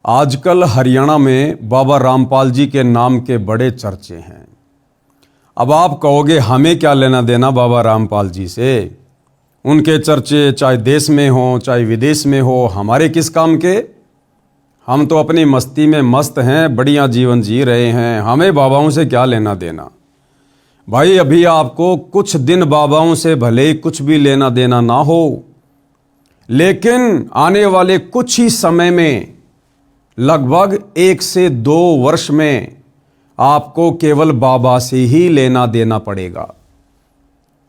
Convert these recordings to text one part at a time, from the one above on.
आजकल हरियाणा में बाबा रामपाल जी के नाम के बड़े चर्चे हैं। अब आप कहोगे हमें क्या लेना देना बाबा रामपाल जी से। उनके चर्चे चाहे देश में हो चाहे विदेश में हो, हमारे किस काम के। हम तो अपनी मस्ती में मस्त हैं, बढ़िया जीवन जी रहे हैं, हमें बाबाओं से क्या लेना देना। भाई अभी आपको कुछ दिन बाबाओं से भले ही कुछ भी लेना देना ना हो, लेकिन आने वाले कुछ ही समय में लगभग 1 से 2 वर्ष में आपको केवल बाबा से ही लेना देना पड़ेगा।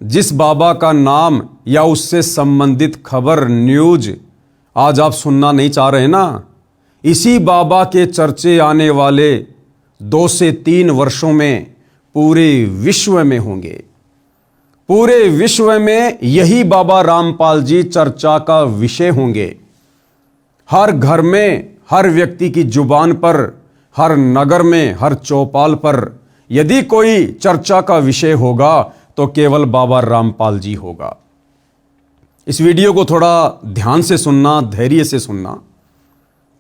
जिस बाबा का नाम या उससे संबंधित खबर न्यूज आज आप सुनना नहीं चाह रहे ना, इसी बाबा के चर्चे आने वाले 2 से 3 वर्षों में पूरे विश्व में होंगे। पूरे विश्व में यही बाबा रामपाल जी चर्चा का विषय होंगे। हर घर में, हर व्यक्ति की जुबान पर, हर नगर में, हर चौपाल पर यदि कोई चर्चा का विषय होगा तो केवल बाबा रामपाल जी होगा। इस वीडियो को थोड़ा ध्यान से सुनना, धैर्य से सुनना,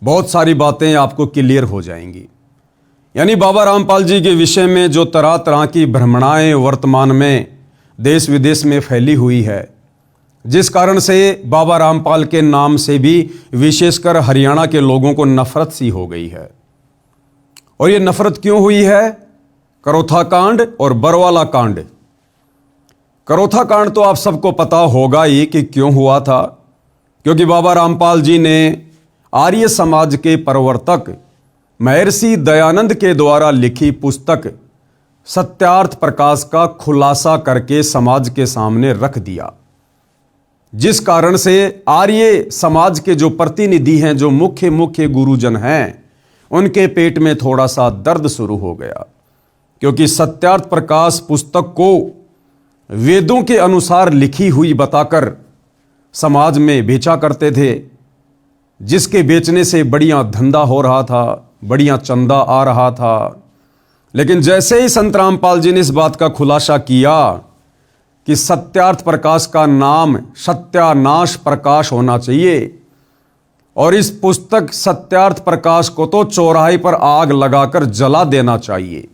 बहुत सारी बातें आपको क्लियर हो जाएंगी। यानी बाबा रामपाल जी के विषय में जो तरह तरह की भ्रमणाएं वर्तमान में देश विदेश में फैली हुई है, जिस कारण से बाबा रामपाल के नाम से भी विशेषकर हरियाणा के लोगों को नफरत सी हो गई है। और ये नफरत क्यों हुई है? करोथा कांड और बरवाला कांड। करोथा कांड तो आप सबको पता होगा ही कि क्यों हुआ था, क्योंकि बाबा रामपाल जी ने आर्य समाज के प्रवर्तक महर्षि दयानंद के द्वारा लिखी पुस्तक सत्यार्थ प्रकाश का खुलासा करके समाज के सामने रख दिया, जिस कारण से आर्य समाज के जो प्रतिनिधि हैं, जो मुख्य गुरुजन हैं, उनके पेट में थोड़ा सा दर्द शुरू हो गया। क्योंकि सत्यार्थ प्रकाश पुस्तक को वेदों के अनुसार लिखी हुई बताकर समाज में बेचा करते थे, जिसके बेचने से बढ़िया धंधा हो रहा था, बढ़िया चंदा आ रहा था। लेकिन जैसे ही संत रामपाल जी ने इस बात का खुलासा किया कि सत्यार्थ प्रकाश का नाम सत्यानाश प्रकाश होना चाहिए, और इस पुस्तक सत्यार्थ प्रकाश को तो चौराहे पर आग लगाकर जला देना चाहिए,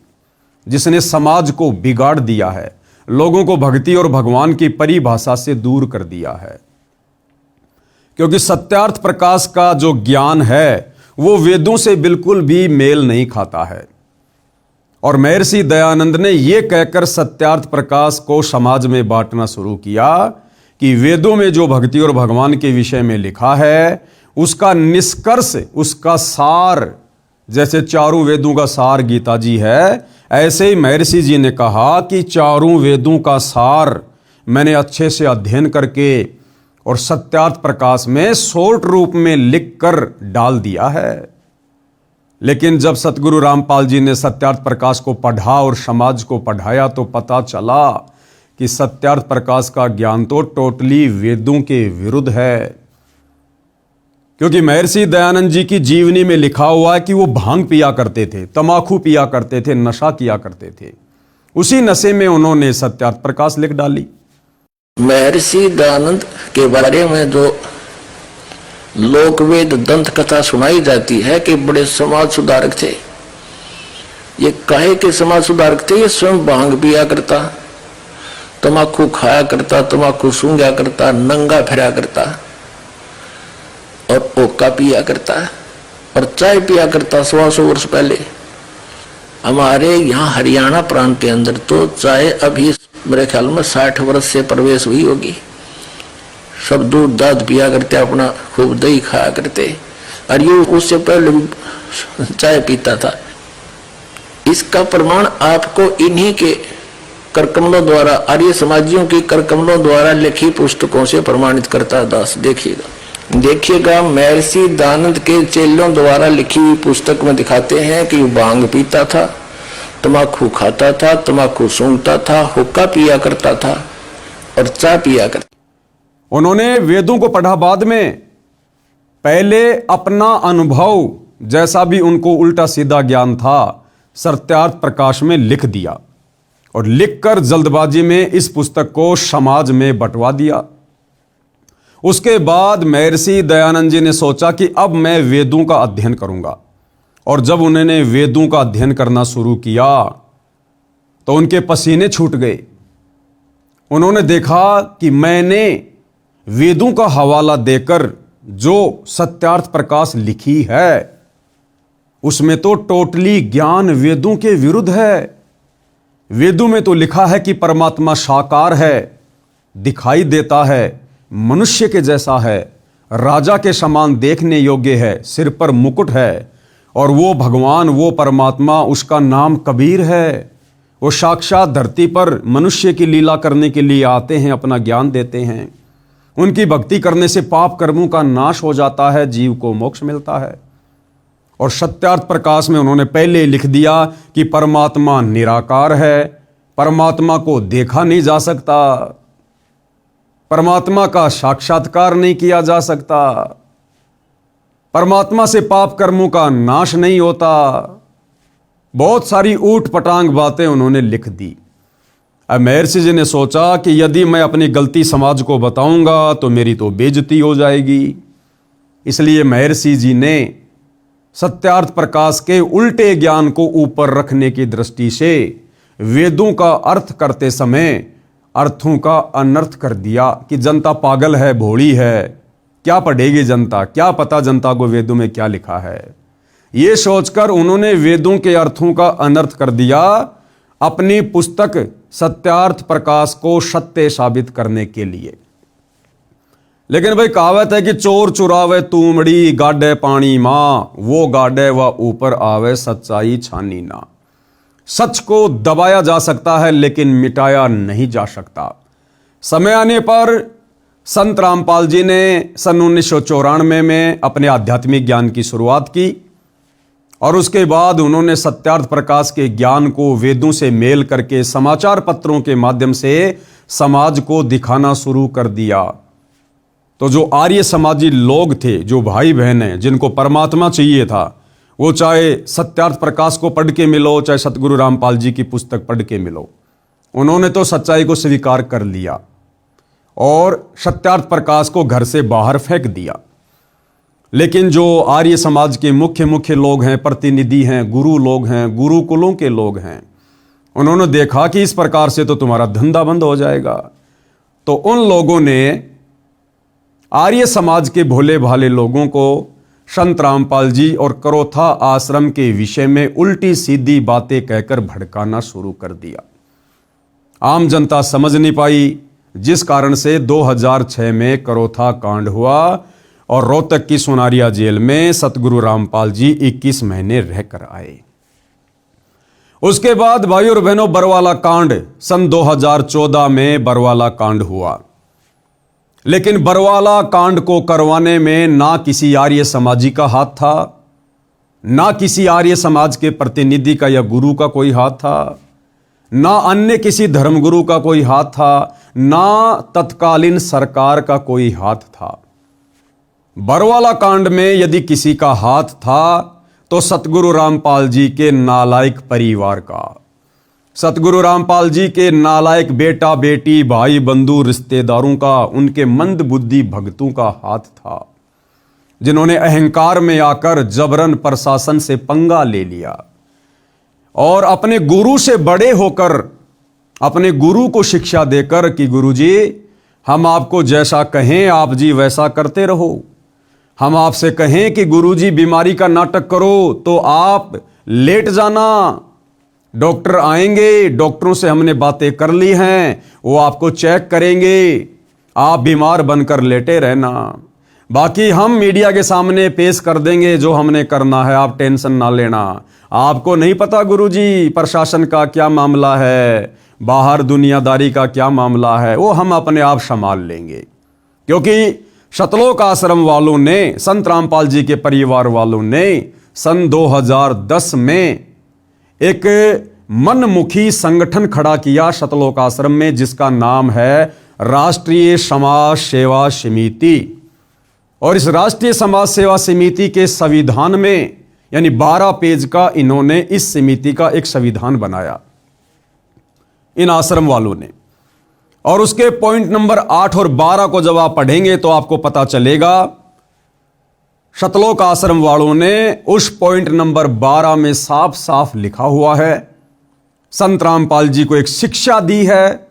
जिसने समाज को बिगाड़ दिया है, लोगों को भक्ति और भगवान की परिभाषा से दूर कर दिया है। क्योंकि सत्यार्थ प्रकाश का जो ज्ञान है वो वेदों से बिल्कुल भी मेल नहीं खाता है। और महर्षि दयानंद ने यह कहकर सत्यार्थ प्रकाश को समाज में बांटना शुरू किया कि वेदों में जो भक्ति और भगवान के विषय में लिखा है उसका निष्कर्ष, उसका सार, जैसे चारों वेदों का सार गीता जी है, ऐसे ही महर्षि जी ने कहा कि चारों वेदों का सार मैंने अच्छे से अध्ययन करके और सत्यार्थ प्रकाश में शॉर्ट रूप में लिखकर डाल दिया है। लेकिन जब सतगुरु रामपाल जी ने सत्यार्थ प्रकाश को पढ़ा और समाज को पढ़ाया तो पता चला कि सत्यार्थ प्रकाश का ज्ञान तो टोटली वेदों के विरुद्ध है। क्योंकि महर्षि दयानंद जी की जीवनी में लिखा हुआ है कि वो भांग पिया करते थे, तमाकू पिया करते थे, नशा किया करते थे। उसी नशे में उन्होंने सत्यार्थ प्रकाश लिख डाली। महर्षि दयानंद के बारे में जो लोकवेद दंत कथा सुनाई जाती है कि बड़े समाज सुधारक थे। ये काहे के समाज सुधारक थे? ये स्वयं भांग पिया करता, तमाकू खाया करता, तमाकू सूंघा करता, नंगा फिरा करता और ओका पिया करता और चाय पिया करता। 100 वर्ष पहले हमारे यहाँ हरियाणा प्रांत के अंदर तो चाय अभी मेरे ख्याल में 60 वर्ष से प्रवेश हुई होगी। सब दूध दाद पिया करते, अपना खूब दही खाया करते, और ये उससे पहले चाय पीता था। इसका प्रमाण आपको इन्हीं के करकमलों द्वारा, आर्य समाजियों की करकमलों द्वारा लिखी पुस्तकों से प्रमाणित करता दास। देखिएगा महर्षि दयानंद के चेलों द्वारा लिखी हुई पुस्तक में दिखाते हैं कि भांग पीता था, तम्बाकू खाता था, तम्बाकू सूंघता था, हुक्का पिया करता था और चाय पिया करता। उन्होंने वेदों को पढ़ा बाद में, पहले अपना अनुभव जैसा भी उनको उल्टा सीधा ज्ञान था सत्यार्थ प्रकाश में लिख दिया और लिखकर जल्दबाजी में इस पुस्तक को समाज में बंटवा दिया। उसके बाद महर्षि दयानंद जी ने सोचा कि अब मैं वेदों का अध्ययन करूंगा। और जब उन्होंने वेदों का अध्ययन करना शुरू किया तो उनके पसीने छूट गए। उन्होंने देखा कि मैंने वेदों का हवाला देकर जो सत्यार्थ प्रकाश लिखी है उसमें तो टोटली ज्ञान वेदों के विरुद्ध है। वेदों में तो लिखा है कि परमात्मा साकार है, दिखाई देता है, मनुष्य के जैसा है, राजा के समान देखने योग्य है, सिर पर मुकुट है, और वो भगवान, वो परमात्मा, उसका नाम कबीर है। वो साक्षात धरती पर मनुष्य की लीला करने के लिए आते हैं, अपना ज्ञान देते हैं। उनकी भक्ति करने से पाप कर्मों का नाश हो जाता है, जीव को मोक्ष मिलता है। और सत्यार्थ प्रकाश में उन्होंने पहले लिख दिया कि परमात्मा निराकार है, परमात्मा को देखा नहीं जा सकता, परमात्मा का साक्षात्कार नहीं किया जा सकता, परमात्मा से पाप कर्मों का नाश नहीं होता। बहुत सारी ऊट पटांग बातें उन्होंने लिख दी। अब महर्षि जी ने सोचा कि यदि मैं अपनी गलती समाज को बताऊंगा तो मेरी तो बेइज्जती हो जाएगी। इसलिए महर्षि जी ने सत्यार्थ प्रकाश के उल्टे ज्ञान को ऊपर रखने की दृष्टि से वेदों का अर्थ करते समय अर्थों का अनर्थ कर दिया कि जनता पागल है, भोली है, क्या पढ़ेगी जनता, क्या पता जनता को वेदों में क्या लिखा है। ये सोचकर उन्होंने वेदों के अर्थों का अनर्थ कर दिया अपनी पुस्तक सत्यार्थ प्रकाश को सत्य साबित करने के लिए। लेकिन भाई कहावत है कि चोर चुरावे तूमड़ी, गाडे पानी माँ, वो गाडे व ऊपर आवे, सच्चाई छानी ना। सच को दबाया जा सकता है लेकिन मिटाया नहीं जा सकता। समय आने पर संत रामपाल जी ने सन 1994 में अपने आध्यात्मिक ज्ञान की शुरुआत की और उसके बाद उन्होंने सत्यार्थ प्रकाश के ज्ञान को वेदों से मेल करके समाचार पत्रों के माध्यम से समाज को दिखाना शुरू कर दिया। तो जो आर्य समाजी लोग थे, जो भाई बहन हैं, जिनको परमात्मा चाहिए था, वो चाहे सत्यार्थ प्रकाश को पढ़ के मिलो, चाहे सतगुरु रामपाल जी की पुस्तक पढ़ के मिलो, उन्होंने तो सच्चाई को स्वीकार कर लिया और सत्यार्थ प्रकाश को घर से बाहर फेंक दिया। लेकिन जो आर्य समाज के मुख्य लोग हैं, प्रतिनिधि हैं, गुरु लोग हैं, गुरुकुलों के लोग हैं, उन्होंने देखा कि इस प्रकार से तो तुम्हारा धंधा बंद हो जाएगा। तो उन लोगों ने आर्य समाज के भोले भाले लोगों को संत रामपाल जी और करोथा आश्रम के विषय में उल्टी सीधी बातें कहकर भड़काना शुरू कर दिया। आम जनता समझ नहीं पाई, जिस कारण से 2006 में करोथा कांड हुआ और रोहतक की सोनारिया जेल में सतगुरु रामपाल जी 21 महीने रहकर आए। उसके बाद भाइयों और बहनों, बरवाला कांड सन 2014 में बरवाला कांड हुआ। लेकिन बरवाला कांड को करवाने में ना किसी आर्य समाजी का हाथ था, ना किसी आर्य समाज के प्रतिनिधि का या गुरु का कोई हाथ था, ना अन्य किसी धर्मगुरु का कोई हाथ था, ना तत्कालीन सरकार का कोई हाथ था। बरवाला कांड में यदि किसी का हाथ था तो सतगुरु रामपाल जी के नालायक परिवार का, सतगुरु रामपाल जी के नालायक बेटा बेटी भाई बंधु रिश्तेदारों का, उनके मंद बुद्धि भक्तों का हाथ था, जिन्होंने अहंकार में आकर जबरन प्रशासन से पंगा ले लिया और अपने गुरु से बड़े होकर अपने गुरु को शिक्षा देकर कि गुरुजी हम आपको जैसा कहें आप जी वैसा करते रहो, हम आपसे कहें कि गुरुजी बीमारी का नाटक करो तो आप लेट जाना, डॉक्टर आएंगे, डॉक्टरों से हमने बातें कर ली हैं, वो आपको चेक करेंगे, आप बीमार बनकर लेटे रहना, बाकी हम मीडिया के सामने पेश कर देंगे जो हमने करना है, आप टेंशन ना लेना। आपको नहीं पता गुरुजी प्रशासन का क्या मामला है, बाहर दुनियादारी का क्या मामला है, वो हम अपने आप संभाल लेंगे। क्योंकि सतलोक आश्रम वालों ने, संत रामपाल जी के परिवार वालों ने सन 2010 में एक मनमुखी संगठन खड़ा किया सतलोक आश्रम में, जिसका नाम है राष्ट्रीय समाज सेवा समिति। और इस राष्ट्रीय समाज सेवा समिति के संविधान में यानी 12 पेज का इन्होंने इस समिति का एक संविधान बनाया इन आश्रम वालों ने। और उसके पॉइंट नंबर 8 और 12 को जब आप पढ़ेंगे तो आपको पता चलेगा शतलोक आश्रम वालों ने उस पॉइंट नंबर 12 में साफ साफ लिखा हुआ है, संत रामपाल जी को एक शिक्षा दी है,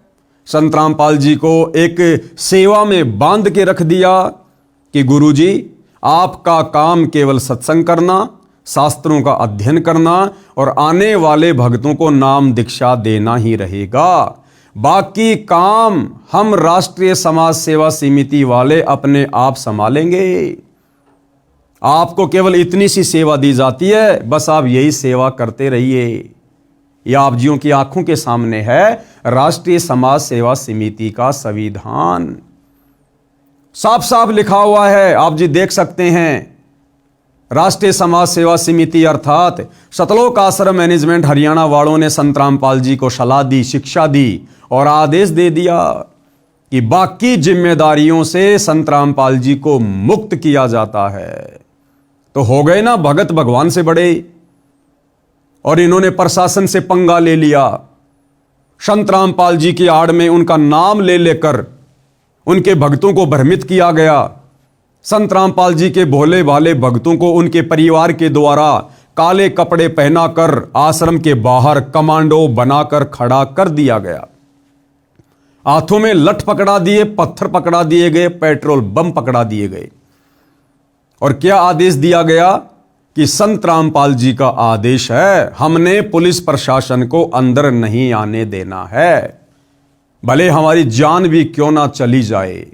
संत रामपाल जी को एक सेवा में बांध के रख दिया कि गुरुजी आपका काम केवल सत्संग करना, शास्त्रों का अध्ययन करना और आने वाले भक्तों को नाम दीक्षा देना ही रहेगा। बाकी काम हम राष्ट्रीय समाज सेवा समिति वाले अपने आप संभालेंगे। आपको केवल इतनी सी सेवा दी जाती है, बस आप यही सेवा करते रहिए। यह आप जियों की आंखों के सामने है राष्ट्रीय समाज सेवा समिति का संविधान, साफ साफ लिखा हुआ है, आप जी देख सकते हैं। राष्ट्रीय समाज सेवा समिति अर्थात शतलोक आश्रम मैनेजमेंट हरियाणा वालों ने संत रामपाल जी को सलाह दी, शिक्षा दी और आदेश दे दिया कि बाकी जिम्मेदारियों से संत रामपाल जी को मुक्त किया जाता है। तो हो गए ना भगत भगवान से बड़े, और इन्होंने प्रशासन से पंगा ले लिया। संत रामपाल जी की आड़ में उनका नाम ले लेकर उनके भक्तों को भ्रमित किया गया। संत रामपाल जी के भोले भाले भक्तों को उनके परिवार के द्वारा काले कपड़े पहनाकर आश्रम के बाहर कमांडो बनाकर खड़ा कर दिया गया। हाथों में लठ पकड़ा दिए, पत्थर पकड़ा दिए गए, पेट्रोल बम पकड़ा दिए गए। और क्या आदेश दिया गया कि संत रामपाल जी का आदेश है, हमने पुलिस प्रशासन को अंदर नहीं आने देना है, भले हमारी जान भी क्यों ना चली जाए।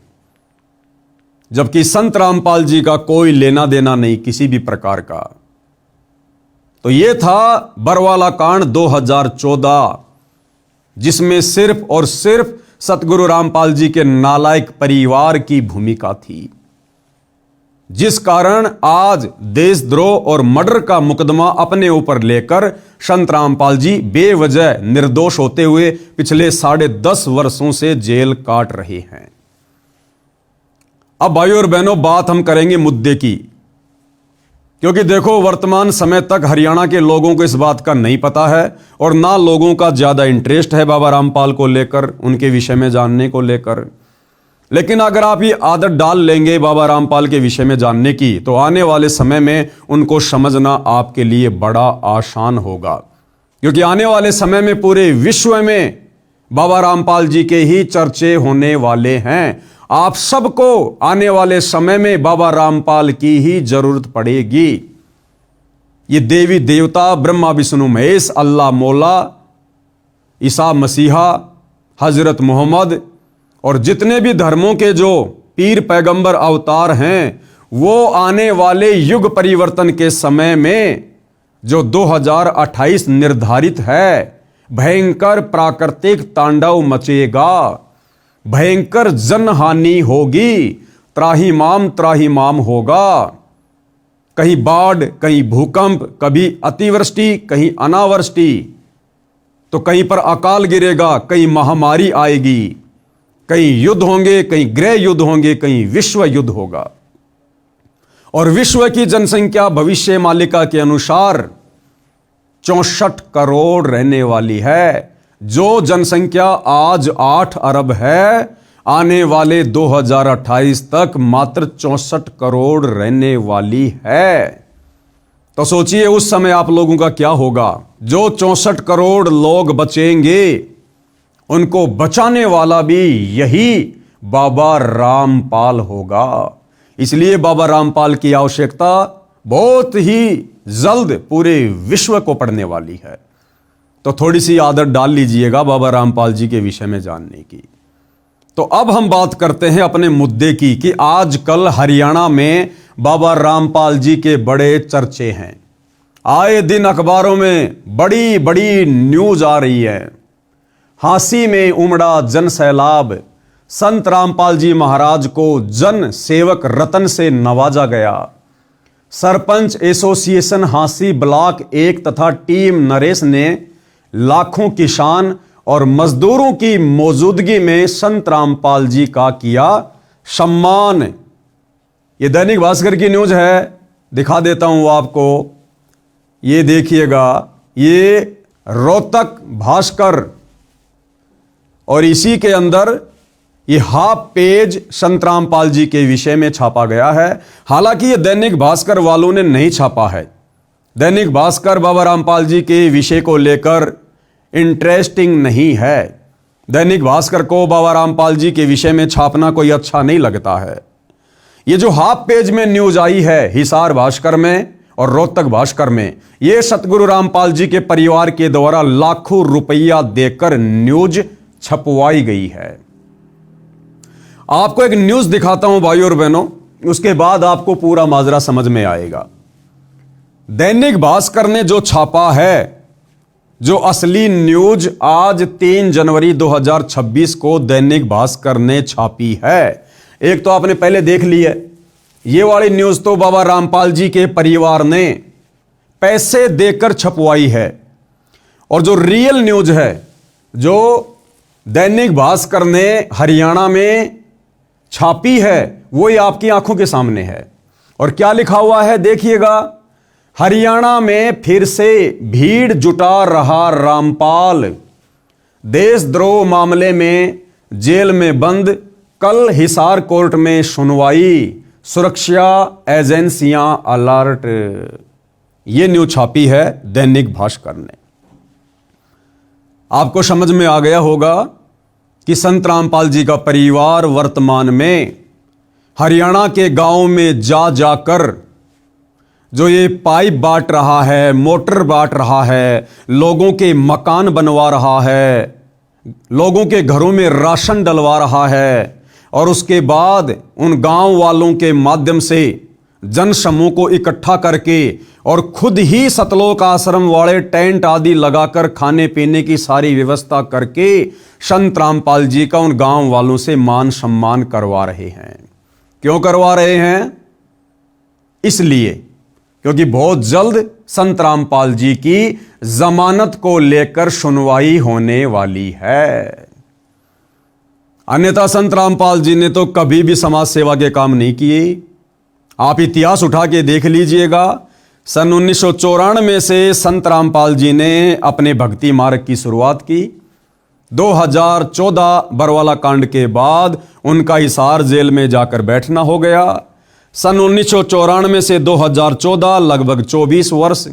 जबकि संत रामपाल जी का कोई लेना देना नहीं किसी भी प्रकार का। तो यह था बरवाला कांड 2014, जिसमें सिर्फ और सिर्फ सतगुरु रामपाल जी के नालायक परिवार की भूमिका थी, जिस कारण आज देशद्रोह और मर्डर का मुकदमा अपने ऊपर लेकर संत रामपाल जी बेवजह निर्दोष होते हुए पिछले 10.5 वर्षों से जेल काट रहे हैं। अब भाइयों और बहनों, बात हम करेंगे मुद्दे की, क्योंकि देखो वर्तमान समय तक हरियाणा के लोगों को इस बात का नहीं पता है और ना लोगों का ज्यादा इंटरेस्ट है बाबा रामपाल को लेकर, उनके विषय में जानने को लेकर। लेकिन अगर आप ये आदत डाल लेंगे बाबा रामपाल के विषय में जानने की, तो आने वाले समय में उनको समझना आपके लिए बड़ा आसान होगा, क्योंकि आने वाले समय में पूरे विश्व में बाबा रामपाल जी के ही चर्चे होने वाले हैं। आप सबको आने वाले समय में बाबा रामपाल की ही जरूरत पड़ेगी। ये देवी देवता ब्रह्मा विष्णु महेश, अल्लाह मौला, ईसा मसीहा, हजरत मोहम्मद और जितने भी धर्मों के जो पीर पैगंबर अवतार हैं, वो आने वाले युग परिवर्तन के समय में जो 2028 निर्धारित है, भयंकर प्राकृतिक तांडव मचेगा, भयंकर जनहानि होगी, त्राहिमाम होगा। कहीं बाढ़, कहीं भूकंप, कभी अतिवृष्टि, कहीं अनावृष्टि, तो कहीं पर अकाल गिरेगा, कहीं महामारी आएगी, कहीं युद्ध होंगे, कहीं गृह युद्ध होंगे, कहीं विश्व युद्ध होगा। और विश्व की जनसंख्या भविष्य मालिका के अनुसार 64 करोड़ रहने वाली है। जो जनसंख्या आज 8 अरब है, आने वाले 2028 तक मात्र 64 करोड़ रहने वाली है। तो सोचिए उस समय आप लोगों का क्या होगा। जो 64 करोड़ लोग बचेंगे, उनको बचाने वाला भी यही बाबा रामपाल होगा। इसलिए बाबा रामपाल की आवश्यकता बहुत ही जल्द पूरे विश्व को पड़ने वाली है। तो थोड़ी सी आदत डाल लीजिएगा बाबा रामपाल जी के विषय में जानने की। तो अब हम बात करते हैं अपने मुद्दे की कि आजकल हरियाणा में बाबा रामपाल जी के बड़े चर्चे हैं। आए दिन अखबारों में बड़ी बड़ी न्यूज आ रही है। हांसी में उमड़ा जन सैलाब, संत रामपाल जी महाराज को जन सेवक रतन से नवाजा गया। सरपंच एसोसिएशन हांसी ब्लॉक 1 तथा टीम नरेश ने लाखों किसान और मजदूरों की मौजूदगी में संत रामपाल जी का किया सम्मान। ये दैनिक भास्कर की न्यूज है, दिखा देता हूं आपको। ये देखिएगा, ये रोहतक भास्कर और इसी के अंदर ये हाफ पेज संत रामपाल जी के विषय में छापा गया है। हालांकि ये दैनिक भास्कर वालों ने नहीं छापा है। दैनिक भास्कर बाबा रामपाल जी के विषय को लेकर इंटरेस्टिंग नहीं है। दैनिक भास्कर को बाबा रामपाल जी के विषय में छापना कोई अच्छा नहीं लगता है। ये जो हाफ पेज में न्यूज आई है हिसार भास्कर में और रोहतक भास्कर में, ये सतगुरु रामपाल जी के परिवार के द्वारा लाखों रुपया देकर न्यूज छपवाई गई है। आपको एक न्यूज दिखाता हूं भाइयों और बहनों, उसके बाद आपको पूरा माजरा समझ में आएगा। दैनिक भास्कर ने जो छापा है, जो असली न्यूज आज 3 जनवरी 2026 को दैनिक भास्कर ने छापी है, एक तो आपने पहले देख ली है। ये वाली न्यूज तो बाबा रामपाल जी के परिवार ने पैसे देकर छपवाई है, और जो रियल न्यूज है, जो दैनिक भास्कर ने हरियाणा में छापी है, वो ही आपकी आंखों के सामने है। और क्या लिखा हुआ है देखिएगा, हरियाणा में फिर से भीड़ जुटा रहा रामपाल, देशद्रोह मामले में जेल में बंद, कल हिसार कोर्ट में सुनवाई, सुरक्षा एजेंसियां अलर्ट। यह न्यूज छापी है दैनिक भास्कर ने। आपको समझ में आ गया होगा कि संत रामपाल जी का परिवार वर्तमान में हरियाणा के गांव में जा जाकर जो ये पाइप बांट रहा है, मोटर बांट रहा है, लोगों के मकान बनवा रहा है, लोगों के घरों में राशन डलवा रहा है, और उसके बाद उन गांव वालों के माध्यम से जन समूह को इकट्ठा करके और खुद ही सतलोक आश्रम वाले टेंट आदि लगाकर खाने पीने की सारी व्यवस्था करके संत रामपाल जी का उन गांव वालों से मान सम्मान करवा रहे हैं। क्यों करवा रहे हैं? इसलिए क्योंकि बहुत जल्द संत रामपाल जी की जमानत को लेकर सुनवाई होने वाली है। अन्यथा संत रामपाल जी ने तो कभी भी समाज सेवा के काम नहीं किए। आप इतिहास उठा के देख लीजिएगा, सन 1994 से संत रामपाल जी ने अपने भक्ति मार्ग की शुरुआत की। 2014 बरवाला कांड के बाद उनका हिसार जेल में जाकर बैठना हो गया। सन 1994 से 2014 लगभग 24 वर्ष।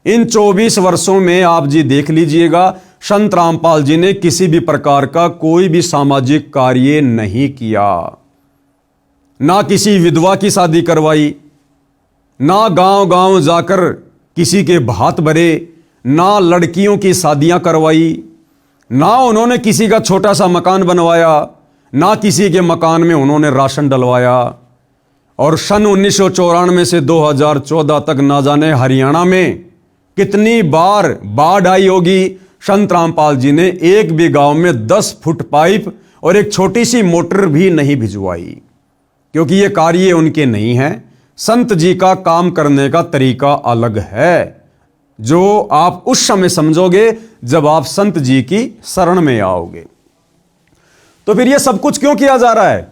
इन 24 वर्षों में आप जी देख लीजिएगा, संत रामपाल जी ने किसी भी प्रकार का कोई भी सामाजिक कार्य नहीं किया। ना किसी विधवा की शादी करवाई, ना गांव गांव जाकर किसी के भात भरे, ना लड़कियों की शादियां करवाई, ना उन्होंने किसी का छोटा सा मकान बनवाया, ना किसी के मकान में उन्होंने राशन डलवाया। और सन 1994 से 2014 तक ना जाने हरियाणा में कितनी बार बाढ़ आई होगी, संत रामपाल जी ने एक भी गांव में 10 फुट पाइप और एक छोटी सी मोटर भी नहीं भिजवाई, क्योंकि ये कार्य उनके नहीं है। संत जी का काम करने का तरीका अलग है, जो आप उस समय समझोगे जब आप संत जी की शरण में आओगे। तो फिर ये सब कुछ क्यों किया जा रहा है?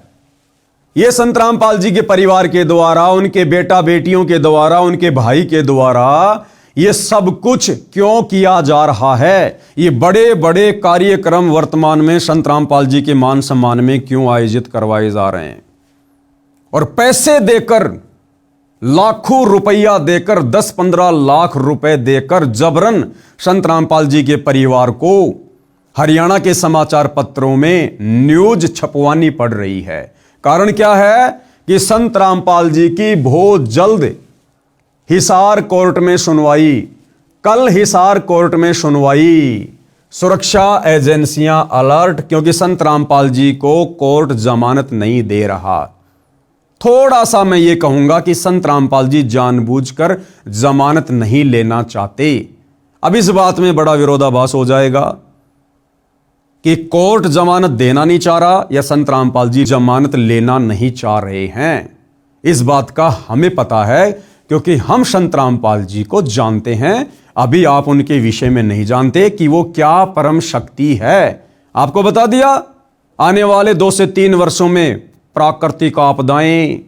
ये संत रामपाल जी के परिवार के द्वारा, उनके बेटा बेटियों के द्वारा, उनके भाई के द्वारा ये सब कुछ क्यों किया जा रहा है? ये बड़े बड़े कार्यक्रम वर्तमान में संत रामपाल जी के मान सम्मान में क्यों आयोजित करवाए जा रहे हैं? और पैसे देकर, लाखों रुपया देकर, 10-15 लाख रुपए देकर जबरन संत रामपाल जी के परिवार को हरियाणा के समाचार पत्रों में न्यूज छपवानी पड़ रही है। कारण क्या है कि संत रामपाल जी की बहुत जल्द हिसार कोर्ट में सुनवाई, कल हिसार कोर्ट में सुनवाई, सुरक्षा एजेंसियां अलर्ट, क्योंकि संत रामपाल जी को कोर्ट जमानत नहीं दे रहा। थोड़ा सा मैं ये कहूंगा कि संत रामपाल जी जानबूझकर जमानत नहीं लेना चाहते। अब इस बात में बड़ा विरोधाभास हो जाएगा कि कोर्ट जमानत देना नहीं चाह रहा या संत रामपाल जी जमानत लेना नहीं चाह रहे हैं। इस बात का हमें पता है, क्योंकि हम संत रामपाल जी को जानते हैं। अभी आप उनके विषय में नहीं जानते कि वो क्या परम शक्ति है। आपको बता दिया, आने वाले 2 से 3 वर्षों में प्राकृतिक आपदाएं,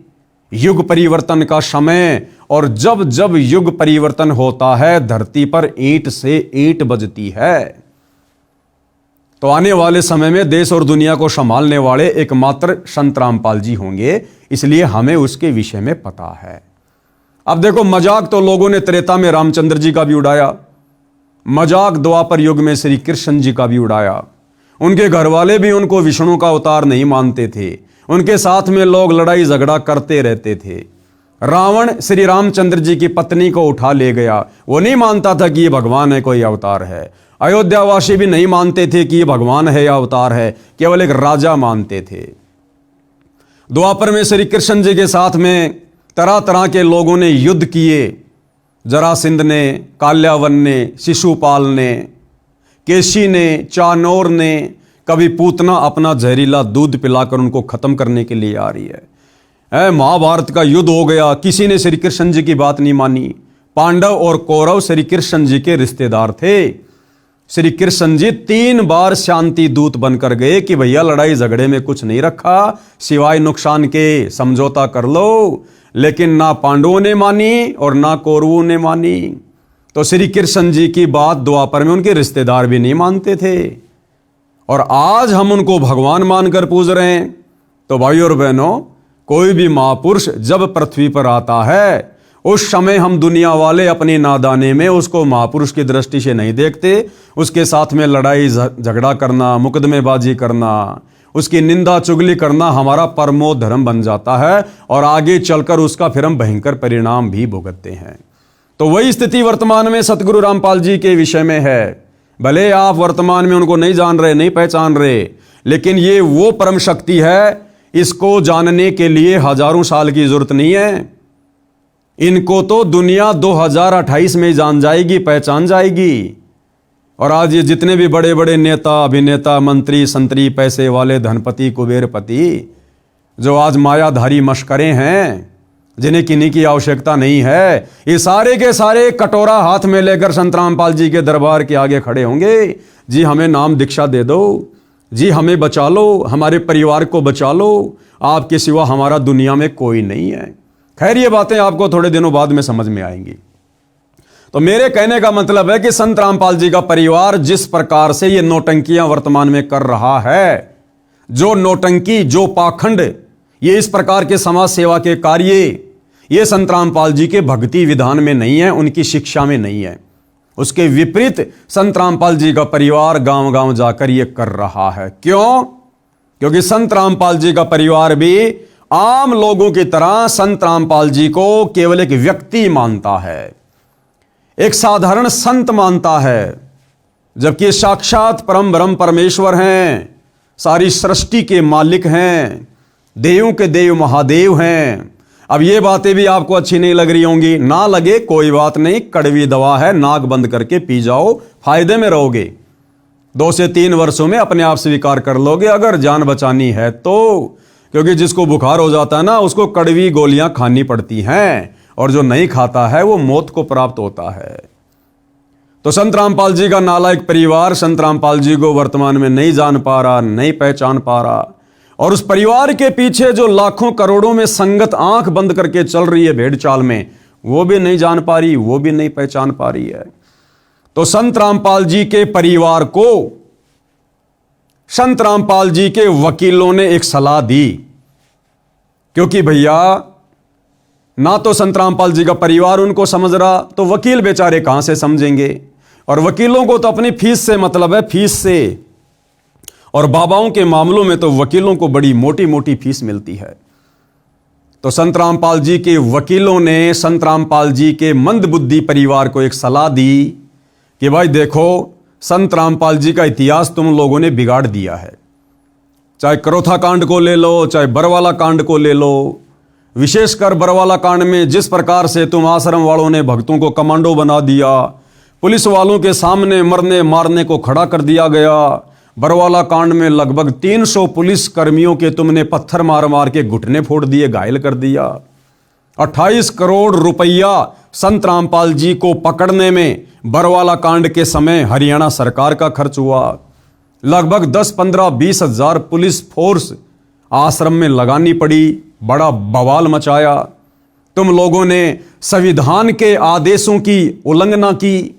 युग परिवर्तन का समय, और जब जब युग परिवर्तन होता है धरती पर ईंट से ईंट बजती है। तो आने वाले समय में देश और दुनिया को संभालने वाले एकमात्र संत रामपाल जी होंगे, इसलिए हमें उसके विषय में पता है। अब देखो, मजाक तो लोगों ने त्रेता में रामचंद्र जी का भी उड़ाया, मजाक द्वापर युग में श्री कृष्ण जी का भी उड़ाया। उनके घर वाले भी उनको विष्णु का अवतार नहीं मानते थे, उनके साथ में लोग लड़ाई झगड़ा करते रहते थे। रावण श्री रामचंद्र जी की पत्नी को उठा ले गया, वो नहीं मानता था कि ये भगवान है, कोई अवतार है। अयोध्यावासी भी नहीं मानते थे कि ये भगवान है या अवतार है, केवल एक राजा मानते थे। द्वापर में श्री कृष्ण जी के साथ में तरह तरह के लोगों ने युद्ध किए, जरासिंध ने, काल्यावन ने, शिशुपाल ने, केशी ने, चानोर ने, कभी पूतना अपना जहरीला दूध पिलाकर उनको खत्म करने के लिए आ रही है। महाभारत का युद्ध हो गया, किसी ने श्री कृष्ण जी की बात नहीं मानी। पांडव और कौरव श्री कृष्ण जी के रिश्तेदार थे। श्री कृष्ण जी 3 बार शांति दूत बनकर गए कि भैया लड़ाई झगड़े में कुछ नहीं रखा, सिवाय नुकसान के, समझौता कर लो। लेकिन ना पांडवों ने मानी और ना कौरवों ने मानी। तो श्री कृष्ण जी की बात द्वापर में उनके रिश्तेदार भी नहीं मानते थे, और आज हम उनको भगवान मानकर पूज रहे हैं। तो भाई और बहनों, कोई भी महापुरुष जब पृथ्वी पर आता है, उस समय हम दुनिया वाले अपनी नादाने में उसको महापुरुष की दृष्टि से नहीं देखते। उसके साथ में लड़ाई झगड़ा करना, मुकदमेबाजी करना, उसकी निंदा चुगली करना हमारा परमो धर्म बन जाता है, और आगे चलकर उसका फिर हम भयंकर परिणाम भी भुगतते हैं। तो वही स्थिति वर्तमान में सतगुरु रामपाल जी के विषय में है। भले आप वर्तमान में उनको नहीं जान रहे, नहीं पहचान रहे, लेकिन ये वो परम शक्ति है, इसको जानने के लिए हजारों साल की जरूरत नहीं है। इनको तो दुनिया 2028 में जान जाएगी, पहचान जाएगी। और आज ये जितने भी बड़े बड़े नेता, अभिनेता, मंत्री, संतरी, पैसे वाले, धनपति, कुबेरपति, जो आज मायाधारी मशकरे हैं, जिन्हें किन्हीं की आवश्यकता नहीं है, ये सारे के सारे कटोरा हाथ में लेकर संत रामपाल जी के दरबार के आगे खड़े होंगे। जी हमें नाम दीक्षा दे दो, जी हमें बचा लो, हमारे परिवार को बचा लो, आपके सिवा हमारा दुनिया में कोई नहीं है। खैर, ये बातें आपको थोड़े दिनों बाद में समझ में आएंगी। तो मेरे कहने का मतलब है कि संत रामपाल जी का परिवार जिस प्रकार से ये नौटंकियां वर्तमान में कर रहा है, जो नौटंकी, जो पाखंड, ये इस प्रकार के समाज सेवा के कार्य, ये संत रामपाल जी के भक्ति विधान में नहीं है, उनकी शिक्षा में नहीं है। उसके विपरीत संत रामपाल जी का परिवार गांव गांव जाकर ये कर रहा है। क्यों? क्योंकि संत रामपाल जी का परिवार भी आम लोगों की तरह संत रामपाल जी को केवल एक व्यक्ति मानता है, एक साधारण संत मानता है, जबकि साक्षात परम ब्रह्म परमेश्वर हैं, सारी सृष्टि के मालिक हैं, देवों के देव महादेव हैं। अब ये बातें भी आपको अच्छी नहीं लग रही होंगी, ना लगे कोई बात नहीं, कड़वी दवा है, नाक बंद करके पी जाओ, फायदे में रहोगे। 2 से 3 वर्षों में अपने आप स्वीकार कर लोगे, अगर जान बचानी है तो। क्योंकि जिसको बुखार हो जाता है ना, उसको कड़वी गोलियां खानी पड़ती हैं, और जो नहीं खाता है वो मौत को प्राप्त होता है। तो संत रामपाल जी का नालायक परिवार संत रामपाल जी को वर्तमान में नहीं जान पा रहा, नहीं पहचान पा रहा, और उस परिवार के पीछे जो लाखों करोड़ों में संगत आंख बंद करके चल रही है भेड़ चाल में, वो भी नहीं जान पा रही, वो भी नहीं पहचान पा रही है। तो संत रामपाल जी के परिवार को संत रामपाल जी के वकीलों ने एक सलाह दी, क्योंकि भैया ना तो संत रामपाल जी का परिवार उनको समझ रहा, तो वकील बेचारे कहां से समझेंगे। और वकीलों को तो अपनी फीस से मतलब है, फीस से। और बाबाओं के मामलों में तो वकीलों को बड़ी मोटी मोटी फीस मिलती है। तो संत रामपाल जी के वकीलों ने संत रामपाल जी के मंदबुद्धि परिवार को एक सलाह दी कि भाई देखो, संत रामपाल जी का इतिहास तुम लोगों ने बिगाड़ दिया है। चाहे करोथा कांड को ले लो, चाहे बरवाला कांड को ले लो। विशेषकर बरवाला कांड में जिस प्रकार से तुम आश्रम वालों ने भक्तों को कमांडो बना दिया, पुलिस वालों के सामने मरने मारने को खड़ा कर दिया गया। बरवाला कांड में लगभग 300 पुलिस कर्मियों के तुमने पत्थर मार मार के घुटने फोड़ दिए, घायल कर दिया। 28 करोड़ रुपया संत रामपाल जी को पकड़ने में बरवाला कांड के समय हरियाणा सरकार का खर्च हुआ। लगभग 10, 15, 20 हजार पुलिस फोर्स आश्रम में लगानी पड़ी, बड़ा बवाल मचाया। तुम लोगों ने संविधान के आदेशों की उल्लंघना की,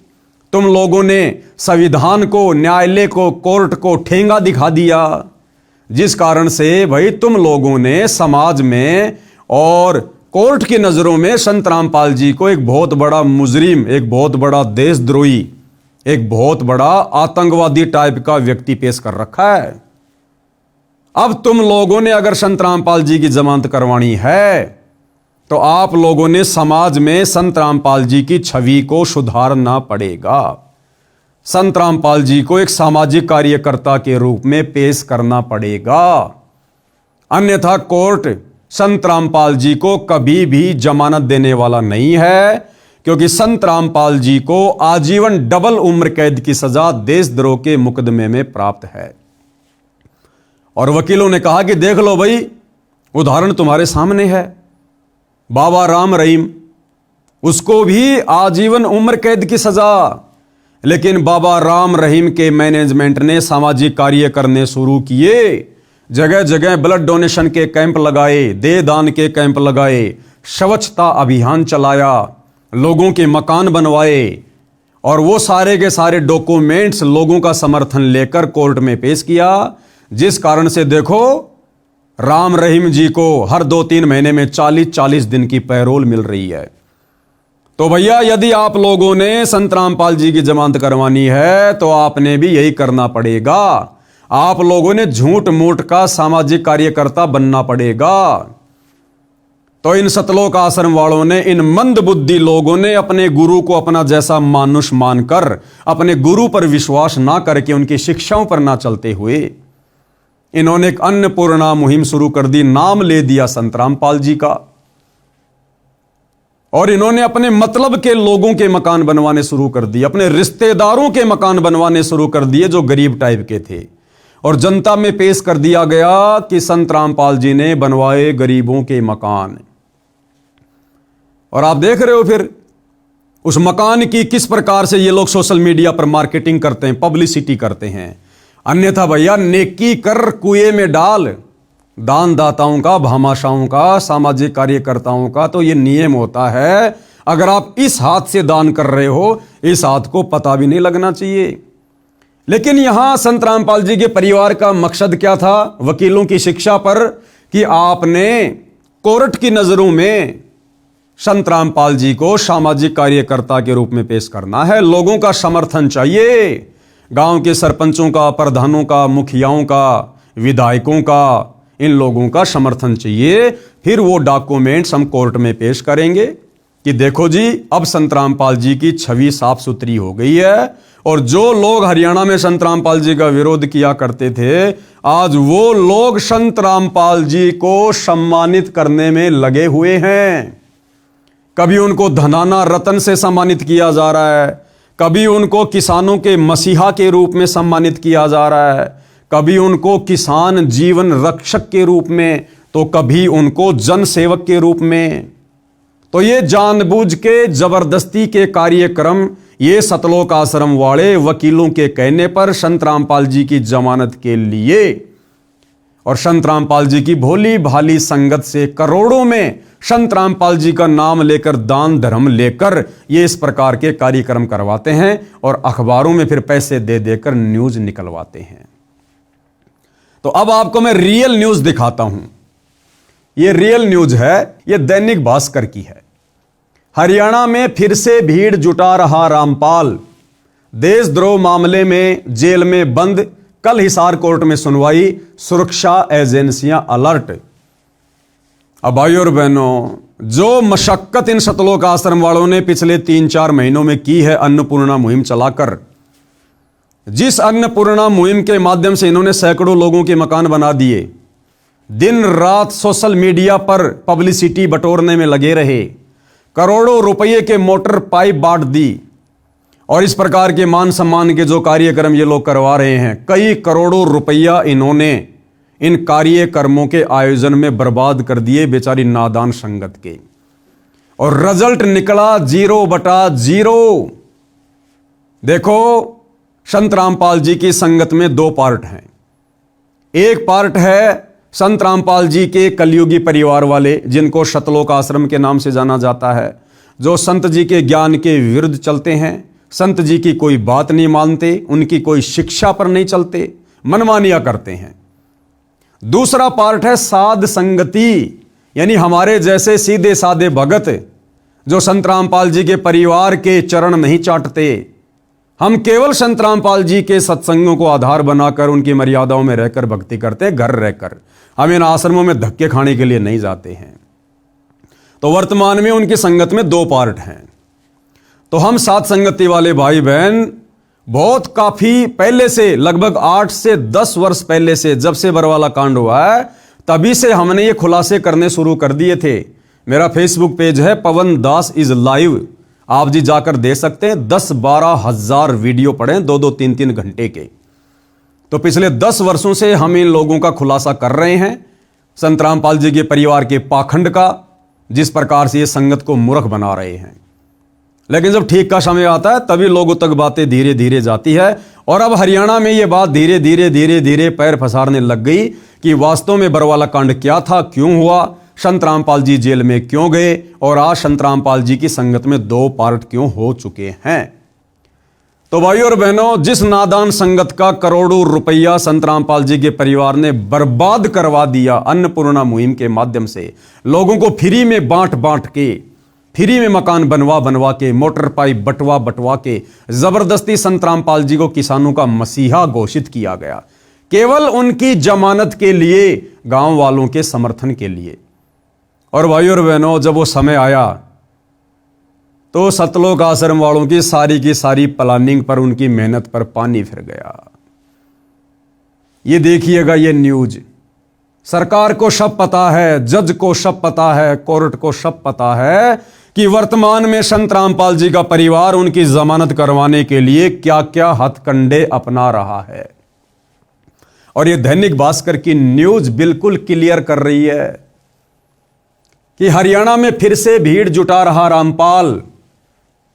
तुम लोगों ने संविधान को, न्यायालय को, कोर्ट को ठेंगा दिखा दिया, जिस कारण से भाई तुम लोगों ने समाज में और कोर्ट की नजरों में संत रामपाल जी को एक बहुत बड़ा मुजरिम, एक बहुत बड़ा देशद्रोही, एक बहुत बड़ा आतंकवादी टाइप का व्यक्ति पेश कर रखा है। अब तुम लोगों ने अगर संत रामपाल जी की जमानत करवानी है तो आप लोगों ने समाज में संत रामपाल जी की छवि को सुधारना पड़ेगा। संत रामपाल जी को एक सामाजिक कार्यकर्ता के रूप में पेश करना पड़ेगा, अन्यथा कोर्ट संत रामपाल जी को कभी भी जमानत देने वाला नहीं है, क्योंकि संत रामपाल जी को आजीवन डबल उम्र कैद की सजा देशद्रोह के मुकदमे में प्राप्त है। और वकीलों ने कहा कि देख लो भाई, उदाहरण तुम्हारे सामने है, बाबा राम रहीम, उसको भी आजीवन उम्र कैद की सजा, लेकिन बाबा राम रहीम के मैनेजमेंट ने सामाजिक कार्य करने शुरू किए, जगह जगह ब्लड डोनेशन के कैंप लगाए, देह दान के कैंप लगाए, स्वच्छता अभियान चलाया, लोगों के मकान बनवाए, और वो सारे के सारे डॉक्यूमेंट्स लोगों का समर्थन लेकर कोर्ट में पेश किया, जिस कारण से देखो राम रहीम जी को हर 2-3 महीने में 40-40 दिन की पैरोल मिल रही है। तो भैया, यदि आप लोगों ने संत रामपाल जी की जमानत करवानी है तो आपने भी यही करना पड़ेगा। आप लोगों ने झूठ मूठ का सामाजिक कार्यकर्ता बनना पड़ेगा। तो इन सतलोक आश्रम वालों ने, इन मंद बुद्धि लोगों ने अपने गुरु को अपना जैसा मानुष मानकर, अपने गुरु पर विश्वास ना करके, उनकी शिक्षाओं पर ना चलते हुए इन्होंने एक अन्नपूर्णा मुहिम शुरू कर दी, नाम ले दिया संत रामपाल जी का, और इन्होंने अपने मतलब के लोगों के मकान बनवाने शुरू कर दिए, अपने रिश्तेदारों के मकान बनवाने शुरू कर दिए जो गरीब टाइप के थे, और जनता में पेश कर दिया गया कि संत रामपाल जी ने बनवाए गरीबों के मकान। और आप देख रहे हो फिर उस मकान की किस प्रकार से ये लोग सोशल मीडिया पर मार्केटिंग करते हैं, पब्लिसिटी करते हैं। अन्यथा भैया, नेकी कर कुएं में डाल, दान दाताओं का, भामाशाहों का, सामाजिक कार्यकर्ताओं का तो ये नियम होता है, अगर आप इस हाथ से दान कर रहे हो, इस हाथ को पता भी नहीं लगना चाहिए। लेकिन यहां संत रामपाल जी के परिवार का मकसद क्या था? वकीलों की शिक्षा पर कि आपने कोर्ट की नजरों में संत रामपाल जी को सामाजिक कार्यकर्ता के रूप में पेश करना है। लोगों का समर्थन चाहिए, गांव के सरपंचों का, प्रधानों का, मुखियाओं का, विधायकों का, इन लोगों का समर्थन चाहिए। फिर वो डॉक्यूमेंट्स हम कोर्ट में पेश करेंगे कि देखो जी, अब संत रामपाल जी की छवि साफ सुथरी हो गई है, और जो लोग हरियाणा में संत रामपाल जी का विरोध किया करते थे, आज वो लोग संत रामपाल जी को सम्मानित करने में लगे हुए हैं। कभी उनको धनाना रतन से सम्मानित किया जा रहा है, कभी उनको किसानों के मसीहा के रूप में सम्मानित किया जा रहा है, कभी उनको किसान जीवन रक्षक के रूप में, तो कभी उनको जन सेवक के रूप में। तो ये जानबूझ के जबरदस्ती के कार्यक्रम ये सतलोक आश्रम वाले वकीलों के कहने पर संत रामपाल जी की जमानत के लिए, और संत रामपाल जी की भोली भाली संगत से करोड़ों में संत रामपाल जी का नाम लेकर, दान धर्म लेकर ये इस प्रकार के कार्यक्रम करवाते हैं, और अखबारों में फिर पैसे दे देकर न्यूज निकलवाते हैं। तो अब आपको मैं रियल न्यूज दिखाता हूं। ये रियल न्यूज है, ये दैनिक भास्कर की है। हरियाणा में फिर से भीड़ जुटा रहा रामपाल, देशद्रोह मामले में जेल में बंद, कल हिसार कोर्ट में सुनवाई, सुरक्षा एजेंसियां अलर्ट। अब भाइयों और बहनों, जो मशक्कत इन सतलोक आश्रम वालों ने पिछले 3-4 महीनों में की है अन्नपूर्णा मुहिम चलाकर, जिस अन्नपूर्णा मुहिम के माध्यम से इन्होंने सैकड़ों लोगों के मकान बना दिए, दिन रात सोशल मीडिया पर पब्लिसिटी बटोरने में लगे रहे, करोड़ों रुपये के मोटर पाइप बांट दी, और इस प्रकार के मान सम्मान के जो कार्यक्रम ये लोग करवा रहे हैं, कई करोड़ों रुपया इन्होंने इन कार्यक्रमों के आयोजन में बर्बाद कर दिए बेचारी नादान संगत के, और रिजल्ट निकला 0/0। देखो, संत रामपाल जी की संगत में 2 पार्ट हैं। एक पार्ट है संत रामपाल जी के कलयुगी परिवार वाले, जिनको सतलोक आश्रम के नाम से जाना जाता है, जो संत जी के ज्ञान के विरुद्ध चलते हैं, संत जी की कोई बात नहीं मानते, उनकी कोई शिक्षा पर नहीं चलते, मनमानियां करते हैं। दूसरा पार्ट है साध संगति, यानी हमारे जैसे सीधे साधे भगत जो संत रामपाल जी के परिवार के चरण नहीं चाटते। हम केवल संत रामपाल जी के सत्संगों को आधार बनाकर उनकी मर्यादाओं में रहकर भक्ति करते हैं, घर रहकर। हम इन आश्रमों में धक्के खाने के लिए नहीं जाते हैं। तो वर्तमान में उनकी संगत में दो पार्ट हैं। तो हम साथ संगति वाले भाई बहन बहुत काफी पहले से, लगभग 8 से 10 वर्ष पहले से, जब से बरवाला कांड हुआ है तभी से हमने ये खुलासे करने शुरू कर दिए थे। मेरा फेसबुक पेज है पवन दास इज लाइव, आप जी जाकर देख सकते हैं। 10-12 हजार वीडियो पड़े, 2-2, 3-3 घंटे के। तो पिछले 10 वर्षों से हम इन लोगों का खुलासा कर रहे हैं, संत रामपाल जी के परिवार के पाखंड का, जिस प्रकार से ये संगत को मूर्ख बना रहे हैं। लेकिन जब ठीक का समय आता है तभी लोगों तक बातें धीरे धीरे जाती है। और अब हरियाणा में ये बात धीरे धीरे पैर पसारने लग गई कि वास्तव में बरवाला कांड क्या था, क्यों हुआ, संत रामपाल जी जेल में क्यों गए, और आज संत रामपाल जी की संगत में 2 पार्ट क्यों हो चुके हैं। तो भाइयों और बहनों, जिस नादान संगत का करोड़ों रुपया संत रामपाल जी के परिवार ने बर्बाद करवा दिया अन्नपूर्णा मुहिम के माध्यम से, लोगों को फ्री में बांट के, फ्री में मकान बनवा के, मोटर पाइप बटवा के जबरदस्ती संत रामपाल जी को किसानों का मसीहा घोषित किया गया, केवल उनकी जमानत के लिए, गांव वालों के समर्थन के लिए। और भाइयों और बहनों, जब वो समय आया तो सतलोक आश्रम वालों की सारी प्लानिंग पर, उनकी मेहनत पर पानी फिर गया। ये देखिएगा, ये न्यूज सरकार को सब पता है, जज को सब पता है, कोर्ट को सब पता है कि वर्तमान में संत रामपाल जी का परिवार उनकी जमानत करवाने के लिए क्या क्या हथकंडे अपना रहा है। और ये दैनिक भास्कर की न्यूज बिल्कुल क्लियर कर रही है कि हरियाणा में फिर से भीड़ जुटा रहा रामपाल।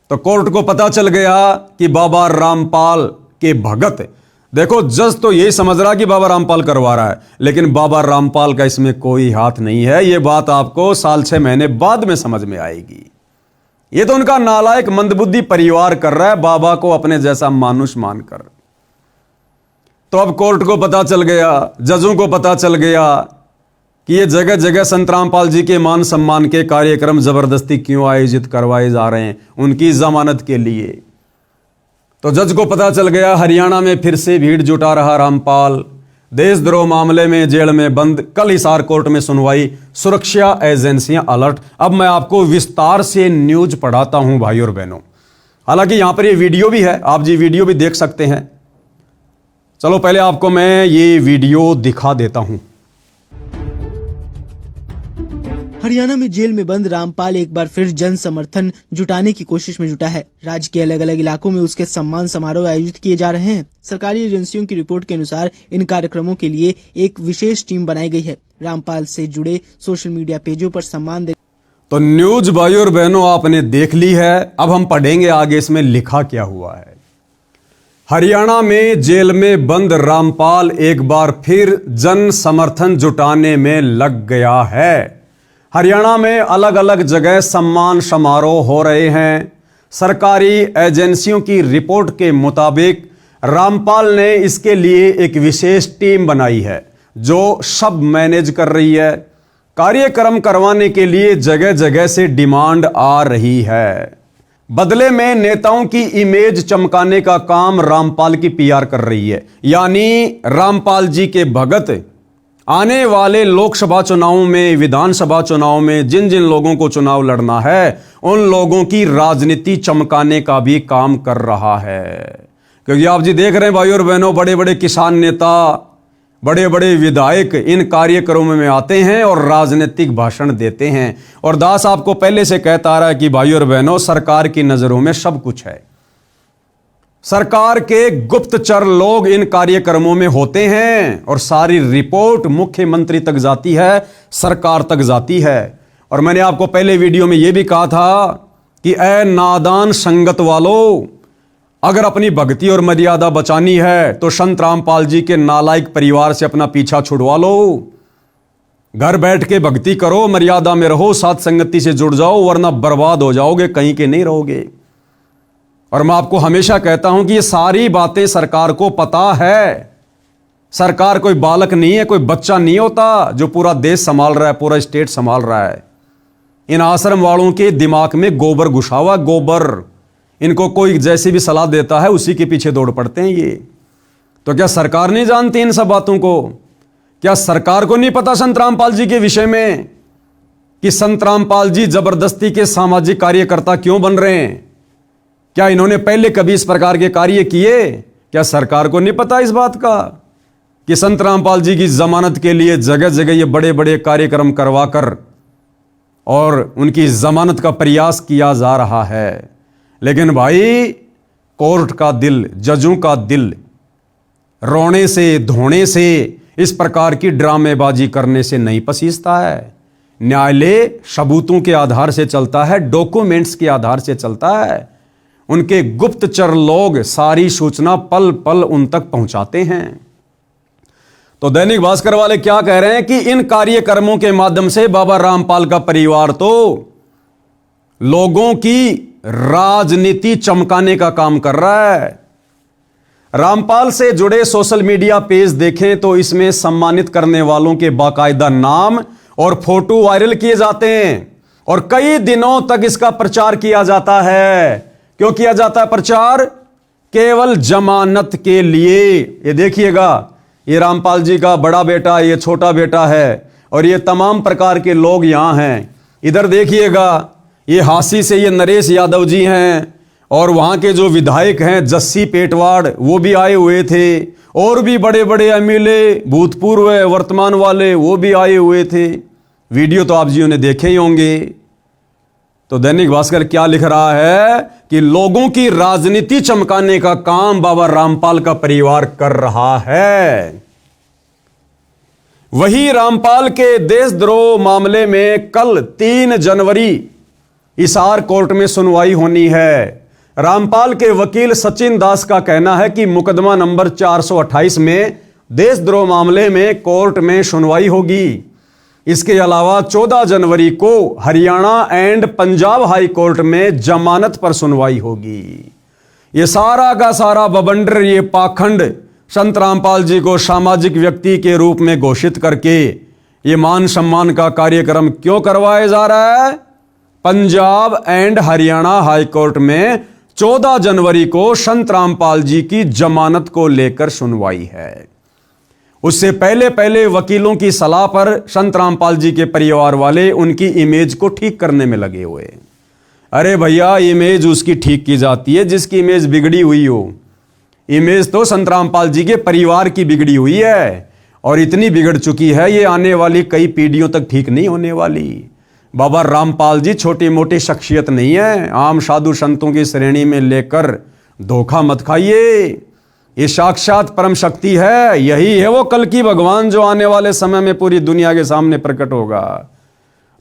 तो कोर्ट को पता चल गया कि बाबा रामपाल के भगत, देखो जज तो यही समझ रहा कि बाबा रामपाल करवा रहा है, लेकिन बाबा रामपाल का इसमें कोई हाथ नहीं है। यह बात आपको 6 महीने बाद में समझ में आएगी। यह तो उनका नालायक मंदबुद्धि परिवार कर रहा है, बाबा को अपने जैसा मानुष मानकर। तो अब कोर्ट को पता चल गया, जजों को पता चल गया कि ये जगह जगह संत रामपाल जी के मान सम्मान के कार्यक्रम जबरदस्ती क्यों आयोजित करवाए जा रहे हैं, उनकी जमानत के लिए। तो जज को पता चल गया हरियाणा में फिर से भीड़ जुटा रहा रामपाल, देशद्रोह मामले में जेल में बंद। कल हिसार कोर्ट में सुनवाई, सुरक्षा एजेंसियां अलर्ट। अब मैं आपको विस्तार से न्यूज पढ़ाता हूं भाइयों और बहनों। हालांकि यहां पर ये वीडियो भी है, आप जी वीडियो भी देख सकते हैं। चलो पहले आपको मैं ये वीडियो दिखा देता हूं। हरियाणा में जेल में बंद रामपाल एक बार फिर जन समर्थन जुटाने की कोशिश में जुटा है। राज्य के अलग अलग इलाकों में उसके सम्मान समारोह आयोजित किए जा रहे हैं। सरकारी एजेंसियों की रिपोर्ट के अनुसार इन कार्यक्रमों के लिए एक विशेष टीम बनाई गई है। रामपाल से जुड़े सोशल मीडिया पेजों पर सम्मान दे। तो न्यूज भाइयों और बहनों आपने देख ली है। अब हम पढ़ेंगे आगे इसमें लिखा क्या हुआ है। हरियाणा में जेल में बंद रामपाल एक बार फिर जन समर्थन जुटाने में लग गया है। हरियाणा में अलग अलग जगह सम्मान समारोह हो रहे हैं। सरकारी एजेंसियों की रिपोर्ट के मुताबिक रामपाल ने इसके लिए एक विशेष टीम बनाई है जो सब मैनेज कर रही है। कार्यक्रम करवाने के लिए जगह जगह से डिमांड आ रही है। बदले में नेताओं की इमेज चमकाने का काम रामपाल की पीआर कर रही है। यानी रामपाल जी के भगत आने वाले लोकसभा चुनावों में, विधानसभा चुनाव में जिन जिन लोगों को चुनाव लड़ना है उन लोगों की राजनीति चमकाने का भी काम कर रहा है। क्योंकि आप जी देख रहे हैं भाइयों और बहनों, बड़े बड़े किसान नेता, बड़े बड़े विधायक इन कार्यक्रमों में आते हैं और राजनीतिक भाषण देते हैं। और दास आपको पहले से कहता आ रहा है कि भाइयों और बहनों, सरकार की नजरों में सब कुछ है। सरकार के गुप्तचर लोग इन कार्यक्रमों में होते हैं और सारी रिपोर्ट मुख्यमंत्री तक जाती है, सरकार तक जाती है। और मैंने आपको पहले वीडियो में यह भी कहा था कि ऐ नादान संगत वालों, अगर अपनी भक्ति और मर्यादा बचानी है तो संत रामपाल जी के नालायक परिवार से अपना पीछा छुड़वा लो। घर बैठ के भक्ति करो, मर्यादा में रहो, साथ संगति से जुड़ जाओ, वरना बर्बाद हो जाओगे, कहीं के नहीं रहोगे। और मैं आपको हमेशा कहता हूं कि ये सारी बातें सरकार को पता है। सरकार कोई बालक नहीं है, कोई बच्चा नहीं होता जो पूरा देश संभाल रहा है, पूरा स्टेट संभाल रहा है। इन आश्रम वालों के दिमाग में गोबर घुसा हुआ, गोबर। इनको कोई जैसी भी सलाह देता है उसी के पीछे दौड़ पड़ते हैं ये। तो क्या सरकार नहीं जानती इन सब बातों को? क्या सरकार को नहीं पता संत रामपाल जी के विषय में कि संत रामपाल जी जबरदस्ती के सामाजिक कार्यकर्ता क्यों बन रहे हैं? क्या इन्होंने पहले कभी इस प्रकार के कार्य किए? क्या सरकार को नहीं पता इस बात का कि संत रामपाल जी की जमानत के लिए जगह जगह ये बड़े बड़े कार्यक्रम करवाकर और उनकी जमानत का प्रयास किया जा रहा है? लेकिन भाई, कोर्ट का दिल, जजों का दिल रोने से, धोने से, इस प्रकार की ड्रामेबाजी करने से नहीं पसीजता है। न्यायालय सबूतों के आधार से चलता है, डॉक्यूमेंट्स के आधार से चलता है। उनके गुप्तचर लोग सारी सूचना पल पल उन तक पहुंचाते हैं। तो दैनिक भास्कर वाले क्या कह रहे हैं कि इन कार्यक्रमों के माध्यम से बाबा रामपाल का परिवार तो लोगों की राजनीति चमकाने का काम कर रहा है। रामपाल से जुड़े सोशल मीडिया पेज देखें तो इसमें सम्मानित करने वालों के बाकायदा नाम और फोटो वायरल किए जाते हैं और कई दिनों तक इसका प्रचार किया जाता है। क्यों किया जाता है प्रचार? केवल जमानत के लिए। ये देखिएगा, ये रामपाल जी का बड़ा बेटा, ये छोटा बेटा है और ये तमाम प्रकार के लोग यहां हैं। इधर देखिएगा, ये हांसी से ये नरेश यादव जी हैं और वहां के जो विधायक हैं जस्सी पेटवाड़, वो भी आए हुए थे और भी बड़े बड़े एमएलए, भूतपूर्व वर्तमान वाले, वो भी आए हुए थे। वीडियो तो आप जियों ने देखे ही होंगे। तो दैनिक भास्कर क्या लिख रहा है कि लोगों की राजनीति चमकाने का काम बाबा रामपाल का परिवार कर रहा है। वही रामपाल के देशद्रोह मामले में कल 3 जनवरी हिसार कोर्ट में सुनवाई होनी है। रामपाल के वकील सचिन दास का कहना है कि मुकदमा नंबर 428 में देशद्रोह मामले में कोर्ट में सुनवाई होगी। इसके अलावा 14 जनवरी को Haryana and Punjab high court में जमानत पर सुनवाई होगी। ये सारा का सारा बवंडर, ये पाखंड संत रामपाल जी को सामाजिक व्यक्ति के रूप में घोषित करके ये मान सम्मान का कार्यक्रम क्यों करवाया जा रहा है? Punjab and Haryana high court में 14 जनवरी को संत रामपाल जी की जमानत को लेकर सुनवाई है। उससे पहले पहले वकीलों की सलाह पर संत रामपाल जी के परिवार वाले उनकी इमेज को ठीक करने में लगे हुए। अरे भैया, इमेज उसकी ठीक की जाती है जिसकी इमेज बिगड़ी हुई हो। इमेज तो संत रामपाल जी के परिवार की बिगड़ी हुई है और इतनी बिगड़ चुकी है ये आने वाली कई पीढ़ियों तक ठीक नहीं होने वाली। बाबा रामपाल जी छोटी मोटी शख्सियत नहीं है, आम साधु संतों की श्रेणी में लेकर धोखा मत खाइए। ये साक्षात परम शक्ति है, यही है वो कल की भगवान जो आने वाले समय में पूरी दुनिया के सामने प्रकट होगा।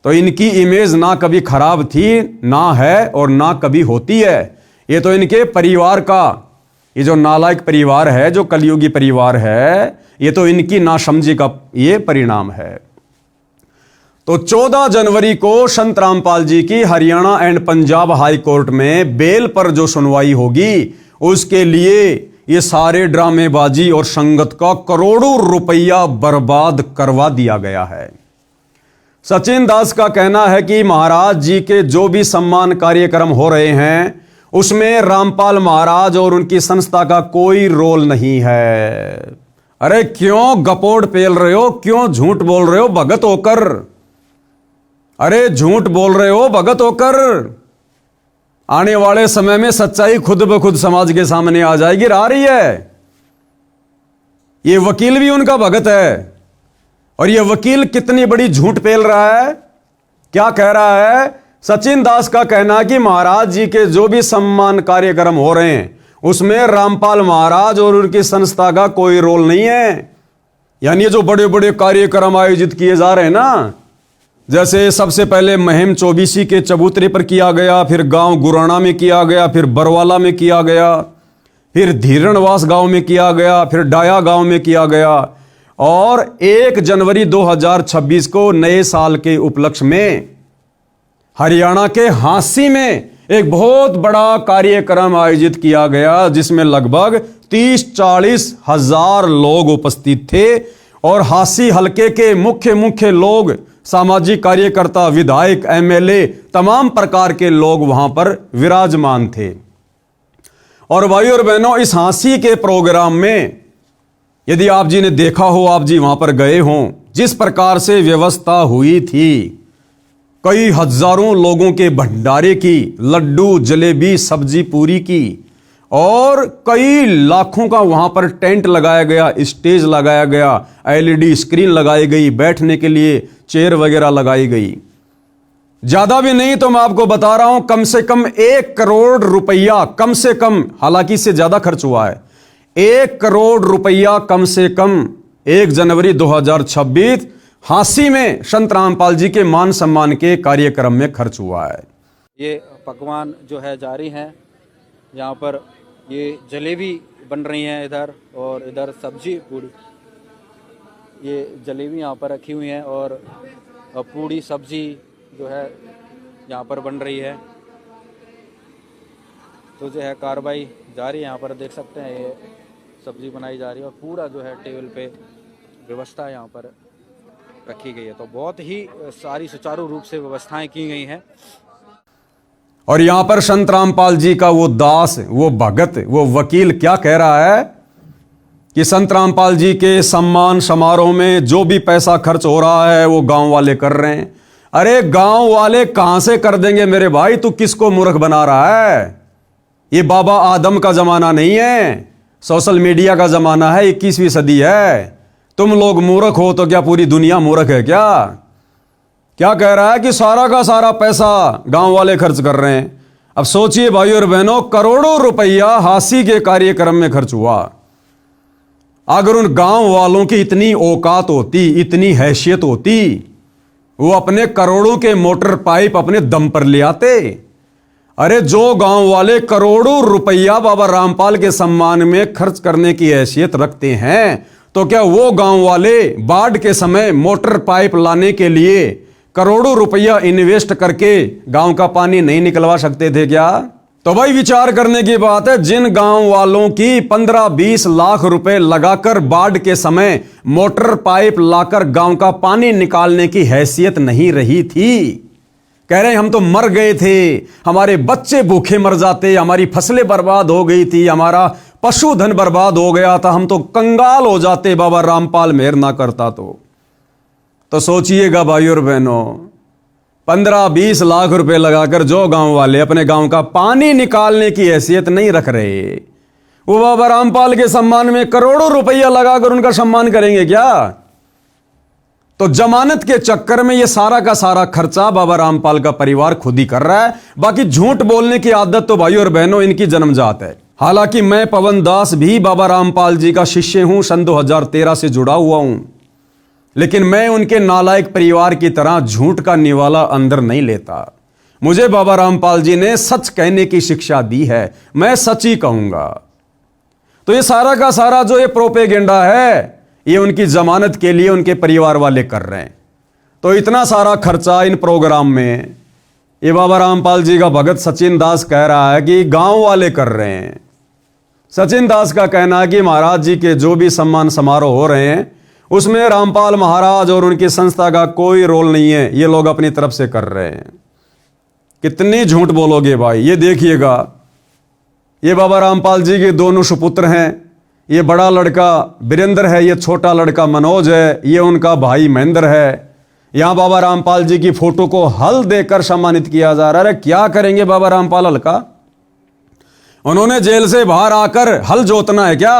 तो इनकी इमेज ना कभी खराब थी, ना है और ना कभी होती है। ये तो इनके परिवार का, ये जो नालायक परिवार है, जो कलयुगी परिवार है, ये तो इनकी नासमझी का ये परिणाम है। तो 14 जनवरी को संत रामपाल जी की Haryana and Punjab high court में बेल पर जो सुनवाई होगी, उसके लिए ये सारे ड्रामेबाजी और संगत का करोड़ों रुपया बर्बाद करवा दिया गया है। सचिन दास का कहना है कि महाराज जी के जो भी सम्मान कार्यक्रम हो रहे हैं उसमें रामपाल महाराज और उनकी संस्था का कोई रोल नहीं है। अरे क्यों गपोड़ पेल रहे हो, क्यों झूठ बोल रहे हो भगत होकर? अरे झूठ बोल रहे हो भगत होकर। आने वाले समय में सच्चाई खुद ब खुद समाज के सामने आ जाएगी, आ रही है। ये वकील भी उनका भगत है और ये वकील कितनी बड़ी झूठ पेल रहा है। क्या कह रहा है? सचिन दास का कहना है कि महाराज जी के जो भी सम्मान कार्यक्रम हो रहे हैं उसमें रामपाल महाराज और उनकी संस्था का कोई रोल नहीं है। यानी जो बड़े बड़े कार्यक्रम आयोजित किए जा रहे हैं ना, जैसे सबसे पहले महिम चौबीसी के चबूतरे पर किया गया, फिर गांव गुराना में किया गया, फिर बरवाला में किया गया, फिर धीरणवास गांव में किया गया, फिर डाया गांव में किया गया और 1 जनवरी 2026 को नए साल के उपलक्ष्य में हरियाणा के हांसी में एक बहुत बड़ा कार्यक्रम आयोजित किया गया जिसमें लगभग 30-40 हजार लोग उपस्थित थे और हासी हलके के मुख्य लोग, सामाजिक कार्यकर्ता, विधायक, एमएलए, तमाम प्रकार के लोग वहां पर विराजमान थे। और भाई और बहनों, इस हासी के प्रोग्राम में यदि आप जी ने देखा हो, आप जी वहां पर गए हों, जिस प्रकार से व्यवस्था हुई थी, कई हजारों लोगों के भंडारे की, लड्डू, जलेबी, सब्जी पूरी की, और कई लाखों का वहां पर टेंट लगाया गया, स्टेज लगाया गया, एलईडी स्क्रीन लगाई गई, बैठने के लिए चेयर वगैरह लगाई गई। ज्यादा भी नहीं तो मैं आपको बता रहा हूं, कम से कम 1 करोड़ रुपया, कम से कम, हालांकि इससे ज्यादा खर्च हुआ है, 1 करोड़ रुपया कम से कम 1 जनवरी 2026 हांसी में संत रामपाल जी के मान सम्मान के कार्यक्रम में खर्च हुआ है। ये पकवान जो है जारी हैं, यहाँ पर ये जलेबी बन रही हैं इधर, और इधर सब्जी पूड़ी, ये जलेबी यहाँ पर रखी हुई हैं और पूड़ी सब्जी जो है यहाँ पर बन रही है। तो जो है कार्रवाई जारी है, यहाँ पर देख सकते हैं ये सब्जी बनाई जा रही है और पूरा जो है टेबल पे व्यवस्था यहाँ पर रखी गई है। तो बहुत ही सारी सुचारू रूप से व्यवस्थाएं की गई हैं। और यहां पर संत रामपाल जी का वो दास, वो भगत, वो वकील क्या कह रहा है कि संत रामपाल जी के सम्मान समारोह में जो भी पैसा खर्च हो रहा है वो गांव वाले कर रहे हैं। अरे गांव वाले कहां से कर देंगे मेरे भाई, तू किसको मूर्ख बना रहा है? ये बाबा आदम का जमाना नहीं है, सोशल मीडिया का जमाना है, 21वीं सदी है। तुम लोग मूर्ख हो तो क्या पूरी दुनिया मूर्ख है क्या? क्या कह रहा है कि सारा का सारा पैसा गांव वाले खर्च कर रहे हैं। अब सोचिए भाई और बहनों, करोड़ों रुपया हांसी के कार्यक्रम में खर्च हुआ। अगर उन गांव वालों की इतनी औकात होती, इतनी हैसियत होती, वो अपने करोड़ों के मोटर पाइप अपने दम पर ले आते। अरे जो गांव वाले करोड़ों रुपया बाबा रामपाल के सम्मान में खर्च करने की हैसियत रखते हैं, तो क्या वो गांव वाले बाढ़ के समय मोटर पाइप लाने के लिए करोड़ों रुपया इन्वेस्ट करके गांव का पानी नहीं निकलवा सकते थे क्या? तो भाई विचार करने की बात है। जिन गांव वालों की 15-20 लाख रुपए लगाकर बाढ़ के समय मोटर पाइप लाकर गांव का पानी निकालने की हैसियत नहीं रही थी, कह रहे हम तो मर गए थे, हमारे बच्चे भूखे मर जाते, हमारी फसलें बर्बाद हो गई थी, हमारा पशुधन बर्बाद हो गया था, हम तो कंगाल हो जाते बाबा रामपाल मेहर ना करता तो सोचिएगा भाई और बहनों, 15-20 लाख रुपए लगाकर जो गांव वाले अपने गांव का पानी निकालने की हैसियत नहीं रख रहे, वो बाबा रामपाल के सम्मान में करोड़ों रुपया लगाकर उनका सम्मान करेंगे क्या? तो जमानत के चक्कर में ये सारा का सारा खर्चा बाबा रामपाल का परिवार खुद ही कर रहा है। बाकी झूठ बोलने की आदत तो भाई और बहनों इनकी जन्मजात है। हालांकि मैं पवन दास भी बाबा रामपाल जी का शिष्य हूं, सन 2013 से जुड़ा हुआ हूं, लेकिन मैं उनके नालायक परिवार की तरह झूठ का निवाला अंदर नहीं लेता। मुझे बाबा रामपाल जी ने सच कहने की शिक्षा दी है, मैं सच ही कहूंगा। तो ये सारा का सारा जो ये प्रोपेगेंडा है, ये उनकी जमानत के लिए उनके परिवार वाले कर रहे हैं। तो इतना सारा खर्चा इन प्रोग्राम में ये बाबा रामपाल जी का भगत सचिन दास कह रहा है कि गांव वाले कर रहे हैं। सचिन दास का कहना है कि महाराज जी के जो भी सम्मान समारोह हो रहे हैं उसमें रामपाल महाराज और उनकी संस्था का कोई रोल नहीं है, ये लोग अपनी तरफ से कर रहे हैं। कितनी झूठ बोलोगे भाई? ये देखिएगा, ये बाबा रामपाल जी के दोनों सुपुत्र हैं। ये बड़ा लड़का वीरेंद्र है, ये छोटा लड़का मनोज है, ये उनका भाई महेंद्र है। यहां बाबा रामपाल जी की फोटो को हल देकर सम्मानित किया जा रहा है। अरे क्या करेंगे बाबा रामपाल हल का? उन्होंने जेल से बाहर आकर हल जोतना है क्या?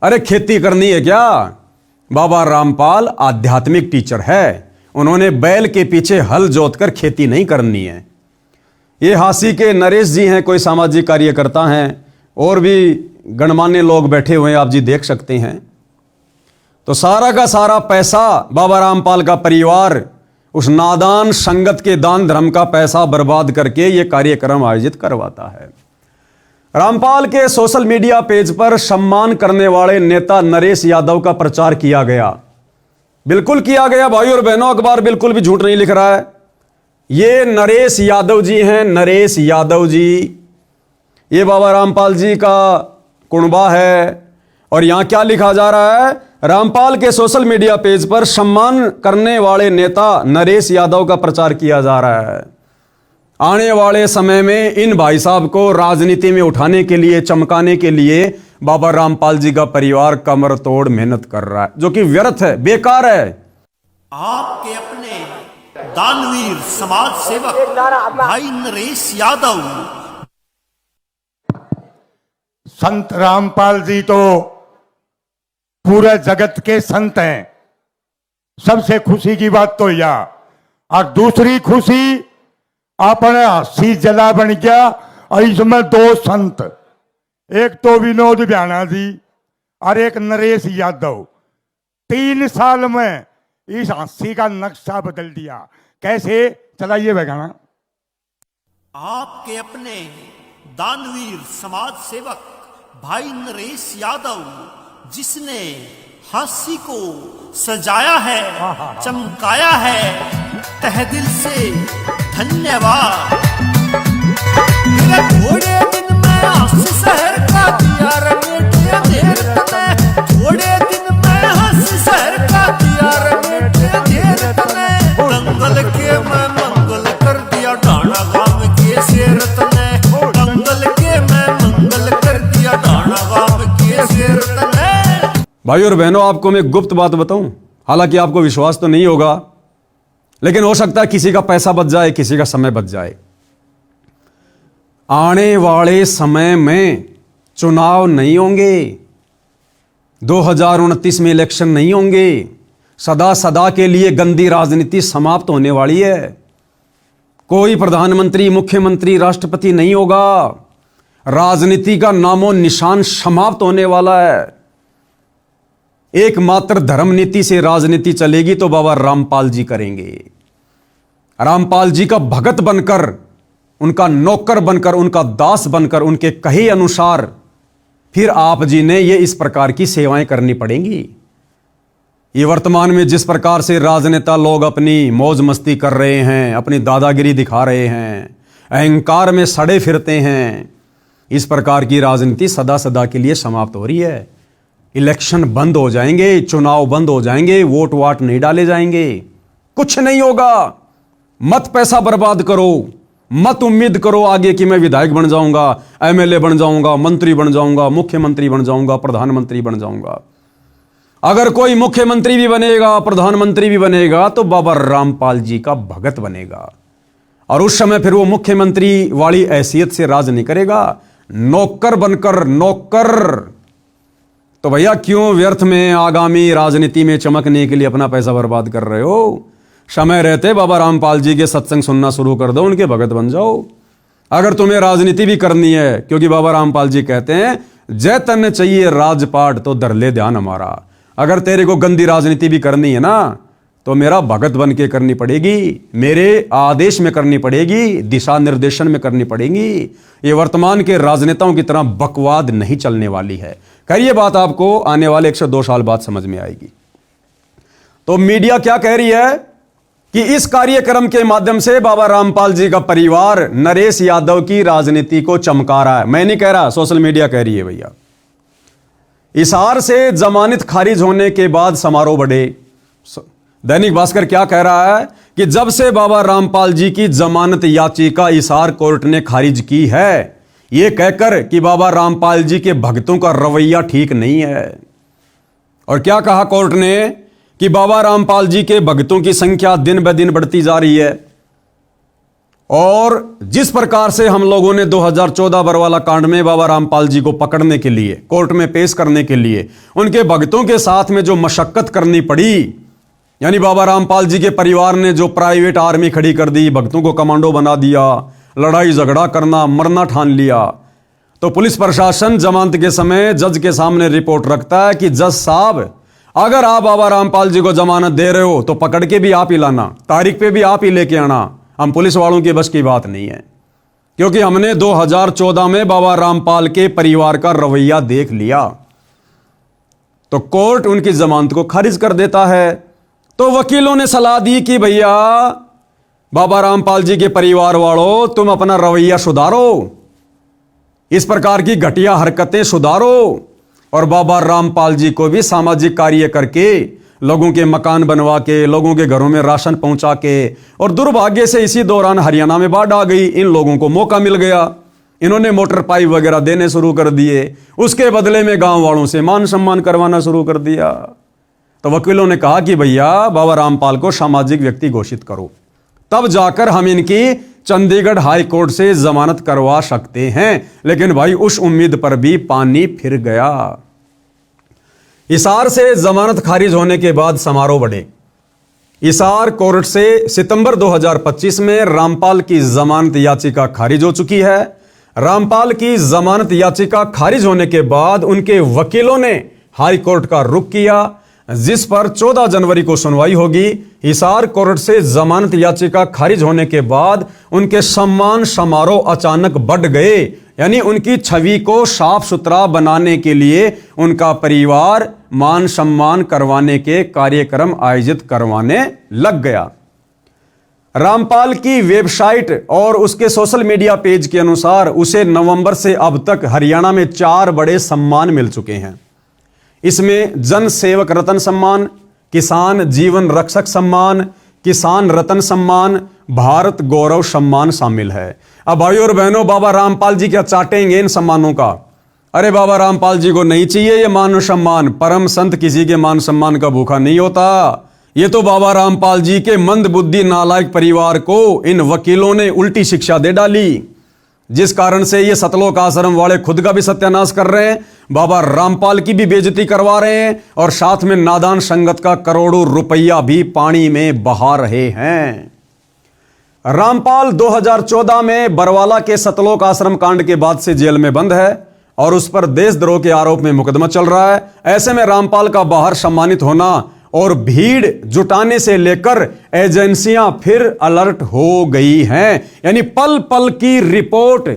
अरे खेती करनी है क्या? बाबा रामपाल आध्यात्मिक टीचर है, उन्होंने बैल के पीछे हल जोतकर खेती नहीं करनी है। ये हांसी के नरेश जी हैं, कोई सामाजिक कार्यकर्ता हैं, और भी गणमान्य लोग बैठे हुए हैं, आप जी देख सकते हैं। तो सारा का सारा पैसा बाबा रामपाल का परिवार उस नादान संगत के दान धर्म का पैसा बर्बाद करके ये कार्यक्रम आयोजित करवाता है। रामपाल के सोशल मीडिया पेज पर सम्मान करने वाले नेता नरेश यादव का प्रचार किया गया, बिल्कुल किया गया भाई और बहनों। अखबार बिल्कुल भी झूठ नहीं लिख रहा है। ये नरेश यादव जी हैं, नरेश यादव जी। ये बाबा रामपाल जी का कुणबा है। और यहां क्या लिखा जा रहा है? रामपाल के सोशल मीडिया पेज पर सम्मान करने वाले नेता नरेश यादव का प्रचार किया जा रहा है। आने वाले समय में इन भाई साहब को राजनीति में उठाने के लिए, चमकाने के लिए बाबा रामपाल जी का परिवार कमर तोड़ मेहनत कर रहा है, जो कि व्यर्थ है, बेकार है। आपके अपने दानवीर समाज सेवक भाई नरेश यादव। संत रामपाल जी तो पूरे जगत के संत हैं। सबसे खुशी की बात तो यह, और दूसरी खुशी अपने हस्सी जला बन गया। और इसमें दो संत, एक तो विनोद ब्याना जी और एक नरेश यादव, 3 साल में इस हस्सी का नक्शा बदल दिया। कैसे? चलाइए बेगाना। आपके अपने दानवीर समाज सेवक भाई नरेश यादव, जिसने हंसी को सजाया है, चमकाया है, तहे दिल से धन्यवाद। थोड़े दिन में हंसी शहर का दिया रमेटे देर तने, थोड़े दिन में हंसी शहर का दिया रमेटे देर तने, दंगल के मैं मंगल कर दिया डाना गांव के शेर तने, दंगल के मैं मंगल कर दिया डाना गांव के शेर तने। भाई और बहनों, आपको मैं गुप्त बात बताऊं, हालांकि आपको विश्वास तो नहीं होगा, लेकिन हो सकता है किसी का पैसा बच जाए, किसी का समय बच जाए। आने वाले समय में चुनाव नहीं होंगे, 2029 में इलेक्शन नहीं होंगे। सदा सदा के लिए गंदी राजनीति समाप्त होने वाली है। कोई प्रधानमंत्री, मुख्यमंत्री, राष्ट्रपति नहीं होगा। राजनीति का नामो निशान समाप्त होने वाला है। एकमात्र धर्म नीति से राजनीति चलेगी तो बाबा रामपाल जी करेंगे। रामपाल जी का भगत बनकर, उनका नौकर बनकर, उनका दास बनकर, उनके कहे अनुसार फिर आप जी ने ये इस प्रकार की सेवाएं करनी पड़ेंगी। ये वर्तमान में जिस प्रकार से राजनेता लोग अपनी मौज मस्ती कर रहे हैं, अपनी दादागिरी दिखा रहे हैं, अहंकार में सड़े फिरते हैं, इस प्रकार की राजनीति सदा सदा के लिए समाप्त हो रही है। इलेक्शन बंद हो जाएंगे, चुनाव बंद हो जाएंगे, वोट वाट नहीं डाले जाएंगे, कुछ नहीं होगा। मत पैसा बर्बाद करो, मत उम्मीद करो आगे कि मैं विधायक बन जाऊंगा, एमएलए बन जाऊंगा, मंत्री बन जाऊंगा, मुख्यमंत्री बन जाऊंगा, प्रधानमंत्री बन जाऊंगा। अगर कोई मुख्यमंत्री भी बनेगा, प्रधानमंत्री भी बनेगा, तो बाबा रामपाल जी का भगत बनेगा। और उस समय फिर वो मुख्यमंत्री वाली हैसियत से राज नहीं करेगा, नौकर बनकर। नौकर तो भैया क्यों व्यर्थ में आगामी राजनीति में चमकने के लिए अपना पैसा बर्बाद कर रहे हो? समय रहते बाबा रामपाल जी के सत्संग सुनना शुरू कर दो, उनके भगत बन जाओ। अगर तुम्हें राजनीति भी करनी है, क्योंकि बाबा रामपाल जी कहते हैं जय तन चाहिए राजपाट तो धर ले ध्यान हमारा। अगर तेरे को गंदी राजनीति भी करनी है ना, तो मेरा भगत बन के करनी पड़ेगी, मेरे आदेश में करनी पड़ेगी, दिशा निर्देशन में करनी पड़ेगी। ये वर्तमान के राजनेताओं की तरह बकवाद नहीं चलने वाली है। खैर ये बात आपको आने वाले 102 साल बाद समझ में आएगी। तो मीडिया क्या कह रही है कि इस कार्यक्रम के माध्यम से बाबा रामपाल जी का परिवार नरेश यादव की राजनीति को चमका रहा है। मैं नहीं कह रहा, सोशल मीडिया कह रही है भैया। हिसार से जमानत खारिज होने के बाद समारोह बढ़े। दैनिक भास्कर क्या कह रहा है कि जब से बाबा रामपाल जी की जमानत याचिका हिसार कोर्ट ने खारिज की है, यह कहकर कि बाबा रामपाल जी के भक्तों का रवैया ठीक नहीं है। और क्या कहा कोर्ट ने कि बाबा रामपाल जी के भक्तों की संख्या दिन ब दिन बढ़ती जा रही है। और जिस प्रकार से हम लोगों ने 2014 बरवाला कांड में बाबा रामपाल जी को पकड़ने के लिए, कोर्ट में पेश करने के लिए उनके भक्तों के साथ में जो मशक्कत करनी पड़ी, यानी बाबा रामपाल जी के परिवार ने जो प्राइवेट आर्मी खड़ी कर दी, भक्तों को कमांडो बना दिया, लड़ाई झगड़ा करना, मरना ठान लिया, तो पुलिस प्रशासन जमानत के समय जज के सामने रिपोर्ट रखता है कि जज साहब, अगर आप बाबा रामपाल जी को जमानत दे रहे हो तो पकड़ के भी आप ही लाना, तारीख पे भी आप ही लेके आना। हम पुलिस वालों की बस की बात नहीं है, क्योंकि हमने 2014 में बाबा रामपाल के परिवार का रवैया देख लिया। तो कोर्ट उनकी जमानत को खारिज कर देता है। तो वकीलों ने सलाह दी कि भैया बाबा रामपाल जी के परिवार वालों, तुम अपना रवैया सुधारो, इस प्रकार की घटिया हरकतें सुधारो और बाबा रामपाल जी को भी सामाजिक कार्य करके, लोगों के मकान बनवा के, लोगों के घरों में राशन पहुंचा के, और दुर्भाग्य से इसी दौरान हरियाणा में बाढ़ आ गई, इन लोगों को मौका मिल गया, इन्होंने मोटर पाइप वगैरह देने शुरू कर दिए, उसके बदले में गांव वालों से मान सम्मान करवाना शुरू कर दिया। तो वकीलों ने कहा कि भैया बाबा रामपाल को सामाजिक व्यक्ति घोषित करो, तब जाकर हम इनकी चंडीगढ़ हाई कोर्ट से जमानत करवा सकते हैं। लेकिन भाई उस उम्मीद पर भी पानी फिर गया। हिसार से जमानत खारिज होने के बाद समारोह बढ़े। हिसार कोर्ट से सितंबर 2025 में रामपाल की जमानत याचिका खारिज हो चुकी है। रामपाल की जमानत याचिका खारिज होने के बाद उनके वकीलों ने हाई कोर्ट का रुख किया, जिस पर 14 जनवरी को सुनवाई होगी। हिसार कोर्ट से जमानत याचिका खारिज होने के बाद उनके सम्मान समारोह अचानक बढ़ गए, यानी उनकी छवि को साफ सुथरा बनाने के लिए उनका परिवार मान सम्मान करवाने के कार्यक्रम आयोजित करवाने लग गया। रामपाल की वेबसाइट और उसके सोशल मीडिया पेज के अनुसार उसे नवंबर से अब तक हरियाणा में 4 बड़े सम्मान मिल चुके हैं। इसमें जन सेवक रत्न सम्मान, किसान जीवन रक्षक सम्मान, किसान रत्न सम्मान, भारत गौरव सम्मान शामिल है। अब भाइयों और बहनों, बाबा रामपाल जी क्या चाटेंगे इन सम्मानों का? अरे बाबा रामपाल जी को नहीं चाहिए ये मान सम्मान। परम संत किसी के मान सम्मान का भूखा नहीं होता। ये तो बाबा रामपाल जी के मंद बुद्धि नालायक परिवार को इन वकीलों ने उल्टी शिक्षा दे डाली, जिस कारण से ये सतलोक आश्रम वाले खुद का भी सत्यानाश कर रहे हैं, बाबा रामपाल की भी बेइज्जती करवा रहे हैं और साथ में नादान संगत का करोड़ों रुपया भी पानी में बहा रहे हैं। रामपाल 2014 में बरवाला के सतलोक आश्रम कांड के बाद से जेल में बंद है और उस पर देशद्रोह के आरोप में मुकदमा चल रहा है। ऐसे में रामपाल का बाहर सम्मानित होना और भीड़ जुटाने से लेकर एजेंसियां फिर अलर्ट हो गई हैं, यानी पल पल की रिपोर्ट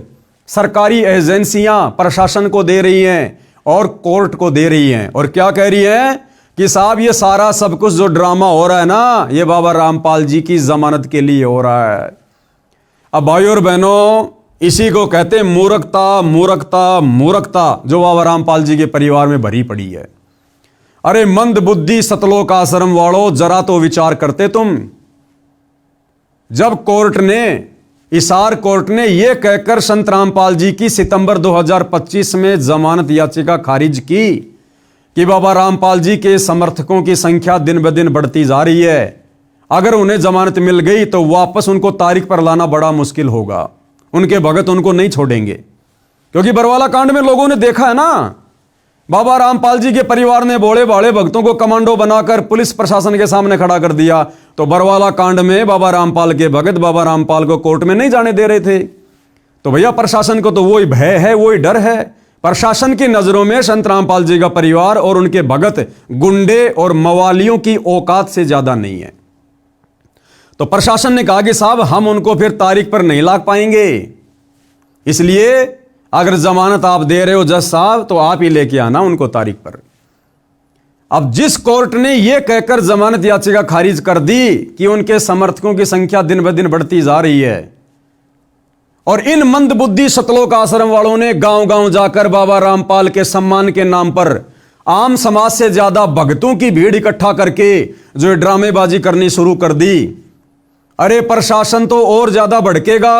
सरकारी एजेंसियां प्रशासन को दे रही हैं और कोर्ट को दे रही हैं। और क्या कह रही हैं कि साहब ये सारा सब कुछ जो ड्रामा हो रहा है ना, ये बाबा रामपाल जी की जमानत के लिए हो रहा है। अब भाइयों और बहनों, इसी को कहते हैं मूर्खता, मूर्खता, मूर्खता, जो बाबा रामपाल जी के परिवार में भरी पड़ी है। अरे मंद बुद्धि सतलोक आश्रम वालों, जरा तो विचार करते तुम। जब कोर्ट ने, हिसार कोर्ट ने यह कहकर संत रामपाल जी की सितंबर 2025 में जमानत याचिका खारिज की कि बाबा रामपाल जी के समर्थकों की संख्या दिन ब दिन बढ़ती जा रही है, अगर उन्हें जमानत मिल गई तो वापस उनको तारीख पर लाना बड़ा मुश्किल होगा, उनके भगत उनको नहीं छोड़ेंगे। क्योंकि बरवाला कांड में लोगों ने देखा है ना, बाबा रामपाल जी के परिवार ने भोले भाले भक्तों को कमांडो बनाकर पुलिस प्रशासन के सामने खड़ा कर दिया। तो बरवाला कांड में बाबा रामपाल के भगत बाबा रामपाल को कोर्ट में नहीं जाने दे रहे थे। तो भैया प्रशासन को तो वही भय है, वही डर है। प्रशासन की नजरों में संत रामपाल जी का परिवार और उनके भगत गुंडे और मवालियों की औकात से ज्यादा नहीं है। तो प्रशासन ने कहा कि साहब हम उनको फिर तारीख पर नहीं ला पाएंगे, इसलिए अगर जमानत आप दे रहे हो जज साहब तो आप ही लेके आना उनको तारीख पर। अब जिस कोर्ट ने यह कहकर जमानत याचिका खारिज कर दी कि उनके समर्थकों की संख्या दिन ब दिन बढ़ती जा रही है और इन मंदबुद्धि सतलोक आश्रम वालों ने गांव गांव जाकर बाबा रामपाल के सम्मान के नाम पर आम समाज से ज्यादा भक्तों की भीड़ इकट्ठा करके जो ड्रामेबाजी करनी शुरू कर दी, अरे प्रशासन तो और ज्यादा भड़केगा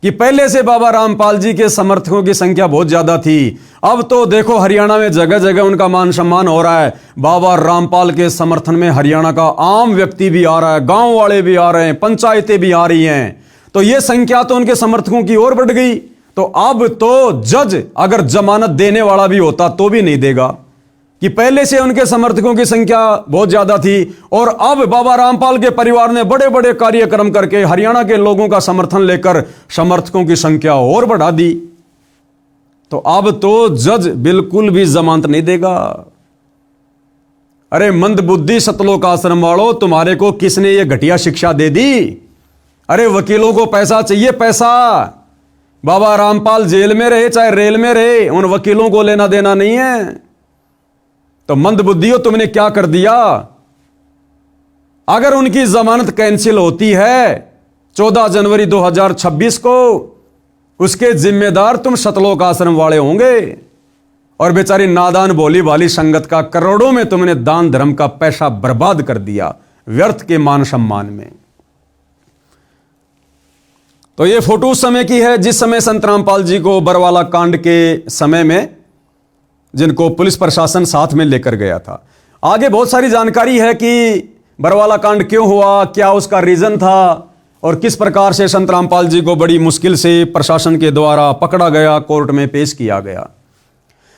कि पहले से बाबा रामपाल जी के समर्थकों की संख्या बहुत ज्यादा थी, अब तो देखो हरियाणा में जगह जगह उनका मान सम्मान हो रहा है। बाबा रामपाल के समर्थन में हरियाणा का आम व्यक्ति भी आ रहा है, गांव वाले भी आ रहे हैं, पंचायतें भी आ रही हैं, तो यह संख्या तो उनके समर्थकों की ओर बढ़ गई। तो अब तो जज अगर जमानत देने वाला भी होता तो भी नहीं देगा कि पहले से उनके समर्थकों की संख्या बहुत ज्यादा थी और अब बाबा रामपाल के परिवार ने बड़े बड़े कार्यक्रम करके हरियाणा के लोगों का समर्थन लेकर समर्थकों की संख्या और बढ़ा दी। तो अब तो जज बिल्कुल भी जमानत नहीं देगा। अरे मंदबुद्धि सतलोक आश्रम वालों, तुम्हारे को किसने ये घटिया शिक्षा दे दी? अरे वकीलों को पैसा चाहिए, पैसा। बाबा रामपाल जेल में रहे चाहे रेल में रहे, उन वकीलों को लेना देना नहीं है। तो मंदबुद्धियों, तुमने क्या कर दिया? अगर उनकी जमानत कैंसिल होती है 14 जनवरी 2026 को उसके जिम्मेदार तुम सतलोक आश्रम वाले होंगे। और बेचारी नादान भोली भाली संगत का करोड़ों में तुमने दान धर्म का पैसा बर्बाद कर दिया व्यर्थ के मान सम्मान में। तो ये फोटो उस समय की है जिस समय संत रामपाल जी को बरवाला कांड के समय में जिनको पुलिस प्रशासन साथ में लेकर गया था। आगे बहुत सारी जानकारी है कि बरवाला कांड क्यों हुआ, क्या उसका रीजन था और किस प्रकार से संत रामपाल जी को बड़ी मुश्किल से प्रशासन के द्वारा पकड़ा गया, कोर्ट में पेश किया गया।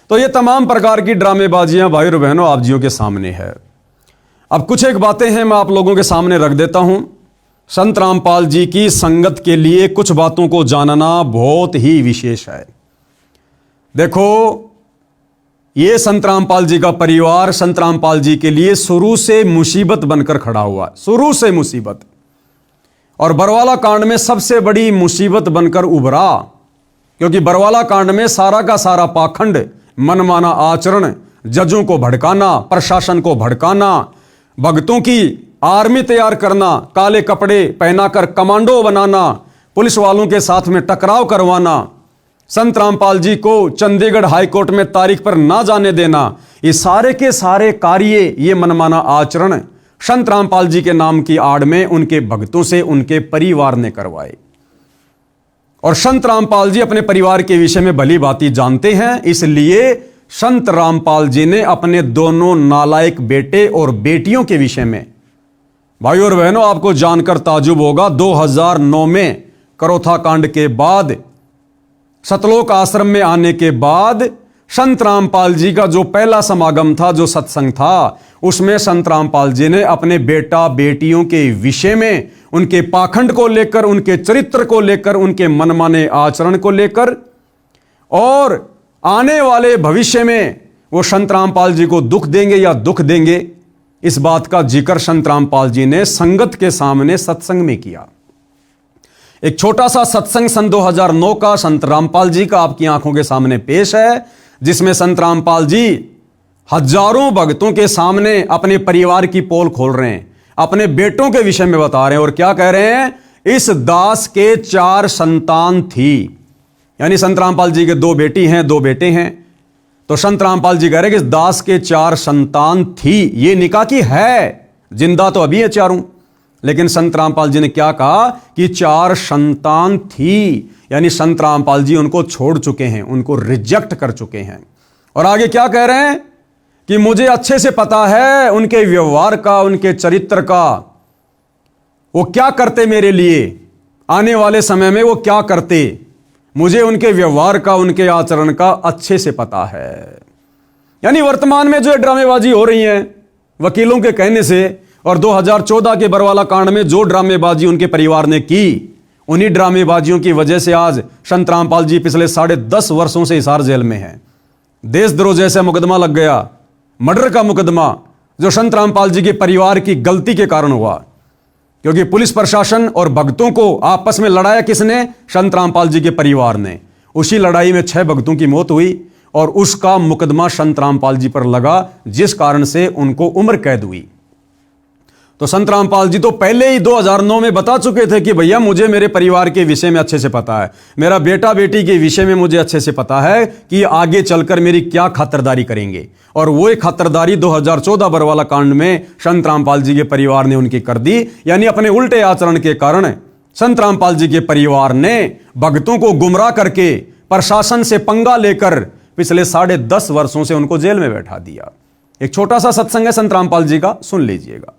तो ये तमाम प्रकार की ड्रामेबाजियां भाई और बहनों आप जियों के सामने है। अब कुछ एक बातें हैं मैं आप लोगों के सामने रख देता हूं। संत रामपाल जी की संगत के लिए कुछ बातों को जानना बहुत ही विशेष है। देखो, ये संत रामपाल जी का परिवार संत रामपाल जी के लिए शुरू से मुसीबत बनकर खड़ा हुआ, शुरू से मुसीबत। और बरवाला कांड में सबसे बड़ी मुसीबत बनकर उभरा, क्योंकि बरवाला कांड में सारा का सारा पाखंड, मनमाना आचरण, जजों को भड़काना, प्रशासन को भड़काना, भक्तों की आर्मी तैयार करना, काले कपड़े पहनाकर कमांडो बनाना, पुलिस वालों के साथ में टकराव करवाना, संत रामपाल जी को चंडीगढ़ हाईकोर्ट में तारीख पर ना जाने देना, ये सारे के सारे कार्य, ये मनमाना आचरण संत रामपाल जी के नाम की आड़ में उनके भक्तों से उनके परिवार ने करवाए। और संत रामपाल जी अपने परिवार के विषय में भली भांति जानते हैं, इसलिए संत रामपाल जी ने अपने दोनों नालायक बेटे और बेटियों के विषय में, भाइयों और बहनों आपको जानकर ताजुब होगा, 2009 में करोथा कांड के बाद, सतलोक आश्रम में आने के बाद संत रामपाल जी का जो पहला समागम था, जो सत्संग था, उसमें संत रामपाल जी ने अपने बेटा बेटियों के विषय में, उनके पाखंड को लेकर, उनके चरित्र को लेकर, उनके मनमाने आचरण को लेकर और आने वाले भविष्य में वो संत रामपाल जी को दुख देंगे या दुख देंगे, इस बात का जिक्र संत रामपाल जी ने संगत के सामने सत्संग में किया। एक छोटा सा सत्संग सन 2009 का संत रामपाल जी का आपकी आंखों के सामने पेश है, जिसमें संत रामपाल जी हजारों भक्तों के सामने अपने परिवार की पोल खोल रहे हैं, अपने बेटों के विषय में बता रहे हैं। और क्या कह रहे हैं? इस दास के 4 संतान थी, यानी संत रामपाल जी के 2 बेटी हैं, 2 बेटे हैं। तो संत रामपाल जी कह रहे हैं कि इस दास के 4 संतान थी। ये निकाह की है, जिंदा तो अभी है चारों, लेकिन संत रामपाल जी ने क्या कहा कि 4 संतान थी, यानी संत रामपाल जी उनको छोड़ चुके हैं, उनको रिजेक्ट कर चुके हैं। और आगे क्या कह रहे हैं कि मुझे अच्छे से पता है उनके व्यवहार का, उनके चरित्र का, वो क्या करते मेरे लिए, आने वाले समय में वो क्या करते, मुझे उनके व्यवहार का, उनके आचरण का अच्छे से पता है। यानी वर्तमान में जो ड्रामेबाजी हो रही है वकीलों के कहने से, और 2014 के बरवाला कांड में जो ड्रामेबाजी उनके परिवार ने की, उन्हीं ड्रामेबाजियों की वजह से आज संत रामपाल जी पिछले 10.5 वर्षों से हिसार जेल में हैं। देशद्रोह जैसा मुकदमा लग गया, मर्डर का मुकदमा, जो संत रामपाल जी के परिवार की गलती के कारण हुआ, क्योंकि पुलिस प्रशासन और भक्तों को आपस में लड़ाया किसने? संत रामपाल जी के परिवार ने। उसी लड़ाई में 6 भक्तों की मौत हुई और उसका मुकदमा संत रामपाल जी पर लगा, जिस कारण से उनको उम्र कैद हुई। तो संत रामपाल जी तो पहले ही 2009 में बता चुके थे कि भैया मुझे मेरे परिवार के विषय में अच्छे से पता है, मेरा बेटा बेटी के विषय में मुझे अच्छे से पता है कि आगे चलकर मेरी क्या खातिरदारी करेंगे। और वो एक खातिरदारी 2014 बरवाला कांड में संत रामपाल जी के परिवार ने उनकी कर दी। यानी अपने उल्टे आचरण के कारण संत रामपाल जी के परिवार ने भक्तों को गुमराह करके प्रशासन से पंगा लेकर पिछले 10.5 वर्षों से उनको जेल में बैठा दिया। एक छोटा सा सत्संग है संत रामपाल जी का, सुन लीजिएगा।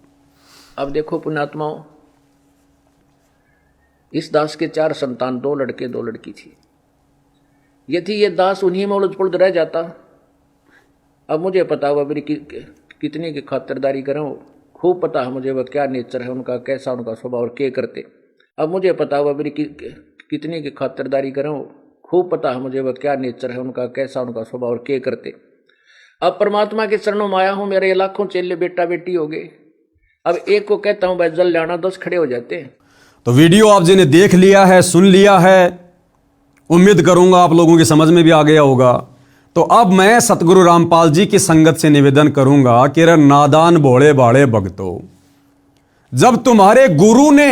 अब देखो पुण्यात्माओं, इस दास के 4 संतान, 2 लड़के 2 लड़की थी। यदि ये दास उन्हीं में उलझ पुलझ रह जाता, अब मुझे पता हुआ मेरी कितनी की खातिरदारी करें, खूब पता है मुझे वह क्या नेचर है उनका, कैसा उनका स्वभाव और क्या करते। अब मुझे पता हुआ मेरी कितनी की खातिरदारी करें, खूब पता है मुझे वह क्या नेचर है उनका, कैसा उनका स्वभाव और क्या करते। अब परमात्मा के चरणों में आया हूं, मेरे ये लाखों चेले बेटा बेटी हो गए। अब एक को कहता हूं भाई जल लाना, 10 खड़े हो जाते हैं। तो वीडियो आप जी ने देख लिया है, सुन लिया है, उम्मीद करूंगा आप लोगों की समझ में भी आ गया होगा। तो अब मैं सतगुरु रामपाल जी की संगत से निवेदन करूंगा कि रे नादान भोले भाले भक्तों, जब तुम्हारे गुरु ने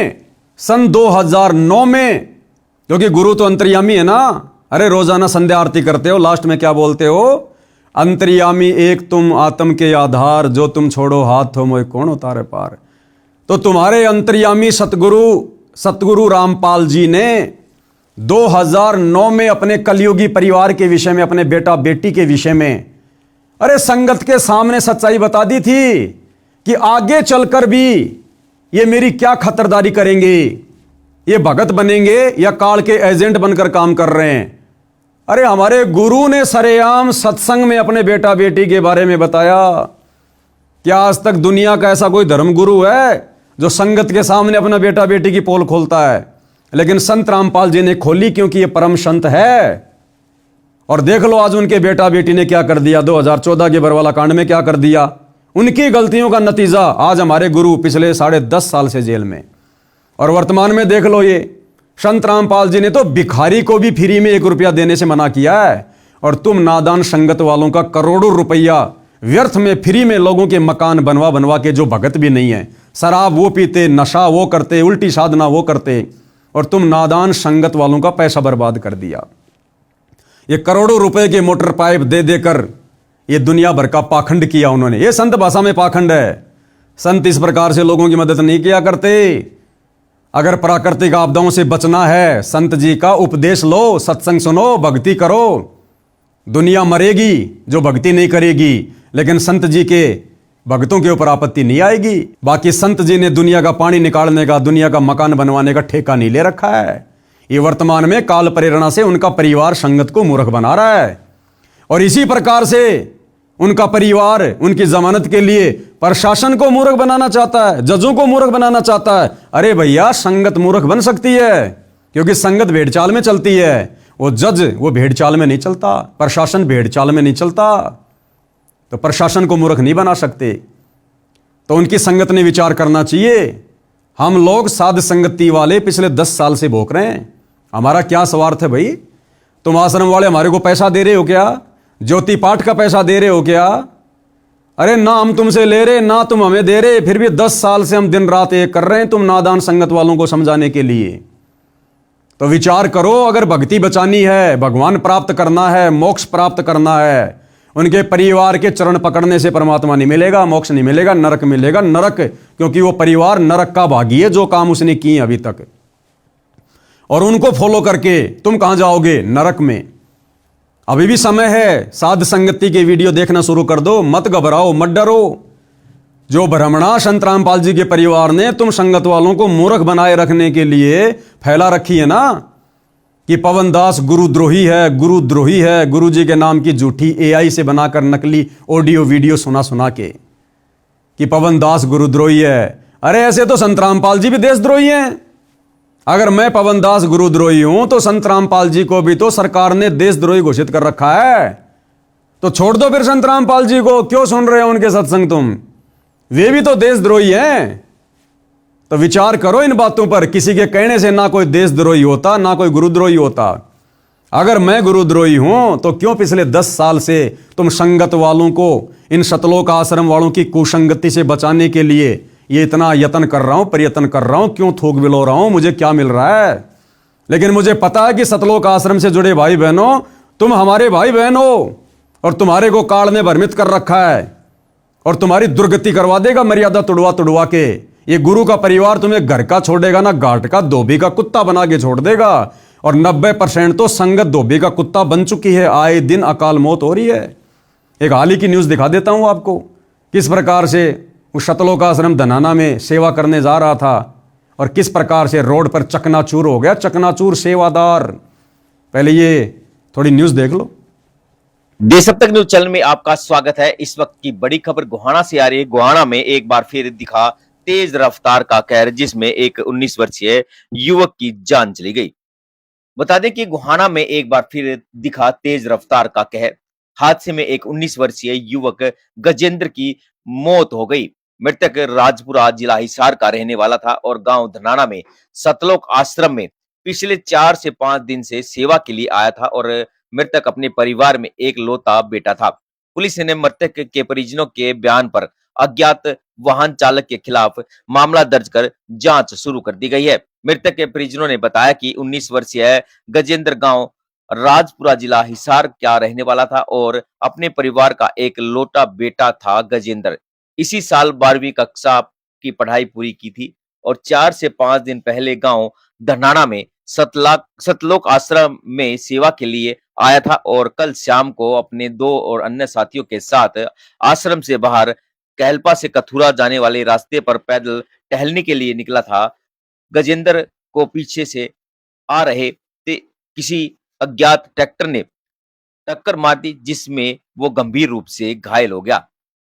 सन 2009 में, क्योंकि गुरु तो अंतर्यामी है ना। अरे रोजाना संध्या आरती करते हो, लास्ट में क्या बोलते हो? अंतर्यामी एक तुम आत्म के आधार, जो तुम छोड़ो हाथ हो मोय कौन उतारे पार। तो तुम्हारे अंतर्यामी सतगुरु रामपाल जी ने 2009 में अपने कलयुगी परिवार के विषय में, अपने बेटा बेटी के विषय में, अरे संगत के सामने सच्चाई बता दी थी कि आगे चलकर भी ये मेरी क्या खतरदारी करेंगे, ये भगत बनेंगे या काल के एजेंट बनकर काम कर रहे हैं। अरे हमारे गुरु ने सरेआम सत्संग में अपने बेटा बेटी के बारे में बताया। क्या आज तक दुनिया का ऐसा कोई धर्म गुरु है जो संगत के सामने अपना बेटा बेटी की पोल खोलता है? लेकिन संत रामपाल जी ने खोली, क्योंकि ये परम संत है। और देख लो आज उनके बेटा बेटी ने क्या कर दिया। 2014 के बरवाला कांड में क्या कर दिया। उनकी गलतियों का नतीजा आज हमारे गुरु पिछले 10.5 साल से जेल में। और वर्तमान में देख लो, ये संत रामपाल जी ने तो भिखारी को भी फ्री में 1 रुपया देने से मना किया है। और तुम नादान संगत वालों का करोड़ों रुपया व्यर्थ में फ्री में लोगों के मकान बनवा बनवा के, जो भगत भी नहीं है, शराब वो पीते, नशा वो करते, उल्टी साधना वो करते, और तुम नादान संगत वालों का पैसा बर्बाद कर दिया। ये करोड़ों रुपए के मोटर पाइप दे देकर ये दुनिया भर का पाखंड किया उन्होंने। ये संत भाषा में पाखंड है। संत इस प्रकार से लोगों की मदद नहीं किया करते। अगर प्राकृतिक आपदाओं से बचना है, संत जी का उपदेश लो, सत्संग सुनो, भक्ति करो। दुनिया मरेगी जो भक्ति नहीं करेगी, लेकिन संत जी के भक्तों के ऊपर आपत्ति नहीं आएगी। बाकी संत जी ने दुनिया का पानी निकालने का, दुनिया का मकान बनवाने का ठेका नहीं ले रखा है। ये वर्तमान में काल प्रेरणा से उनका परिवार संगत को मूर्ख बना रहा है। और इसी प्रकार से उनका परिवार उनकी जमानत के लिए प्रशासन को मूर्ख बनाना चाहता है, जजों को मूर्ख बनाना चाहता है। अरे भैया, संगत मूर्ख बन सकती है, क्योंकि संगत भेड़ चाल में चलती है। वो जज वो भेड़ चाल में नहीं चलता, प्रशासन भेड़ चाल में नहीं चलता। तो प्रशासन को मूर्ख नहीं बना सकते। तो उनकी संगत ने विचार करना चाहिए। हम लोग साध संगति वाले पिछले 10 साल से भोग रहे हैं। हमारा क्या स्वार्थ है भाई? तुम आश्रम वाले हमारे को पैसा दे रहे हो क्या? ज्योति पाठ का पैसा दे रहे हो क्या? अरे ना हम तुमसे ले रहे, ना तुम हमें दे रहे, फिर भी 10 साल से हम दिन रात एक कर रहे हैं तुम नादान संगत वालों को समझाने के लिए। तो विचार करो, अगर भक्ति बचानी है, भगवान प्राप्त करना है, मोक्ष प्राप्त करना है, उनके परिवार के चरण पकड़ने से परमात्मा नहीं मिलेगा, मोक्ष नहीं मिलेगा, नरक मिलेगा। नरक, क्योंकि वो परिवार नरक का भागी है, जो काम उसने किए अभी तक। और उनको फॉलो करके तुम कहां जाओगे? नरक में। अभी भी समय है, साध संगति के वीडियो देखना शुरू कर दो। मत घबराओ, मत डरो। जो भ्रमणा संत रामपाल जी के परिवार ने तुम संगत वालों को मूर्ख बनाए रखने के लिए फैला रखी है ना, कि पवन दास गुरुद्रोही है, गुरुद्रोही है, गुरु जी के नाम की झूठी AI से बनाकर नकली ऑडियो वीडियो सुना सुना के, कि पवन दास गुरुद्रोही है। अरे ऐसे तो संत रामपाल जी भी देशद्रोही हैं। अगर मैं पवन दास गुरुद्रोही हूं तो संत रामपाल जी को भी तो सरकार ने देशद्रोही घोषित कर रखा है। तो छोड़ दो फिर संत रामपाल जी को, क्यों सुन रहे हो उनके सत्संग तुम? वे भी तो देशद्रोही हैं। तो विचार करो इन बातों पर। किसी के कहने से ना कोई देशद्रोही होता, ना कोई गुरुद्रोही होता। अगर मैं गुरुद्रोही हूं तो क्यों पिछले 10 साल से तुम संगत वालों को, इन सतलोक आश्रम वालों की कुसंगति से बचाने के लिए ये इतना यत्न कर रहा हूं, प्रयत्न कर रहा हूं, क्यों थोक बिलो रहा हूं? मुझे क्या मिल रहा है? लेकिन मुझे पता है कि सतलोक आश्रम से जुड़े भाई बहनों, तुम हमारे भाई बहन हो, और तुम्हारे को काल ने भ्रमित कर रखा है, और तुम्हारी दुर्गति करवा देगा मर्यादा तुड़वा तुड़वा के। ये गुरु का परिवार तुम्हें घर का छोड़ेगा ना, घाट का धोबी का कुत्ता बना के छोड़ देगा। और 90% तो संगत धोबी का कुत्ता बन चुकी है। आए दिन अकाल मौत हो रही है। एक हाल ही की न्यूज दिखा देता हूं आपको, किस प्रकार से उस सतलोक आश्रम धनाना में सेवा करने जा रहा था और किस प्रकार से रोड पर चकनाचूर हो गया, चकनाचूर सेवादार। पहले ये थोड़ी न्यूज देख लो। देश अब तक न्यूज चैनल में आपका स्वागत है। इस वक्त की बड़ी खबर गोहाना से आ रही है। गोहाना में एक बार फिर दिखा तेज रफ्तार का कहर, जिसमें एक 19 वर्षीय युवक की जान चली गई। बता दें कि गोहाना में एक बार फिर दिखा तेज रफ्तार का कहर। हादसे में एक 19 वर्षीय युवक गजेंद्र की मौत हो गई। मृतक राजपुरा जिला हिसार का रहने वाला था और गांव धनाना में सतलोक आश्रम में पिछले 4 से 5 दिन से सेवा के लिए आया था और मृतक अपने परिवार में एक लौता बेटा था। पुलिस ने मृतक के परिजनों के बयान पर अज्ञात वाहन चालक के खिलाफ मामला दर्ज कर जांच शुरू कर दी गई है। मृतक के परिजनों ने बताया कि 19 वर्षीय गजेंद्र गांव राजपुरा जिला हिसार का रहने वाला था और अपने परिवार का एक लौता बेटा था। गजेंद्र इसी साल 12वीं कक्षा की पढ़ाई पूरी की थी और 4 से 5 दिन पहले गांव धनाना में सतलोक आश्रम में सेवा के लिए आया था और कल शाम को अपने 2 और अन्य साथियों के साथ आश्रम से बाहर कहलपा से कथुरा जाने वाले रास्ते पर पैदल टहलने के लिए निकला था। गजेंद्र को पीछे से आ रहे किसी अज्ञात ट्रैक्टर ने टक्कर मार दी, जिसमें वो गंभीर रूप से घायल हो गया,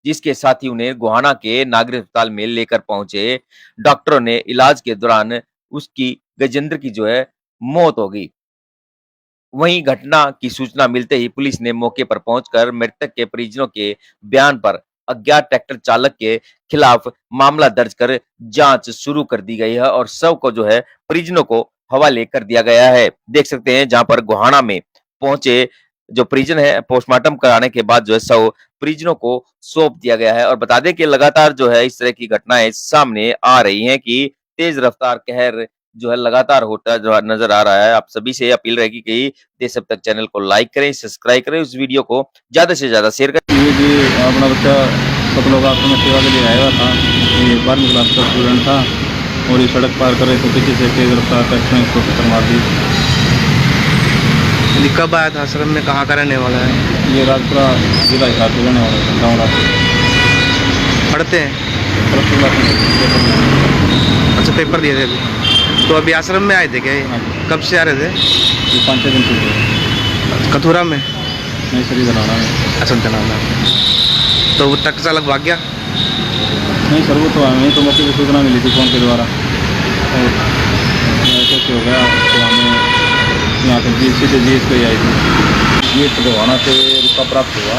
जिसके साथ ही उन्हें गोहाना के नागरिक अस्पताल में लेकर पहुंचे। डॉक्टरों ने इलाज के दौरान उसकी गजेंद्र की जो है मौत हो गई। वहीं घटना की सूचना मिलते ही पुलिस ने मौके पर पहुंचकर मृतक के परिजनों के बयान पर अज्ञात ट्रैक्टर चालक के खिलाफ मामला दर्ज कर जांच शुरू कर दी गई है और शव को जो है परिजनों को हवाले कर दिया गया है। देख सकते हैं जहां पर गोहाना में पहुंचे जो परिजन है, पोस्टमार्टम कराने के बाद जो है शव परिजनों को सौंप दिया गया है। और बता दें कि लगातार जो है इस तरह की घटनाएं सामने आ रही हैं कि तेज रफ्तार कहर जो है लगातार होता जो नजर आ रहा है। आप सभी से अपील रहेगी कि देश अब तक चैनल को लाइक करें, सब्सक्राइब करें, उस वीडियो को ज्यादा से ज्यादा शेयर करें। ये भी अपना बच्चा सतलोक आश्रम में सेवा के लिए आया था। ये 12वीं क्लास का स्टूडेंट था और ये सड़क पार कर रहे थे, पीछे से तेज रफ्तार ट्रैक्टर ने इसको टक्कर मार दी। कब आया था आश्रम में, कहाँ का रहने वाला है? ये राजपुरा जिला हिसार के रहने वाला है, गाँव राजपुरा। पढ़ते हैं? पेपर अच्छा, पेपर दिए थे अभी। तो अभी आश्रम में आए थे क्या? ये कब से आ रहे थे? ये 5-6 दिन से। कथुरा में? नहीं सर, इधर आना है। अच्छा, धनाना। तो वो ट्रक चालक भाग गया? नहीं सर, वो तो हमें तो मौके पर सूचना मिली थी फ़ोन के द्वारा और ऐसे हो गया तो हमें यहाँ पर सीधे जीएस पे आई थी। जीएस गोहाना से रुका प्राप्त हुआ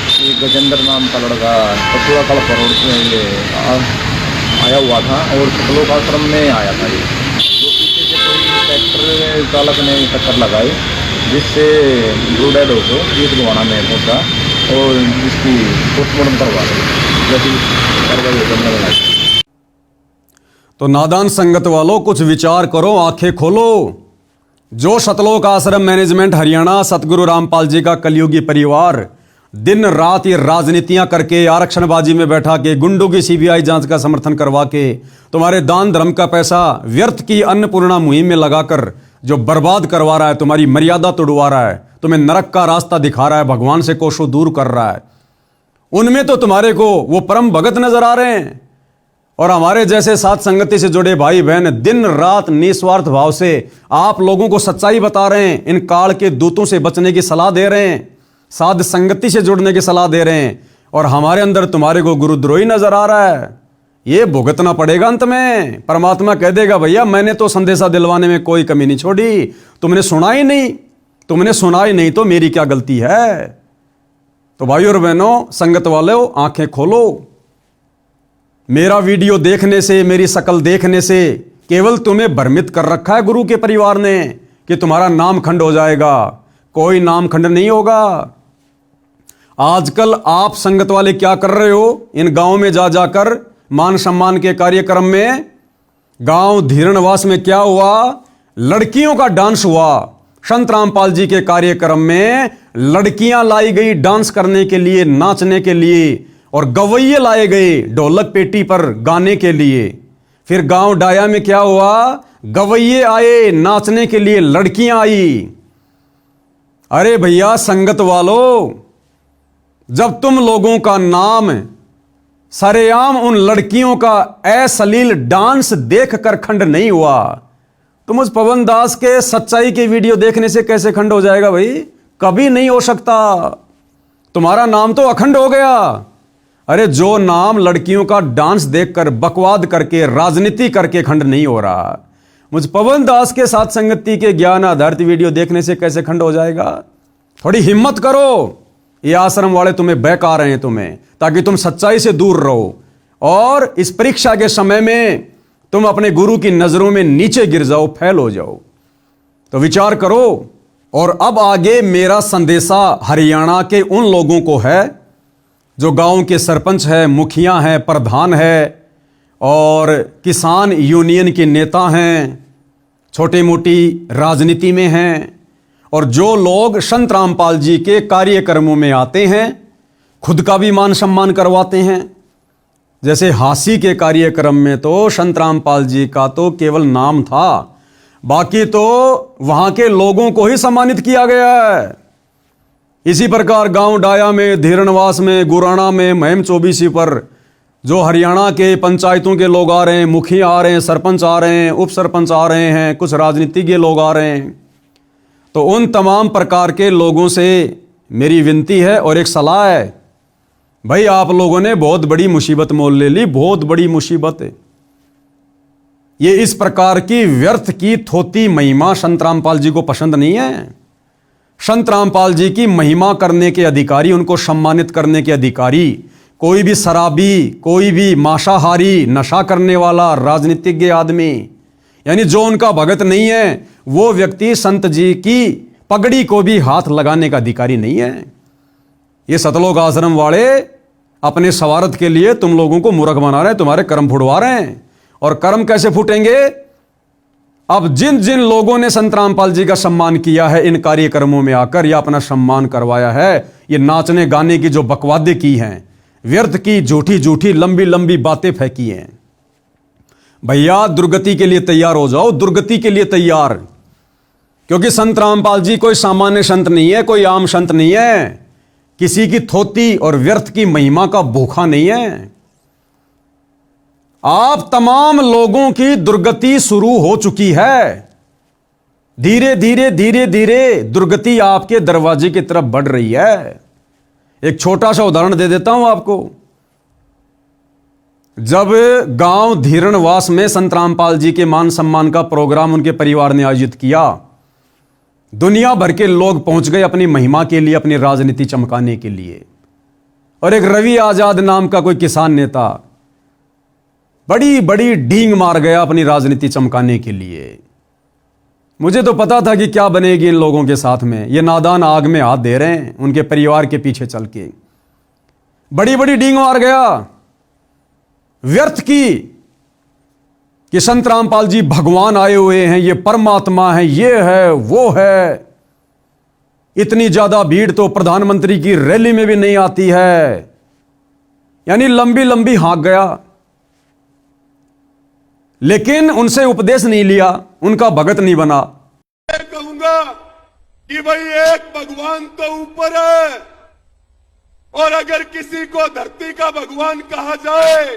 कि गजेंद्र नाम का लड़का कथुरा कलपा रोड से ये आया हुआ था और सतलोक आश्रम में आया था। ये जो पीछे से कोई ट्रैक्टर चालक ने टक्कर लगाई, जिससे ब्लू डेड होकर जीएस गोहाना में पहुँचा और जिसकी पोस्टमार्टम करवा रही जैसी कार्रवाई करने लगा। तो नादान संगत वालों, कुछ विचार करो, आंखें खोलो। जो सतलोक आश्रम मैनेजमेंट हरियाणा सतगुरु रामपाल जी का कलयुगी परिवार दिन रात ये राजनीतियां करके, आरक्षणबाजी में बैठा के, गुंडों की सीबीआई जांच का समर्थन करवा के, तुम्हारे दान धर्म का पैसा व्यर्थ की अन्नपूर्णा मुहिम में लगाकर जो बर्बाद करवा रहा है, तुम्हारी मर्यादा तोड़वा रहा है, तुम्हें नरक का रास्ता दिखा रहा है, भगवान से कोसों दूर कर रहा है, उनमें तो तुम्हारे को वो परम भगत नजर आ रहे हैं। और हमारे जैसे साथ संगति से जुड़े भाई बहन दिन रात निस्वार्थ भाव से आप लोगों को सच्चाई बता रहे हैं, इन काल के दूतों से बचने की सलाह दे रहे हैं, साध संगति से जुड़ने की सलाह दे रहे हैं, और हमारे अंदर तुम्हारे को गुरुद्रोही नजर आ रहा है। ये भुगतना पड़ेगा अंत में। परमात्मा कह देगा भैया मैंने तो संदेशा दिलवाने में कोई कमी नहीं छोड़ी, तुमने सुना ही नहीं, तुमने सुना ही नहीं तो मेरी क्या गलती है। तो भाइयों और बहनों, संगत वालों, आंखें खोलो। मेरा वीडियो देखने से, मेरी शकल देखने से केवल तुम्हें भ्रमित कर रखा है गुरु के परिवार ने कि तुम्हारा नाम खंड हो जाएगा। कोई नाम खंड नहीं होगा। आजकल आप संगत वाले क्या कर रहे हो? इन गांव में जा जाकर मान सम्मान के कार्यक्रम में, गांव धीरणवास में क्या हुआ? लड़कियों का डांस हुआ। संत रामपाल जी के कार्यक्रम में लड़कियां लाई गई डांस करने के लिए, नाचने के लिए, और गवैये लाए गए ढोलक पेटी पर गाने के लिए। फिर गांव डाया में क्या हुआ? गवैये आए नाचने के लिए, लड़कियां आई। अरे भैया संगत वालों, जब तुम लोगों का नाम सरेआम उन लड़कियों का अश्लील डांस देखकर खंड नहीं हुआ, तो मुझ पवन दास के सच्चाई के वीडियो देखने से कैसे खंड हो जाएगा भाई? कभी नहीं हो सकता। तुम्हारा नाम तो अखंड हो गया। अरे जो नाम लड़कियों का डांस देखकर, बकवाद करके, राजनीति करके खंड नहीं हो रहा, मुझ पवन दास के साथ संगति के ज्ञान आधारित वीडियो देखने से कैसे खंड हो जाएगा? थोड़ी हिम्मत करो। ये आश्रम वाले तुम्हें बहका रहे हैं तुम्हें, ताकि तुम सच्चाई से दूर रहो और इस परीक्षा के समय में तुम अपने गुरु की नजरों में नीचे गिर जाओ, फेल हो जाओ। तो विचार करो। और अब आगे मेरा संदेशा हरियाणा के उन लोगों को है जो गांव के सरपंच है, मुखिया हैं, प्रधान है और किसान यूनियन के नेता हैं, छोटी मोटी राजनीति में हैं, और जो लोग संत रामपाल जी के कार्यक्रमों में आते हैं खुद का भी मान सम्मान करवाते हैं। जैसे हासी के कार्यक्रम में तो संत रामपाल जी का तो केवल नाम था, बाकी तो वहां के लोगों को ही सम्मानित किया गया है। इसी प्रकार गांव डाया में, धीरणवास में, गुराना में, महम चौबीसी पर जो हरियाणा के पंचायतों के लोग आ रहे हैं, मुखिया आ रहे हैं, सरपंच आ रहे हैं, उप सरपंच आ रहे हैं, कुछ राजनीतिज्ञ लोग आ रहे हैं, तो उन तमाम प्रकार के लोगों से मेरी विनती है और एक सलाह है, भाई आप लोगों ने बहुत बड़ी मुसीबत मोल ले ली, बहुत बड़ी मुसीबत है। ये इस प्रकार की व्यर्थ की थोती महिमा संत रामपाल जी को पसंद नहीं है। संत रामपाल जी की महिमा करने के अधिकारी, उनको सम्मानित करने के अधिकारी कोई भी शराबी, कोई भी मांसाहारी, नशा करने वाला राजनीतिज्ञ आदमी, यानी जो उनका भगत नहीं है, वो व्यक्ति संत जी की पगड़ी को भी हाथ लगाने का अधिकारी नहीं है। ये सतलोक आश्रम वाले अपने स्वार्थ के लिए तुम लोगों को मूर्ख बना रहे हैं, तुम्हारे कर्म फुड़वा रहे हैं। और कर्म कैसे फूटेंगे? अब जिन जिन लोगों ने संत रामपाल जी का सम्मान किया है इन कार्यक्रमों में आकर या अपना सम्मान करवाया है, ये नाचने गाने की जो बकवादे की हैं, व्यर्थ की झूठी झूठी लंबी लंबी बातें फेंकी हैं, भैया दुर्गति के लिए तैयार हो जाओ, दुर्गति के लिए तैयार। क्योंकि संत रामपाल जी कोई सामान्य संत नहीं है, कोई आम संत नहीं है, किसी की थोती और व्यर्थ की महिमा का भूखा नहीं है। आप तमाम लोगों की दुर्गति शुरू हो चुकी है। धीरे धीरे धीरे धीरे दुर्गति आपके दरवाजे की तरफ बढ़ रही है। एक छोटा सा उदाहरण दे देता हूं आपको। जब गांव धीरणवास में संत रामपाल जी के मान सम्मान का प्रोग्राम उनके परिवार ने आयोजित किया, दुनिया भर के लोग पहुंच गए अपनी महिमा के लिए, अपनी राजनीति चमकाने के लिए। और एक रवि आजाद नाम का कोई किसान नेता बड़ी बड़ी डींग मार गया अपनी राजनीति चमकाने के लिए। मुझे तो पता था कि क्या बनेगी इन लोगों के साथ में। ये नादान आग में हाथ दे रहे हैं उनके परिवार के पीछे चल के। बड़ी बड़ी डींग मार गया व्यर्थ की कि संत रामपाल जी भगवान आए हुए हैं, ये परमात्मा है, ये है वो है। इतनी ज्यादा भीड़ तो प्रधानमंत्री की रैली में भी नहीं आती है। यानी लंबी लंबी हाँक गया, लेकिन उनसे उपदेश नहीं लिया, उनका भगत नहीं बना। मैं कहूंगा कि भाई एक भगवान तो ऊपर है, और अगर किसी को धरती का भगवान कहा जाए,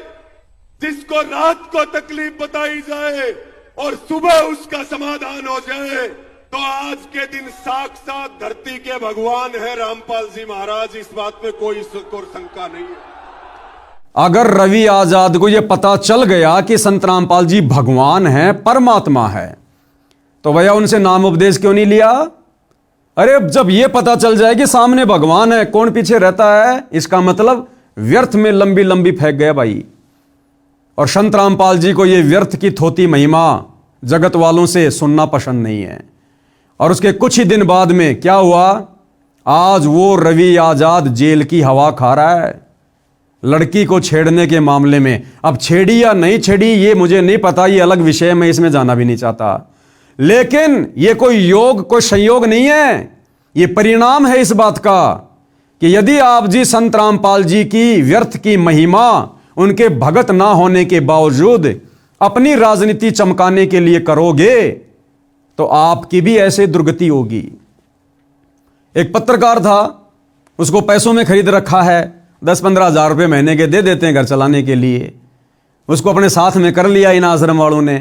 जिसको रात को तकलीफ बताई जाए और सुबह उसका समाधान हो जाए, तो आज के दिन साक्षात धरती के भगवान है रामपाल जी महाराज। इस बात में कोई शंका नहीं है। अगर रवि आजाद को यह पता चल गया कि संत रामपाल जी भगवान है, परमात्मा है, तो भैया उनसे नाम उपदेश क्यों नहीं लिया? अरे जब यह पता चल जाए कि सामने भगवान है, कौन पीछे रहता है, इसका मतलब व्यर्थ में लंबी लंबी फेंक गया भाई। और संत रामपाल जी को यह व्यर्थ की थोती महिमा जगत वालों से सुनना पसंद नहीं है। और उसके कुछ ही दिन बाद में क्या हुआ? आज वो रवि आजाद जेल की हवा खा रहा है लड़की को छेड़ने के मामले में। अब छेड़ी या नहीं छेड़ी ये मुझे नहीं पता, ये अलग विषय, मैं इसमें जाना भी नहीं चाहता। लेकिन ये कोई योग, कोई संयोग नहीं है, ये परिणाम है इस बात का कि यदि आप जी संत रामपाल जी की व्यर्थ की महिमा उनके भगत ना होने के बावजूद अपनी राजनीति चमकाने के लिए करोगे, तो आपकी भी ऐसे दुर्गति होगी। एक पत्रकार था, उसको पैसों में खरीद रखा है, 10-15 हजार रुपये महीने के दे देते हैं घर चलाने के लिए। उसको अपने साथ में कर लिया इन आश्रम वालों ने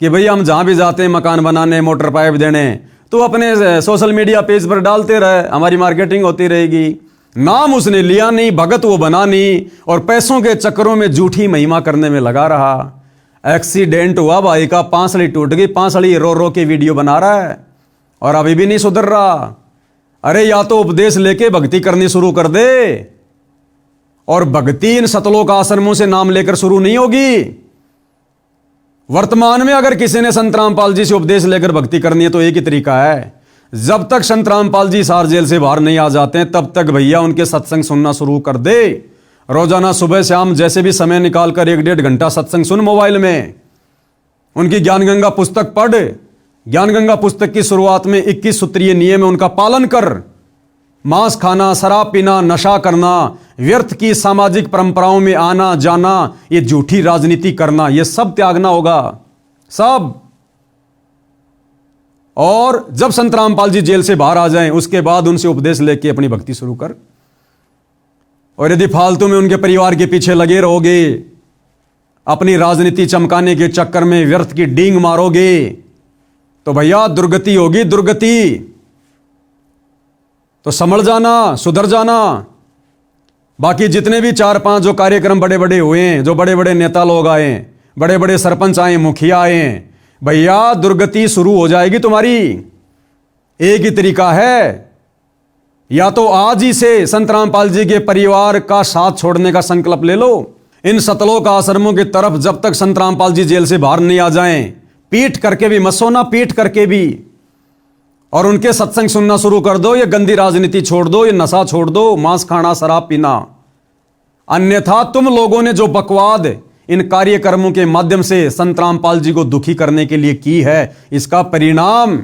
कि भाई हम जहां भी जाते हैं मकान बनाने, मोटर पाइप देने, तो अपने सोशल मीडिया पेज पर डालते रहे, हमारी मार्केटिंग होती रहेगी। नाम उसने लिया नहीं, भगत वो बना नहीं, और पैसों के चक्करों में झूठी महिमा करने में लगा रहा। एक्सीडेंट हुआ भाई का, पांसली टूट गई, पांसली रो रो के वीडियो बना रहा है और अभी भी नहीं सुधर रहा। अरे या तो उपदेश लेके भक्ति करनी शुरू कर दे, और भक्ति इन सतलोक आश्रमों से नाम लेकर शुरू नहीं होगी। वर्तमान में अगर किसी ने संत रामपाल जी से उपदेश लेकर भक्ति करनी है तो एक ही तरीका है, जब तक संत रामपाल जी सार जेल से बाहर नहीं आ जाते हैं तब तक भैया उनके सत्संग सुनना शुरू कर दे। रोजाना सुबह शाम जैसे भी समय निकालकर 1-1.5 घंटा सत्संग सुन मोबाइल में, उनकी ज्ञान गंगा पुस्तक पढ़। ज्ञान गंगा पुस्तक की शुरुआत में 21 सूत्रीय नियम है, उनका पालन कर। मांस खाना, शराब पीना, नशा करना, व्यर्थ की सामाजिक परंपराओं में आना जाना, ये झूठी राजनीति करना, ये सब त्यागना होगा, सब। और जब संत रामपाल जी जेल से बाहर आ जाएं, उसके बाद उनसे उपदेश लेके अपनी भक्ति शुरू कर। और यदि फालतू में उनके परिवार के पीछे लगे रहोगे, अपनी राजनीति चमकाने के चक्कर में व्यर्थ की डींग मारोगे, तो भैया दुर्गति होगी, दुर्गति। तो समझ जाना, सुधर जाना। बाकी जितने भी 4-5 जो कार्यक्रम बड़े बड़े हुए हैं, जो बड़े बड़े नेता लोग आए, बड़े बड़े सरपंच आए, मुखिया आए, भैया दुर्गति शुरू हो जाएगी तुम्हारी। एक ही तरीका है, या तो आज ही से संत रामपाल जी के परिवार का साथ छोड़ने का संकल्प ले लो। इन सतलोक आश्रमों की तरफ जब तक संत रामपाल जी जेल से बाहर नहीं आ जाएं, पीट करके भी मत सोना, पीट करके भी। और उनके सत्संग सुनना शुरू कर दो, ये गंदी राजनीति छोड़ दो, ये नशा छोड़ दो, मांस खाना, शराब पीना। अन्यथा तुम लोगों ने जो बकवाद इन कार्यक्रमों के माध्यम से संत रामपाल जी को दुखी करने के लिए की है, इसका परिणाम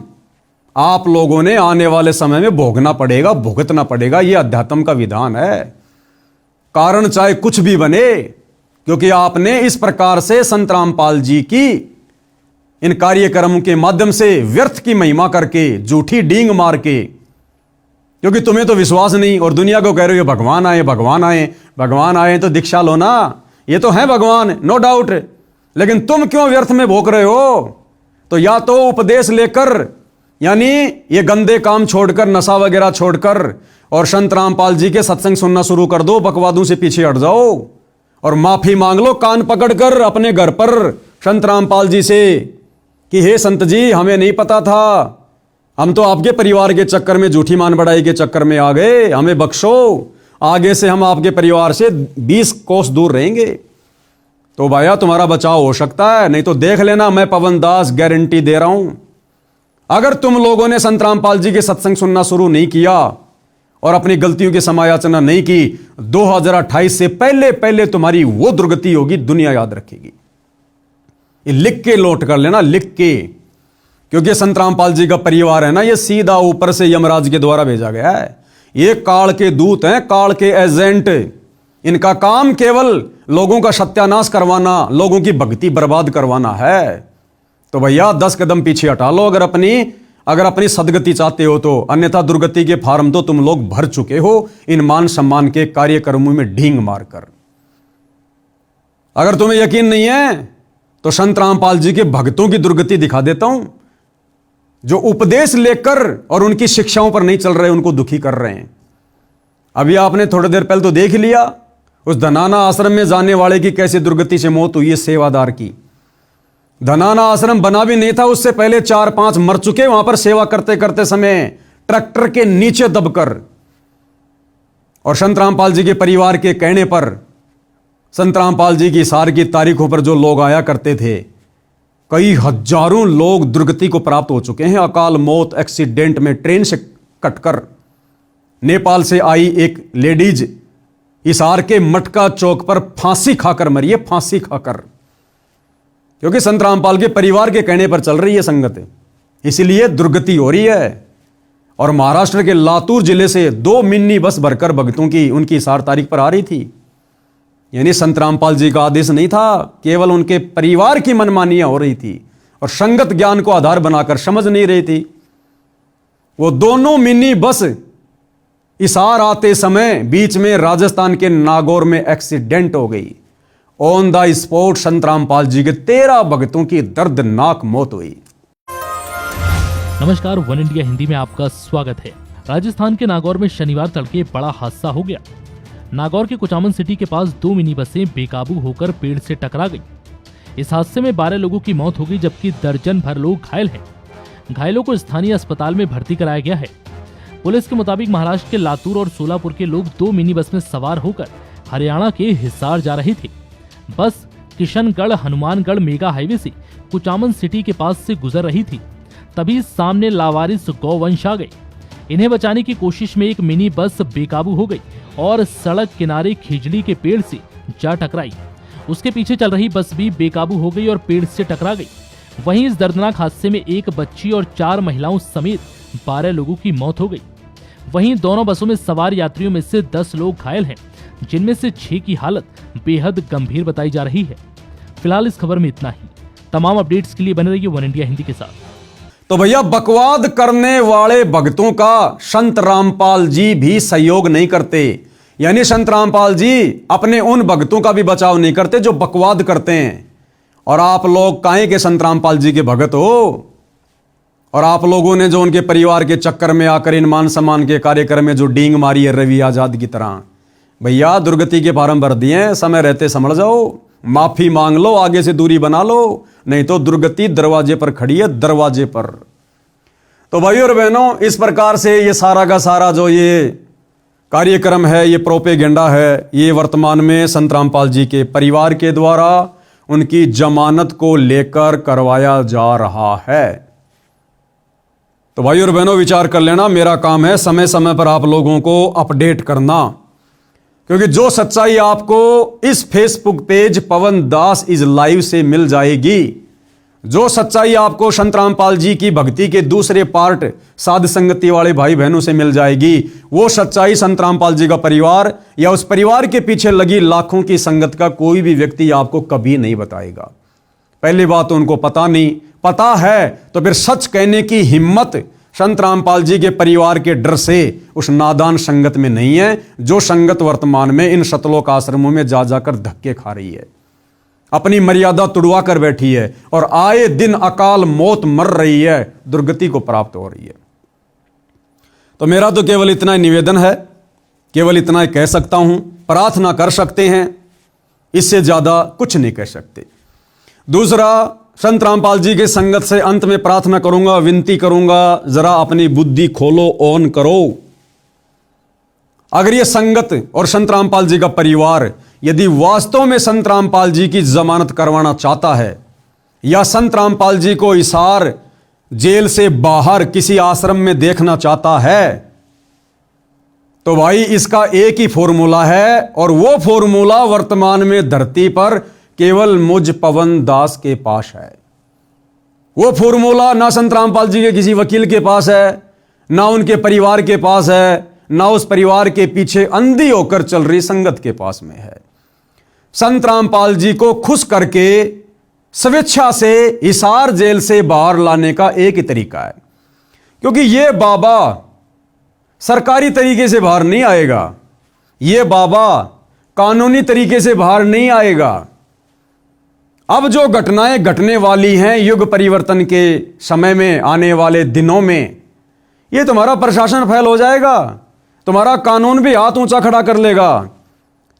आप लोगों ने आने वाले समय में भोगना पड़ेगा, भुगतना पड़ेगा। यह अध्यात्म का विधान है। कारण चाहे कुछ भी बने, क्योंकि आपने इस प्रकार से संत रामपाल जी की इन कार्यक्रमों के माध्यम से व्यर्थ की महिमा करके, झूठी डींग मार के, क्योंकि तुम्हें तो विश्वास नहीं और दुनिया को कह रहे हो भगवान आए, भगवान आए, भगवान आए तो दीक्षा लो ना, ये तो है भगवान, नो डाउट। लेकिन तुम क्यों व्यर्थ में भोग रहे हो? तो या तो उपदेश लेकर, यानी ये गंदे काम छोड़कर, नशा वगैरह छोड़कर, और संत रामपाल जी के सत्संग सुनना शुरू कर दो, बकवादों से पीछे हट जाओ और माफी मांग लो कान पकड़कर अपने घर पर संत रामपाल जी से कि हे संत जी, हमें नहीं पता था, हम तो आपके परिवार के चक्कर में, झूठी मान बढ़ाई के चक्कर में आ गए, हमें बख्शो, आगे से हम आपके परिवार से 20 कोस दूर रहेंगे। तो भैया तुम्हारा बचाव हो सकता है, नहीं तो देख लेना, मैं पवन दास गारंटी दे रहा हूं। अगर तुम लोगों ने संत रामपाल जी के सत्संग सुनना शुरू नहीं किया और अपनी गलतियों की समायाचना नहीं की, 2028 से पहले पहले तुम्हारी वो दुर्गति होगी, दुनिया याद रखेगी। ये लिख के लौट कर लेना, लिख के, क्योंकि संत रामपाल जी का परिवार है ना, ये सीधा ऊपर से यमराज के द्वारा भेजा गया है। ये काल के दूत हैं, काल के एजेंट। इनका काम केवल लोगों का सत्यानाश करवाना, लोगों की भक्ति बर्बाद करवाना है। तो भैया 10 कदम पीछे हटा लो अगर अपनी सदगति चाहते हो तो, अन्यथा दुर्गति के फार्म तो तुम लोग भर चुके हो इन मान सम्मान के कार्यक्रमों में ढींग मारकर। अगर तुम्हें यकीन नहीं है तो संत रामपाल जी के भक्तों की दुर्गति दिखा देता हूं, जो उपदेश लेकर और उनकी शिक्षाओं पर नहीं चल रहे, उनको दुखी कर रहे हैं। अभी आपने थोड़ी देर पहले तो देख लिया उस धनाना आश्रम में जाने वाले की कैसी दुर्गति से मौत हुई है, सेवादार की। धनाना आश्रम बना भी नहीं था, उससे पहले 4-5 मर चुके वहां पर सेवा करते करते समय, ट्रैक्टर के नीचे दबकर। और संत रामपाल जी के परिवार के कहने पर, संत रामपाल जी की सार की तारीखों पर जो लोग आया करते थे, कई हजारों लोग दुर्गति को प्राप्त हो चुके हैं। अकाल मौत, एक्सीडेंट में ट्रेन से कटकर। नेपाल से आई एक लेडीज हिसार के मटका चौक पर फांसी खाकर मरी है, फांसी खाकर, क्योंकि संत रामपाल के परिवार के कहने पर चल रही है संगत, इसीलिए दुर्गति हो रही है। और महाराष्ट्र के लातूर जिले से 2 मिनी बस भरकर भक्तों की उनकी हिसार तारीख पर आ रही थी। यानी संत रामपाल जी का आदेश नहीं था, केवल उनके परिवार की मनमानियां हो रही थी और संगत ज्ञान को आधार बनाकर समझ नहीं रही थी। वो दोनों मिनी बस हिसार आते समय बीच में राजस्थान के नागौर में एक्सीडेंट हो गई। ऑन द स्पॉट संत रामपाल जी के 13 भक्तों की दर्दनाक मौत हुई। नमस्कार, वन इंडिया हिंदी में आपका स्वागत है। राजस्थान के नागौर में शनिवार तड़के बड़ा हादसा हो गया। नागौर के कुचामन सिटी के पास 2 मिनी बसें बेकाबू होकर पेड़ से टकरा गई। इस हादसे में 12 लोगों की मौत हो गई, जबकि दर्जन भर लोग घायल हैं। घायलों को स्थानीय अस्पताल में भर्ती कराया गया है। पुलिस के मुताबिक महाराष्ट्र के लातूर और सोलापुर के लोग 2 मिनी बस में सवार होकर हरियाणा के हिसार जा रहे थे। बस किशनगढ़ हनुमानगढ़ मेगा हाईवे से कुचामन सिटी के पास से गुजर रही थी, तभी सामने लावारिस गौवंश आ गए। इन्हें बचाने की कोशिश में एक मिनी बस बेकाबू हो गई और सड़क किनारे खिजड़ी के पेड़ से जा टकराई। उसके पीछे चल रही बस भी बेकाबू हो गई और पेड़ से टकरा गई। वहीं इस दर्दनाक हादसे में एक बच्ची और 4 महिलाओं समेत 12 लोगों की मौत हो गई। वहीं दोनों बसों में सवार यात्रियों में से 10 लोग घायल हैं, जिनमें से 6 की हालत बेहद गंभीर बताई जा रही है। फिलहाल इस खबर में इतना ही। तमाम अपडेट्स के लिए बने रहिए वन इंडिया हिंदी के साथ। तो भैया, बकवाद करने वाले भक्तों का संत रामपाल जी भी सहयोग नहीं करते। यानी संत रामपाल जी अपने उन भक्तों का भी बचाव नहीं करते जो बकवाद करते हैं। और आप लोग काहे के संत रामपाल जी के भगत हो? और आप लोगों ने जो उनके परिवार के चक्कर में आकर इन मान सम्मान के कार्यक्रम में जो डींग मारी है रवि आजाद की तरह, भैया दुर्गति के फार्म भर दिए, समय रहते समझ जाओ, माफी मांग लो, आगे से दूरी बना लो, नहीं तो दुर्गति दरवाजे पर खड़ी है, दरवाजे पर। तो भाइयों और बहनों, इस प्रकार से ये सारा का सारा जो ये कार्यक्रम है, ये प्रोपेगेंडा है, ये वर्तमान में संत रामपाल जी के परिवार के द्वारा उनकी जमानत को लेकर करवाया जा रहा है। तो भाइयों और बहनों, विचार कर लेना, मेरा काम है समय समय पर आप लोगों को अपडेट करना, क्योंकि जो सच्चाई आपको इस Facebook page Pawan Das is live से मिल जाएगी, जो सच्चाई आपको संत रामपाल जी की भक्ति के दूसरे पार्ट साध संगति वाले भाई बहनों से मिल जाएगी, वो सच्चाई संत रामपाल जी का परिवार या उस परिवार के पीछे लगी लाखों की संगत का कोई भी व्यक्ति आपको कभी नहीं बताएगा। पहली बात तो उनको पता नहीं, पता है तो फिर सच कहने की हिम्मत संत रामपाल जी के परिवार के डर से उस नादान संगत में नहीं है, जो संगत वर्तमान में इन सतलोक आश्रमों में जा जाकर धक्के खा रही है, अपनी मर्यादा तुड़वा कर बैठी है और आए दिन अकाल मौत मर रही है, दुर्गति को प्राप्त हो रही है। तो मेरा तो केवल इतना ही निवेदन है, केवल इतना ही कह सकता हूं, प्रार्थना कर सकते हैं, इससे ज्यादा कुछ नहीं कह सकते। दूसरा, संत रामपाल जी के संगत से अंत में प्रार्थना करूंगा, विनती करूंगा, जरा अपनी बुद्धि खोलो, ऑन करो। अगर ये संगत और संत रामपाल जी का परिवार यदि वास्तव में संत रामपाल जी की जमानत करवाना चाहता है या संत रामपाल जी को हिसार जेल से बाहर किसी आश्रम में देखना चाहता है, तो भाई इसका एक ही फॉर्मूला है, और वो फॉर्मूला वर्तमान में धरती पर केवल मुझ पवन दास के पास है। वो फॉर्मूला ना संत रामपाल जी के किसी वकील के पास है, ना उनके परिवार के पास है, ना उस परिवार के पीछे अंधी होकर चल रही संगत के पास में है। संत रामपाल जी को खुश करके स्वेच्छा से हिसार जेल से बाहर लाने का एक ही तरीका है, क्योंकि ये बाबा सरकारी तरीके से बाहर नहीं आएगा, ये बाबा कानूनी तरीके से बाहर नहीं आएगा। अब जो घटनाएं घटने वाली हैं युग परिवर्तन के समय में, आने वाले दिनों में, ये तुम्हारा प्रशासन फेल हो जाएगा, तुम्हारा कानून भी हाथ ऊंचा खड़ा कर लेगा,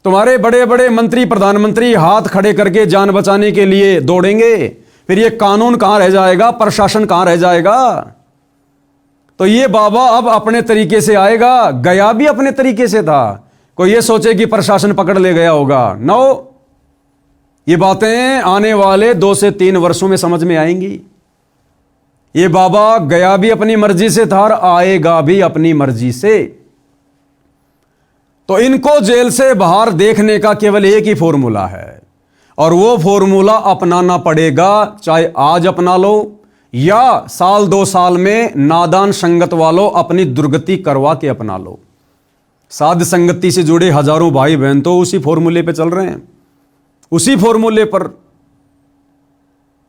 तुम्हारे बड़े बड़े मंत्री प्रधानमंत्री हाथ खड़े करके जान बचाने के लिए दौड़ेंगे, फिर ये कानून कहां रह जाएगा, प्रशासन कहां रह जाएगा। तो ये बाबा अब अपने तरीके से आएगा, गया भी अपने तरीके से था। कोई ये सोचे कि प्रशासन पकड़ ले गया होगा, नो, ये बातें आने वाले 2 से 3 वर्षों में समझ में आएंगी। ये बाबा गया भी अपनी मर्जी से था और आएगा भी अपनी मर्जी से। तो इनको जेल से बाहर देखने का केवल एक ही फॉर्मूला है, और वो फॉर्मूला अपनाना पड़ेगा, चाहे आज अपना लो या साल 2 साल में नादान संगत वालों अपनी दुर्गति करवा के अपना लो। साध संगति से जुड़े हजारों भाई बहन तो उसी फॉर्मूले पे चल रहे हैं, उसी फॉर्मूले पर,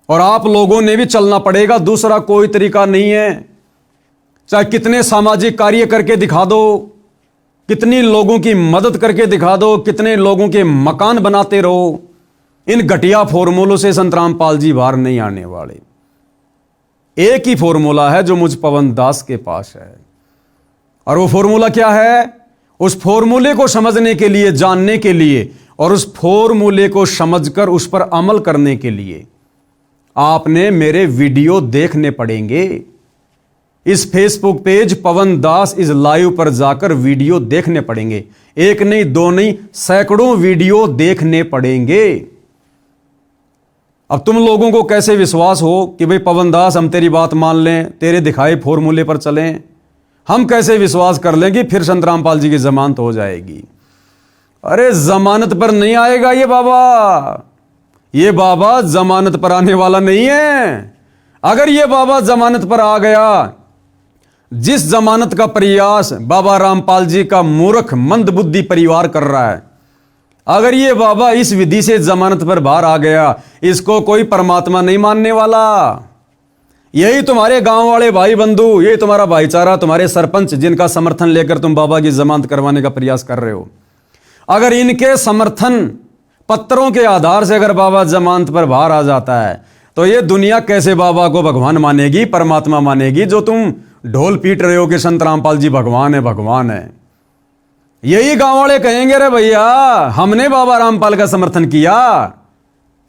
और आप लोगों ने भी चलना पड़ेगा, दूसरा कोई तरीका नहीं है। चाहे कितने सामाजिक कार्य करके दिखा दो, कितनी लोगों की मदद करके दिखा दो, कितने लोगों के मकान बनाते रहो, इन घटिया फॉर्मूलों से संत रामपाल जी बाहर नहीं आने वाले। एक ही फॉर्मूला है जो मुझ पवन दास के पास है, और वो फॉर्मूला क्या है? उस फॉर्मूले को समझने के लिए, जानने के लिए, और उस फॉर्मूले को समझकर उस पर अमल करने के लिए आपने मेरे वीडियो देखने पड़ेंगे। इस Facebook page Pawan Das is live पर जाकर वीडियो देखने पड़ेंगे, एक नहीं, 2 नहीं, सैकड़ों वीडियो देखने पड़ेंगे। अब तुम लोगों को कैसे विश्वास हो कि भाई पवन दास हम तेरी बात मान लें, तेरे दिखाए फॉर्मूले पर चलें? हम कैसे विश्वास कर लें कि फिर संत रामपाल जी की जमानत हो जाएगी? अरे जमानत पर नहीं आएगा ये बाबा जमानत पर आने वाला नहीं है। अगर ये बाबा जमानत पर आ गया, जिस जमानत का प्रयास बाबा रामपाल जी का मूर्ख मंदबुद्धि परिवार कर रहा है, अगर ये बाबा इस विधि से जमानत पर बाहर आ गया, इसको कोई परमात्मा नहीं मानने वाला। यही तुम्हारे गांव वाले भाई बंधु, यही तुम्हारा भाईचारा, तुम्हारे सरपंच जिनका समर्थन लेकर तुम बाबा की जमानत करवाने का प्रयास कर रहे हो, अगर इनके समर्थन पत्रों के आधार से अगर बाबा जमानत पर बाहर आ जाता है, तो ये दुनिया कैसे बाबा को भगवान मानेगी, परमात्मा मानेगी, जो तुम ढोल पीट रहे हो कि संत रामपाल जी भगवान है भगवान है। यही गांव वाले कहेंगे, रे भैया हमने बाबा रामपाल का समर्थन किया,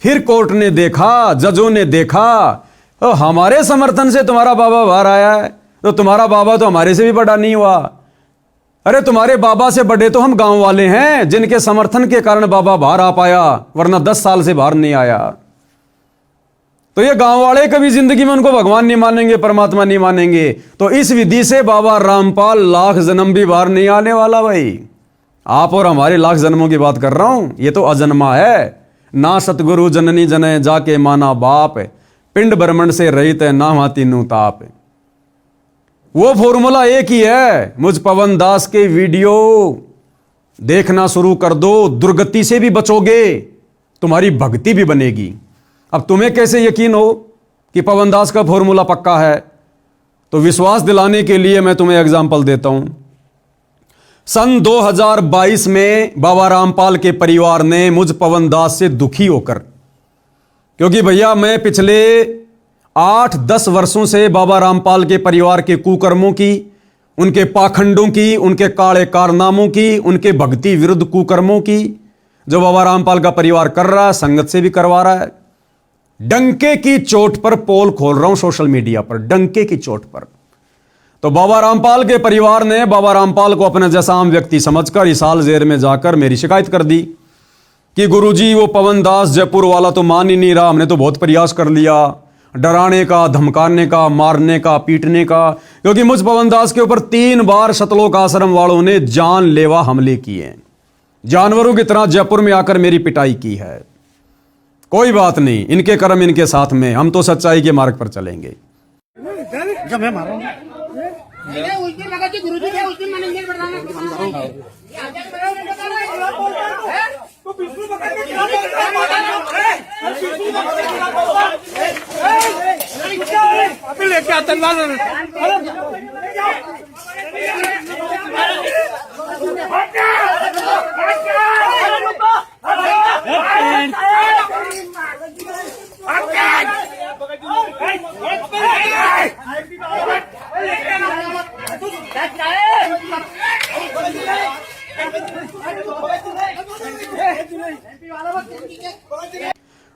फिर कोर्ट ने देखा, जजों ने देखा, तो हमारे समर्थन से तुम्हारा बाबा बाहर आया है, तो तुम्हारा बाबा तो हमारे से भी बड़ा नहीं हुआ। अरे तुम्हारे बाबा से बड़े तो हम गांव वाले हैं, जिनके समर्थन के कारण बाबा बाहर आ पाया, वरना 10 साल से बाहर नहीं आया। तो ये गांव वाले कभी जिंदगी में उनको भगवान नहीं मानेंगे, परमात्मा नहीं मानेंगे। तो इस विधि से बाबा रामपाल लाख जन्म भी बाहर नहीं आने वाला। भाई आप और हमारे लाख जन्मों की बात कर रहा हूं, ये तो अजन्मा है। ना सतगुरु जननी जने जाके माना बाप, पिंड ब्रह्मंड से रहित है ना माती नु ताप। वो फॉर्मूला एक ही है। मुझ पवन दास के वीडियो देखना शुरू कर दो, दुर्गति से भी बचोगे, तुम्हारी भक्ति भी बनेगी। अब तुम्हें कैसे यकीन हो कि पवन दास का फॉर्मूला पक्का है? तो विश्वास दिलाने के लिए मैं तुम्हें एग्जाम्पल देता हूं। सन 2022 में बाबा रामपाल के परिवार ने मुझ पवन दास से दुखी होकर, क्योंकि भैया मैं पिछले 8-10 वर्षों से बाबा रामपाल के परिवार के कुकर्मों की, उनके पाखंडों की, उनके काले कारनामों की, उनके भक्ति विरुद्ध कुकर्मों की जो बाबा रामपाल का परिवार कर रहा है, संगत से भी करवा रहा है, डंके की चोट पर पोल खोल रहा हूं सोशल मीडिया पर, डंके की चोट पर। तो बाबा रामपाल के परिवार ने बाबा रामपाल को अपने जैसा आम व्यक्ति समझकर हिसार जेल में जाकर मेरी शिकायत कर दी कि गुरुजी वो पवन दास जयपुर वाला तो मान ही नहीं रहा, हमने तो बहुत प्रयास कर लिया डराने का, धमकाने का, मारने का, पीटने का, क्योंकि मुझ पवन दास के ऊपर 3 बार सतलोक आश्रम वालों ने जानलेवा हमले किए, जानवरों की तरह जयपुर में आकर मेरी पिटाई की है। कोई बात नहीं, इनके कर्म इनके साथ में, हम तो सच्चाई के मार्ग पर चलेंगे।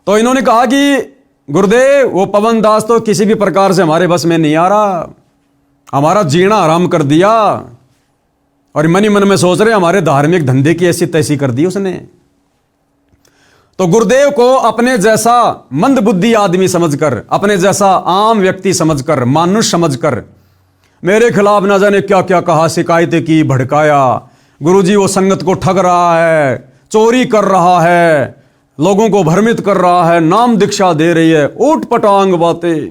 तो इन्होंने कहा कि गुरुदेव वो पवन दास तो किसी भी प्रकार से हमारे बस में नहीं आ रहा, हमारा जीना आराम कर दिया, और मन ही मन में सोच रहे हमारे धार्मिक धंधे की ऐसी तैसी कर दी उसने। तो गुरुदेव को अपने जैसा मंदबुद्धि आदमी समझकर, अपने जैसा आम व्यक्ति समझकर, मानुष समझकर मेरे खिलाफ ना जाने क्या क्या कहा, शिकायतें की, भड़काया। गुरुजी वो संगत को ठग रहा है, चोरी कर रहा है, लोगों को भ्रमित कर रहा है, नाम दीक्षा दे रही है, ऊट पटांग बातें।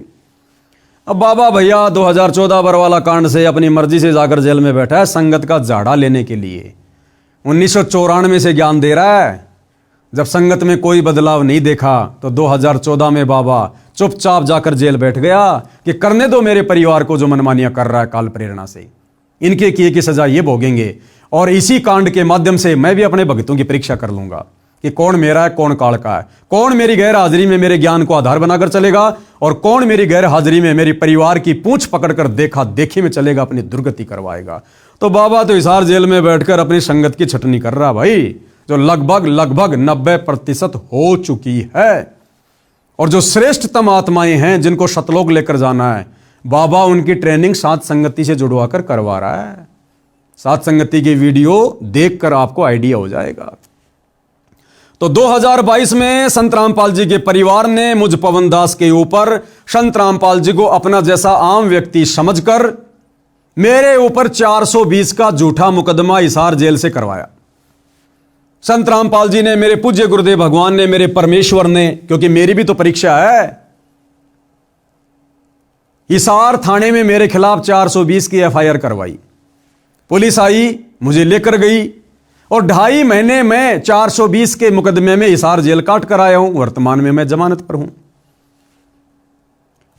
अब बाबा भैया 2014 बरवाला कांड से अपनी मर्जी से जाकर जेल में बैठा है संगत का झाड़ा लेने के लिए। 1994 से ज्ञान दे रहा है। जब संगत में कोई बदलाव नहीं देखा तो 2014 में बाबा चुपचाप जाकर जेल बैठ गया कि करने दो मेरे परिवार को जो मनमानियां कर रहा है काल प्रेरणा से, इनके किए की सजा ये भोगेंगे। और इसी कांड के माध्यम से मैं भी अपने भक्तों की परीक्षा कर लूंगा कि कौन मेरा है, कौन काल का है, कौन मेरी गैर हाजिरी में मेरे ज्ञान को आधार बनाकर चलेगा और कौन मेरी गैर हाजिरी में मेरी परिवार की पूंछ पकड़कर देखा देखी में चलेगा, अपनी दुर्गति करवाएगा। तो बाबा तो हिसार जेल में बैठकर अपनी संगत की छटनी कर रहा भाई, जो लगभग 90% हो चुकी है। और जो श्रेष्ठतम आत्माएं हैं जिनको सतलोक लेकर जाना है, बाबा उनकी ट्रेनिंग सात संगति से जुड़वा कर करवा रहा है। सात संगति की वीडियो देखकर आपको आइडिया हो जाएगा। तो 2022 में संत रामपाल जी के परिवार ने मुझ पवन दास के ऊपर संत रामपाल जी को अपना जैसा आम व्यक्ति समझकर मेरे ऊपर 420 का झूठा मुकदमा हिसार जेल से करवाया। संत रामपाल जी ने, मेरे पूज्य गुरुदेव भगवान ने, मेरे परमेश्वर ने, क्योंकि मेरी भी तो परीक्षा है। हिसार थाने में मेरे खिलाफ 420 की एफआईआर करवाई। पुलिस आई, मुझे लेकर गई और 2.5 महीने में 420 के मुकदमे में हिसार जेल काट कर आया हूं। वर्तमान में मैं जमानत पर हूं।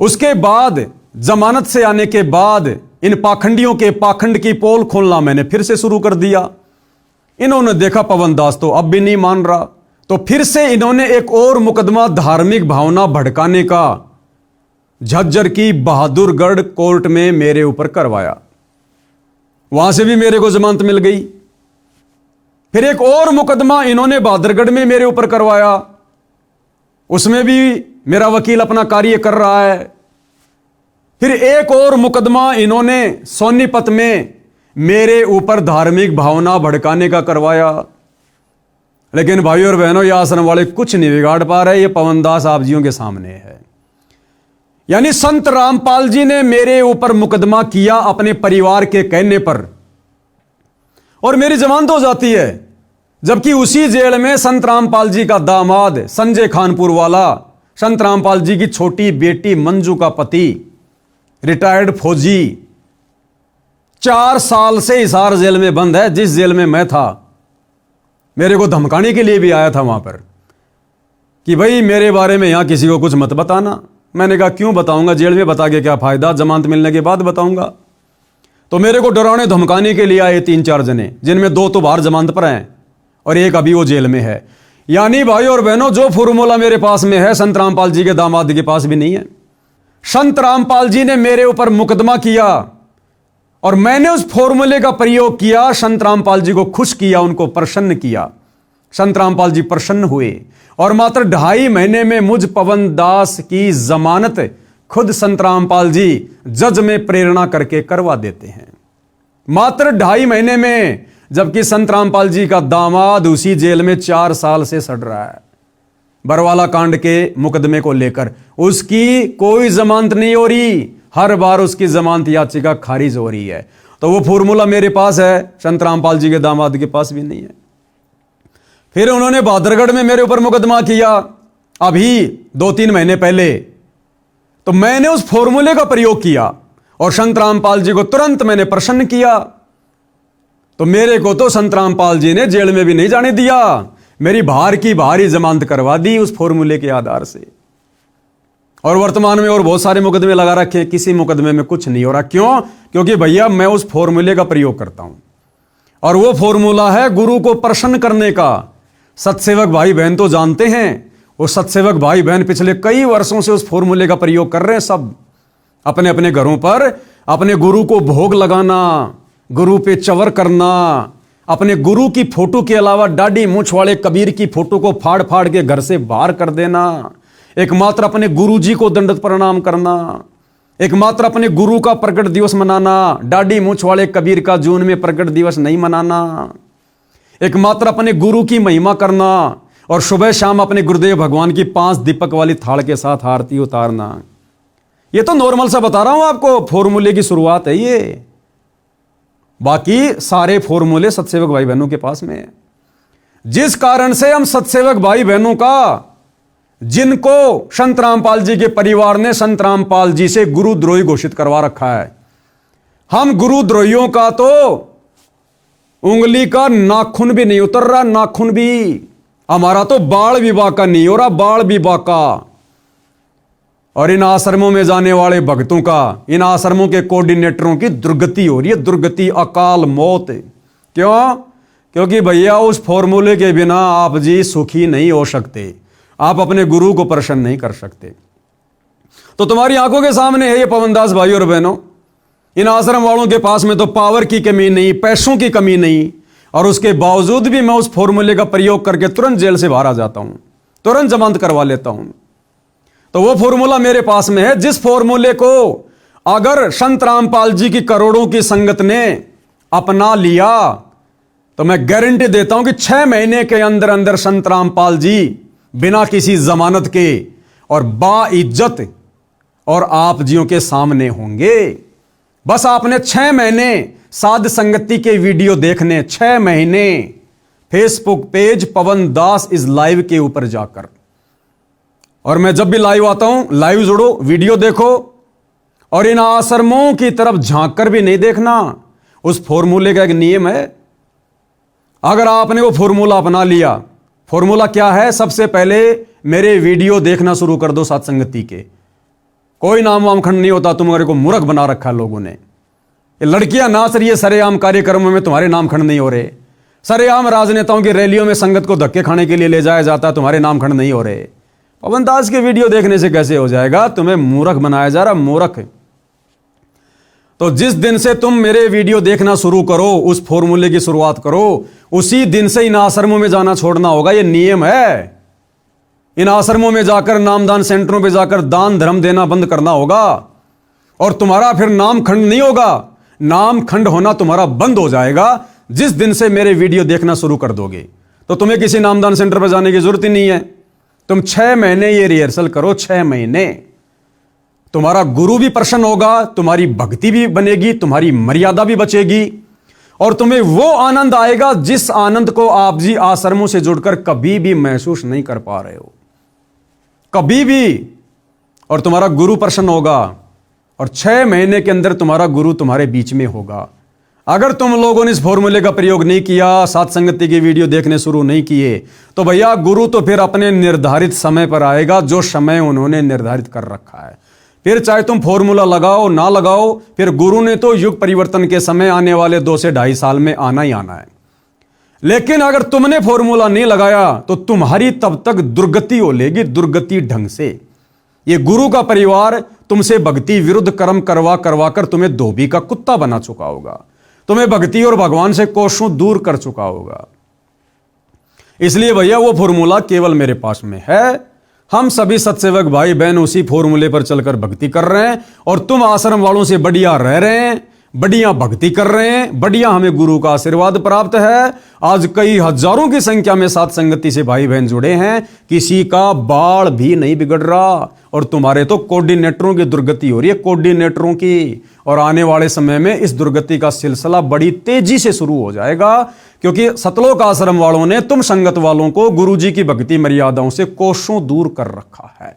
उसके बाद जमानत से आने के बाद इन पाखंडियों के पाखंड की पोल खोलना मैंने फिर से शुरू कर दिया। इन्होंने देखा पवन दास तो अब भी नहीं मान रहा, तो फिर से इन्होंने एक और मुकदमा धार्मिक भावना भड़काने का झज्जर की बहादुरगढ़ कोर्ट में मेरे ऊपर करवाया। वहां से भी मेरे को जमानत मिल गई। फिर एक और मुकदमा इन्होंने बहादुरगढ़ में मेरे ऊपर करवाया, उसमें भी मेरा वकील अपना कार्य कर रहा है। फिर एक और मुकदमा इन्होंने सोनीपत में मेरे ऊपर धार्मिक भावना भड़काने का करवाया। लेकिन भाइयों और बहनों, ये आश्रम वाले कुछ नहीं बिगाड़ पा रहे। ये पवन दास आप जियों के सामने है। यानी संत रामपाल जी ने मेरे ऊपर मुकदमा किया अपने परिवार के कहने पर, और मेरी जमानत हो जाती है। जबकि उसी जेल में संत रामपाल जी का दामाद संजय खानपुर वाला, संत रामपाल जी की छोटी बेटी मंजू का पति रिटायर्ड फौजी 4 साल से हिसार जेल में बंद है। जिस जेल में मैं था, मेरे को धमकाने के लिए भी आया था वहां पर कि भाई मेरे बारे में यहां किसी को कुछ मत बताना। मैंने कहा क्यों बताऊंगा, जेल में बता के क्या फायदा, जमानत मिलने के बाद बताऊंगा। तो मेरे को डराने धमकाने के लिए आए 3-4 जने, जिनमें 2 तो बाहर जमानत पर हैं और एक अभी वो जेल में है। यानी भाई और बहनों, जो फॉर्मूला मेरे पास में है संत रामपाल जी के दामाद के पास भी नहीं है। संत रामपाल जी ने मेरे ऊपर मुकदमा किया और मैंने उस फॉर्मूले का प्रयोग किया। संत रामपाल जी को खुश किया, उनको प्रसन्न किया। संत रामपाल जी प्रसन्न हुए और मात्र 2.5 महीने में मुझ पवन दास की जमानत खुद संत रामपाल जी जज में प्रेरणा करके करवा देते हैं। मात्र 2.5 महीने में, जबकि संत रामपाल जी का दामाद उसी जेल में 4 साल से सड़ रहा है बरवाला कांड के मुकदमे को लेकर। उसकी कोई जमानत नहीं हो रही, हर बार उसकी जमानत याचिका खारिज हो रही है। तो वो फॉर्मूला मेरे पास है, संत रामपाल जी के दामाद के पास भी नहीं है। फिर उन्होंने बहादुरगढ़ में मेरे ऊपर मुकदमा किया अभी 2-3 महीने पहले। तो मैंने उस फॉर्मूले का प्रयोग किया और संत रामपाल जी को तुरंत मैंने प्रसन्न किया। तो मेरे को तो संत रामपाल जी ने जेल में भी नहीं जाने दिया, मेरी बाहर की बाहरी जमानत करवा दी उस फॉर्मूले के आधार से। और वर्तमान में और बहुत सारे मुकदमे लगा रखे, किसी मुकदमे में कुछ नहीं हो रहा। क्यों? क्योंकि भैया मैं उस फॉर्मूले का प्रयोग करता हूं और वो फॉर्मूला है गुरु को प्रसन्न करने का। सत्सेवक भाई बहन तो जानते हैं, वो सत्सेवक भाई बहन पिछले कई वर्षों से उस फॉर्मूले का प्रयोग कर रहे हैं। सब अपने अपने घरों पर अपने गुरु को भोग लगाना, गुरु पे चवर करना, अपने गुरु की फोटो के अलावा दाढ़ी मूंछ वाले कबीर की फोटो को फाड़ फाड़ के घर से बाहर कर देना, एकमात्र अपने गुरु जी को दंडवत प्रणाम करना, एकमात्र अपने गुरु का प्रकट दिवस मनाना, दाढ़ी मूंछ वाले कबीर का जून में प्रकट दिवस नहीं मनाना, एकमात्र अपने गुरु की महिमा करना और सुबह शाम अपने गुरुदेव भगवान की 5 दीपक वाली थाल के साथ आरती उतारना। ये तो नॉर्मल सा बता रहा हूं आपको, फॉर्मूले की शुरुआत है ये। बाकी सारे फॉर्मूले सत्सेवक भाई बहनों के पास में है। जिस कारण से हम सत्सेवक भाई बहनों का, जिनको संत रामपाल जी के परिवार ने संत रामपाल जी से गुरुद्रोही घोषित करवा रखा है, हम गुरुद्रोहियों का तो उंगली का नाखून भी नहीं उतर रहा, नाखून भी। हमारा तो बाल विवाह का नहीं हो रहा, बाल विवाह का। और इन आश्रमों में जाने वाले भक्तों का, इन आश्रमों के कोऑर्डिनेटरों की दुर्गति हो रही है, दुर्गति, अकाल मौत। क्यों? क्योंकि भैया उस फॉर्मूले के बिना आप जी सुखी नहीं हो सकते, आप अपने गुरु को प्रसन्न नहीं कर सकते। तो तुम्हारी आंखों के सामने है ये पवन दास भाई और बहनों। इन आश्रम वालों के पास में तो पावर की कमी नहीं, पैसों की कमी नहीं, और उसके बावजूद भी मैं उस फॉर्मूले का प्रयोग करके तुरंत जेल से बाहर आ जाता हूं, तुरंत जमानत करवा लेता हूं। तो वो फॉर्मूला मेरे पास में है, जिस फॉर्मूले को अगर संत रामपाल जी की करोड़ों की संगत ने अपना लिया तो मैं गारंटी देता हूं कि 6 महीने के अंदर अंदर संत रामपाल जी बिना किसी जमानत के और बाइज्जत और आप जियों के सामने होंगे। बस आपने 6 महीने साध संगति के वीडियो देखने, 6 महीने, Facebook page Pawan Das is live के ऊपर जाकर। और मैं जब भी लाइव आता हूं, लाइव जुड़ो, वीडियो देखो और इन आश्रमों की तरफ झांक कर भी नहीं देखना। उस फॉर्मूले का एक नियम है, अगर आपने वो फॉर्मूला अपना लिया, फॉर्मूला क्या है? सबसे पहले मेरे वीडियो देखना शुरू कर दो सत्संगति के। कोई नाम वामखंड नहीं होता, तुम्हारे को मूर्ख बना रखा है लोगों ने। ये लड़कियां नाच रही है सरेआम कार्यक्रमों में, तुम्हारे नामखंड नहीं हो रहे। सरेआम राजनेताओं की रैलियों में संगत को धक्के खाने के लिए ले जाया जाता है, तुम्हारे नामखंड नहीं हो रहे। पवन दास के वीडियो देखने से कैसे हो जाएगा? तुम्हें मूर्ख बनाया जा रहा, मूर्ख। तो जिस दिन से तुम मेरे वीडियो देखना शुरू करो, उस फॉर्मूले की शुरुआत करो, उसी दिन से इन आश्रमों में जाना छोड़ना होगा। ये नियम है। इन आश्रमों में जाकर, नामदान सेंटरों में जाकर दान धर्म देना बंद करना होगा और तुम्हारा फिर नामखंड नहीं होगा। नामखंड होना तुम्हारा बंद हो जाएगा जिस दिन से मेरे वीडियो देखना शुरू कर दोगे। तो तुम्हें किसी नामदान सेंटर पर जाने की जरूरत ही नहीं है। तुम 6 महीने ये रिहर्सल करो, 6 महीने। तुम्हारा गुरु भी प्रसन्न होगा, तुम्हारी भक्ति भी बनेगी, तुम्हारी मर्यादा भी बचेगी और तुम्हें वो आनंद आएगा जिस आनंद को आप जी आश्रमों से जुड़कर कभी भी महसूस नहीं कर पा रहे हो, कभी भी। और तुम्हारा गुरु प्रसन्न होगा और 6 महीने के अंदर तुम्हारा गुरु तुम्हारे बीच में होगा। अगर तुम लोगों ने इस फॉर्मूले का प्रयोग नहीं किया, सत्संगति की वीडियो देखने शुरू नहीं किए, तो भैया गुरु तो फिर अपने निर्धारित समय पर आएगा, जो समय उन्होंने निर्धारित कर रखा है। फिर चाहे तुम फॉर्मूला लगाओ ना लगाओ, फिर गुरु ने तो युग परिवर्तन के समय आने वाले 2 से 2.5 साल में आना ही आना है। लेकिन अगर तुमने फॉर्मूला नहीं लगाया तो तुम्हारी तब तक दुर्गति हो लेगी, दुर्गति ढंग से। ये गुरु का परिवार तुमसे भक्ति विरुद्ध कर्म करवा करवा कर तुम्हें धोबी का कुत्ता बना चुका होगा, तुम्हें भक्ति और भगवान से कोसों दूर कर चुका होगा। इसलिए भैया वो फॉर्मूला केवल मेरे पास में है। हम सभी सत्सेवक भाई बहन उसी फॉर्मूले पर चलकर भक्ति कर रहे हैं और तुम आश्रम वालों से बढ़िया रह रहे हैं, बढ़िया भक्ति कर रहे हैं, बढ़िया हमें गुरु का आशीर्वाद प्राप्त है। आज कई हजारों की संख्या में साथ संगति से भाई बहन जुड़े हैं, किसी का बाल भी नहीं बिगड़ रहा। और तुम्हारे तो कोऑर्डिनेटरों की दुर्गति हो रही है, कोऑर्डिनेटरों की। और आने वाले समय में इस दुर्गति का सिलसिला बड़ी तेजी से शुरू हो जाएगा, क्योंकि सतलोक आश्रम वालों ने तुम संगत वालों को गुरु जी की भक्ति मर्यादाओं से कोसों दूर कर रखा है।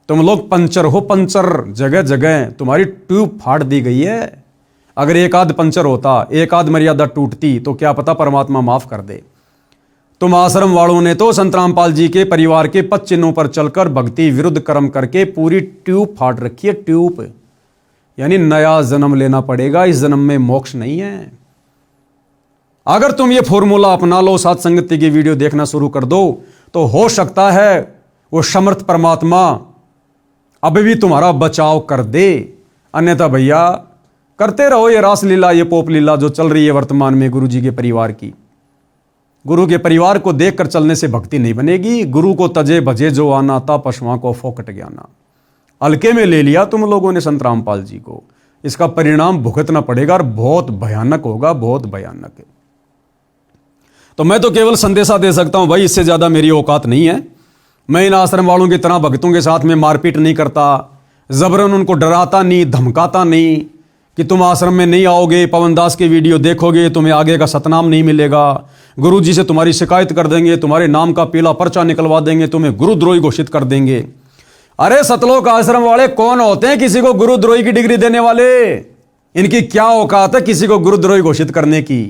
तुम लोग पंचर हो, पंचर। जगह जगह तुम्हारी ट्यूब फाड़ दी गई है। अगर एक आध पंचर होता, एक आध मर्यादा टूटती, तो क्या पता परमात्मा माफ कर दे। तुम आश्रम वालों ने तो संत रामपाल जी के परिवार के 5 चिन्हों पर चलकर भक्ति विरुद्ध कर्म करके पूरी ट्यूब फाड़ रखी है, ट्यूब। यानी नया जन्म लेना पड़ेगा, इस जन्म में मोक्ष नहीं है। अगर तुम ये फॉर्मूला अपना लो, साथ संगति की वीडियो देखना शुरू कर दो, तो हो सकता है वो समर्थ परमात्मा अभी भी तुम्हारा बचाव कर दे। अन्यथा भैया करते रहो ये रास लीला, ये पोप लीला जो चल रही है वर्तमान में गुरु जी के परिवार की। गुरु के परिवार को देखकर चलने से भक्ति नहीं बनेगी। गुरु को तजे भजे जो आना था, पशुओं को फोकट ज्ञाना। हल्के में ले लिया तुम लोगों ने संत रामपाल जी को, इसका परिणाम भुगतना पड़ेगा और बहुत भयानक होगा, बहुत भयानक है। तो मैं तो केवल संदेशा दे सकता हूं भाई, इससे ज्यादा मेरी औकात नहीं है। मैं इन आश्रम वालों की तरह भक्तों के साथ में मारपीट नहीं करता, जबरन उनको डराता नहीं, धमकाता नहीं कि तुम आश्रम में नहीं आओगे, पवन दास के वीडियो देखोगे, तुम्हें आगे का सतनाम नहीं मिलेगा, गुरु जी से तुम्हारी शिकायत कर देंगे, तुम्हारे नाम का पीला पर्चा निकलवा देंगे, तुम्हें गुरुद्रोही घोषित कर देंगे। अरे सतलोक आश्रम वाले कौन होते हैं किसी को गुरुद्रोही की डिग्री देने वाले? इनकी क्या औकात है किसी को गुरुद्रोही घोषित करने की?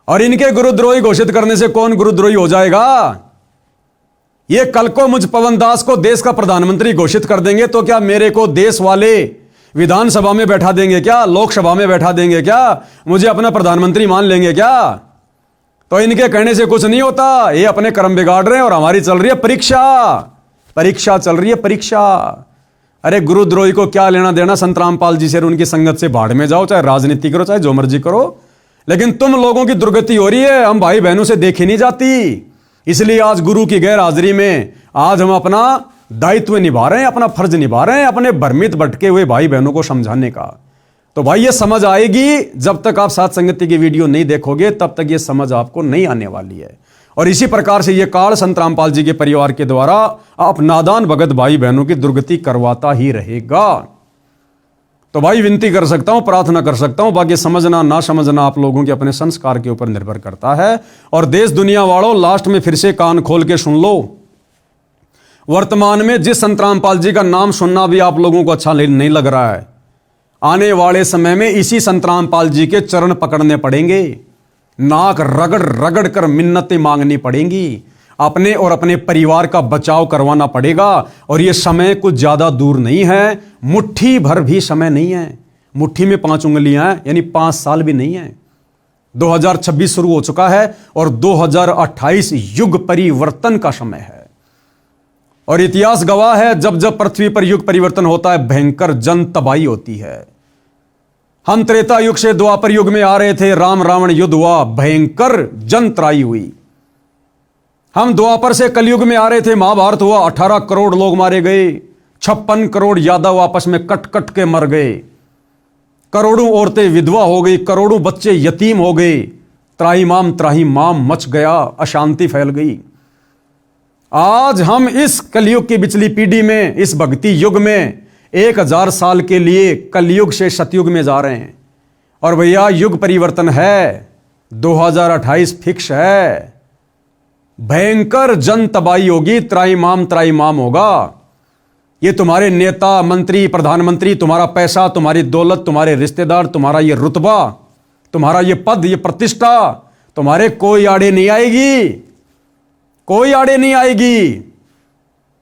और इनके गुरुद्रोही घोषित करने से कौन गुरुद्रोही हो जाएगा? ये कल को मुझ पवन दास को देश का प्रधानमंत्री घोषित कर देंगे तो क्या मेरे को देश वाले विधानसभा में बैठा देंगे क्या? लोकसभा में बैठा देंगे क्या? मुझे अपना प्रधानमंत्री मान लेंगे क्या? तो इनके कहने से कुछ नहीं होता। ये अपने कर्म बिगाड़ रहे हैं और हमारी चल रही है परीक्षा। परीक्षा चल रही है, परीक्षा। अरे गुरुद्रोही को क्या लेना देना संत रामपाल जी से? उनकी संगत से भाड़ में जाओ, चाहे राजनीति करो, चाहे जो मर्जी करो, लेकिन तुम लोगों की दुर्गति हो रही है, हम भाई बहनों से देखी नहीं जाती। इसलिए आज गुरु की गैर हाजिरी में आज हम अपना दायित्व निभा रहे हैं, अपना फर्ज निभा रहे हैं, अपने भ्रमित भटके हुए भाई बहनों को समझाने का। तो भाई ये समझ आएगी, जब तक आप साथ संगति की वीडियो नहीं देखोगे तब तक ये समझ आपको नहीं आने वाली है। और इसी प्रकार से ये काल संत रामपाल जी के परिवार के द्वारा आप नादान भगत भाई बहनों की दुर्गति करवाता ही रहेगा। तो भाई विनती कर सकता हूं, प्रार्थना कर सकता हूं, बाकी समझना ना समझना आप लोगों के अपने संस्कार के ऊपर निर्भर करता है। और देश दुनिया वालों, लास्ट में फिर से कान खोल के सुन लो। वर्तमान में जिस संत रामपाल जी का नाम सुनना भी आप लोगों को अच्छा नहीं लग रहा है, आने वाले समय में इसी संत रामपाल जी के चरण पकड़ने पड़ेंगे, नाक रगड़ रगड़ कर मिन्नतें मांगनी पड़ेंगी, अपने और अपने परिवार का बचाव करवाना पड़ेगा। और यह समय कुछ ज्यादा दूर नहीं है, मुट्ठी भर भी समय नहीं है। मुट्ठी में 5 उंगलियां हैं, यानी 5 साल भी नहीं है। 2026 शुरू हो चुका है और 2028 युग परिवर्तन का समय है। और इतिहास गवाह है, जब जब पृथ्वी पर युग परिवर्तन होता है, भयंकर जन तबाही होती है। हम त्रेता युग से द्वापर युग में आ रहे थे, राम रावण युद्ध हुआ, भयंकर जन त्राही हुई। हम द्वापर से कलयुग में आ रहे थे, महाभारत हुआ, 18 करोड़ लोग मारे गए, 56 करोड़ यादव आपस में कट कट के मर गए, करोड़ों औरतें विधवा हो गई, करोड़ों बच्चे यतीम हो गए, त्राहिमाम मच गया, अशांति फैल गई। आज हम इस कलयुग की पिछली पीढ़ी में, इस भक्ति युग में 1000 साल के लिए कलयुग से सतयुग में जा रहे हैं। और भैया युग परिवर्तन है, 2028 फिक्स है। भयंकर जन तबाही होगी, त्राहिमाम होगा। ये तुम्हारे नेता, मंत्री, प्रधानमंत्री, तुम्हारा पैसा, तुम्हारी दौलत, तुम्हारे रिश्तेदार, तुम्हारा ये रुतबा, तुम्हारा ये पद, ये प्रतिष्ठा, तुम्हारे कोई आड़े नहीं आएगी, कोई आड़े नहीं आएगी।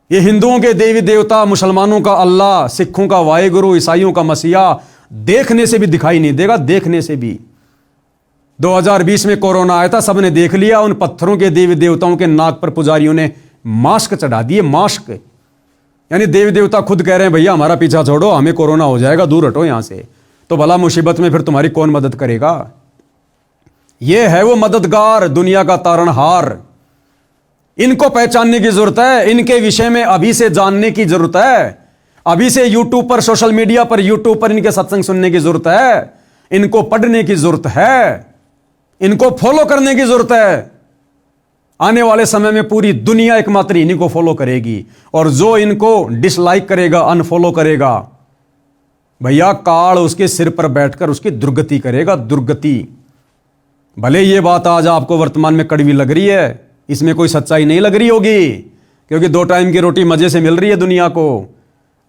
ये हिंदुओं के देवी देवता, मुसलमानों का अल्लाह, सिखों का वाहेगुरु, ईसाइयों का मसीहा देखने से भी दिखाई नहीं देगा, देखने से भी। 2020 में कोरोना आया था, सबने देख लिया, उन पत्थरों के देवी देवताओं के नाक पर पुजारियों ने मास्क चढ़ा दिए, मास्क। यानी देवी देवता खुद कह रहे हैं भैया हमारा पीछा छोड़ो, हमें कोरोना हो जाएगा, दूर हटो यहां से। तो भला मुसीबत में फिर तुम्हारी कौन मदद करेगा? यह है वो मददगार, दुनिया का तारणहार। इनको पहचानने की जरूरत है, इनके विषय में अभी से जानने की जरूरत है, अभी से यूट्यूब पर, सोशल मीडिया पर, यूट्यूब पर इनके सत्संग सुनने की जरूरत है, इनको पढ़ने की जरूरत है, इनको फॉलो करने की जरूरत है। आने वाले समय में पूरी दुनिया एकमात्र इन्हीं को फॉलो करेगी, और जो इनको डिसलाइक करेगा, अनफॉलो करेगा, भैया काल उसके सिर पर बैठकर उसकी दुर्गति करेगा, दुर्गति। भले ये बात आज आपको वर्तमान में कड़वी लग रही है, इसमें कोई सच्चाई नहीं लग रही होगी, क्योंकि 2 टाइम की रोटी मजे से मिल रही है दुनिया को।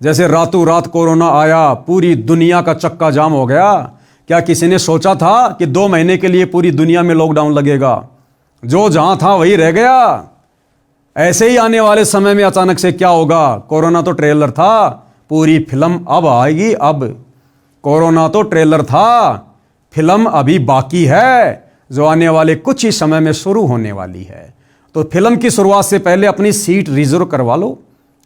जैसे रातों रात कोरोना आया, पूरी दुनिया का चक्का जाम हो गया। क्या किसी ने सोचा था कि 2 महीने के लिए पूरी दुनिया में लॉकडाउन लगेगा? जो जहां था वही रह गया। ऐसे ही आने वाले समय में अचानक से क्या होगा? कोरोना तो ट्रेलर था, पूरी फिल्म अब आएगी। अब कोरोना तो ट्रेलर था, फिल्म अभी बाकी है, जो आने वाले कुछ ही समय में शुरू होने वाली है। तो फिल्म की शुरुआत से पहले अपनी सीट रिजर्व करवा लो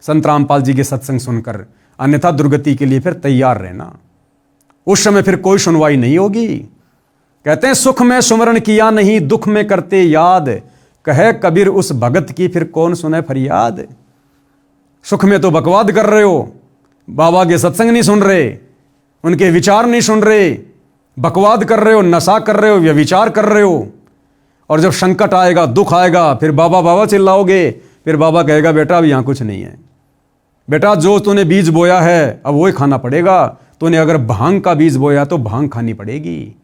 संत रामपाल जी के सत्संग सुनकर, अन्यथा दुर्गति के लिए फिर तैयार रहना। उस समय फिर कोई सुनवाई नहीं होगी। कहते हैं सुख में सुमरण किया नहीं, दुख में करते याद, कहे कबीर उस भगत की फिर कौन सुने फरियाद। सुख में तो बकवाद कर रहे हो, बाबा के सत्संग नहीं सुन रहे, उनके विचार नहीं सुन रहे, बकवाद कर रहे हो, नशा कर रहे हो, व्यभिचार कर रहे हो। और जब संकट आएगा, दुख आएगा, फिर बाबा बाबा चिल्लाओगे, फिर बाबा कहेगा बेटा अब यहां कुछ नहीं है, बेटा जो तूने बीज बोया है अब वही खाना पड़ेगा। तूने अगर भांग का बीज बोया तो भांग खानी पड़ेगी,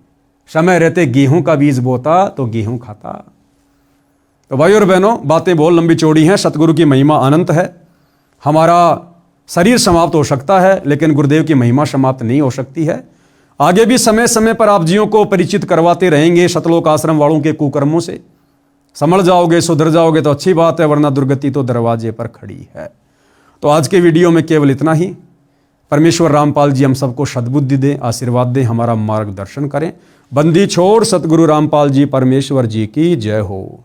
समय रहते गेहूं का बीज बोता तो गेहूं खाता। तो भाई और बहनों, बातें बहुत लंबी चौड़ी हैं, सतगुरु की महिमा अनंत है। हमारा शरीर समाप्त हो सकता है, लेकिन गुरुदेव की महिमा समाप्त नहीं हो सकती है। आगे भी समय समय पर आप जियों को परिचित करवाते रहेंगे सतलोक आश्रम वालों के कुकर्मों से। समझ जाओगे, सुधर जाओगे तो अच्छी बात है, वरना दुर्गति तो दरवाजे पर खड़ी है। तो आज के वीडियो में केवल इतना ही। परमेश्वर रामपाल जी हम सबको सद्बुद्धि दें, आशीर्वाद दें, हमारा मार्गदर्शन करें। बंदी छोड़ सतगुरु रामपाल जी परमेश्वर जी की जय हो।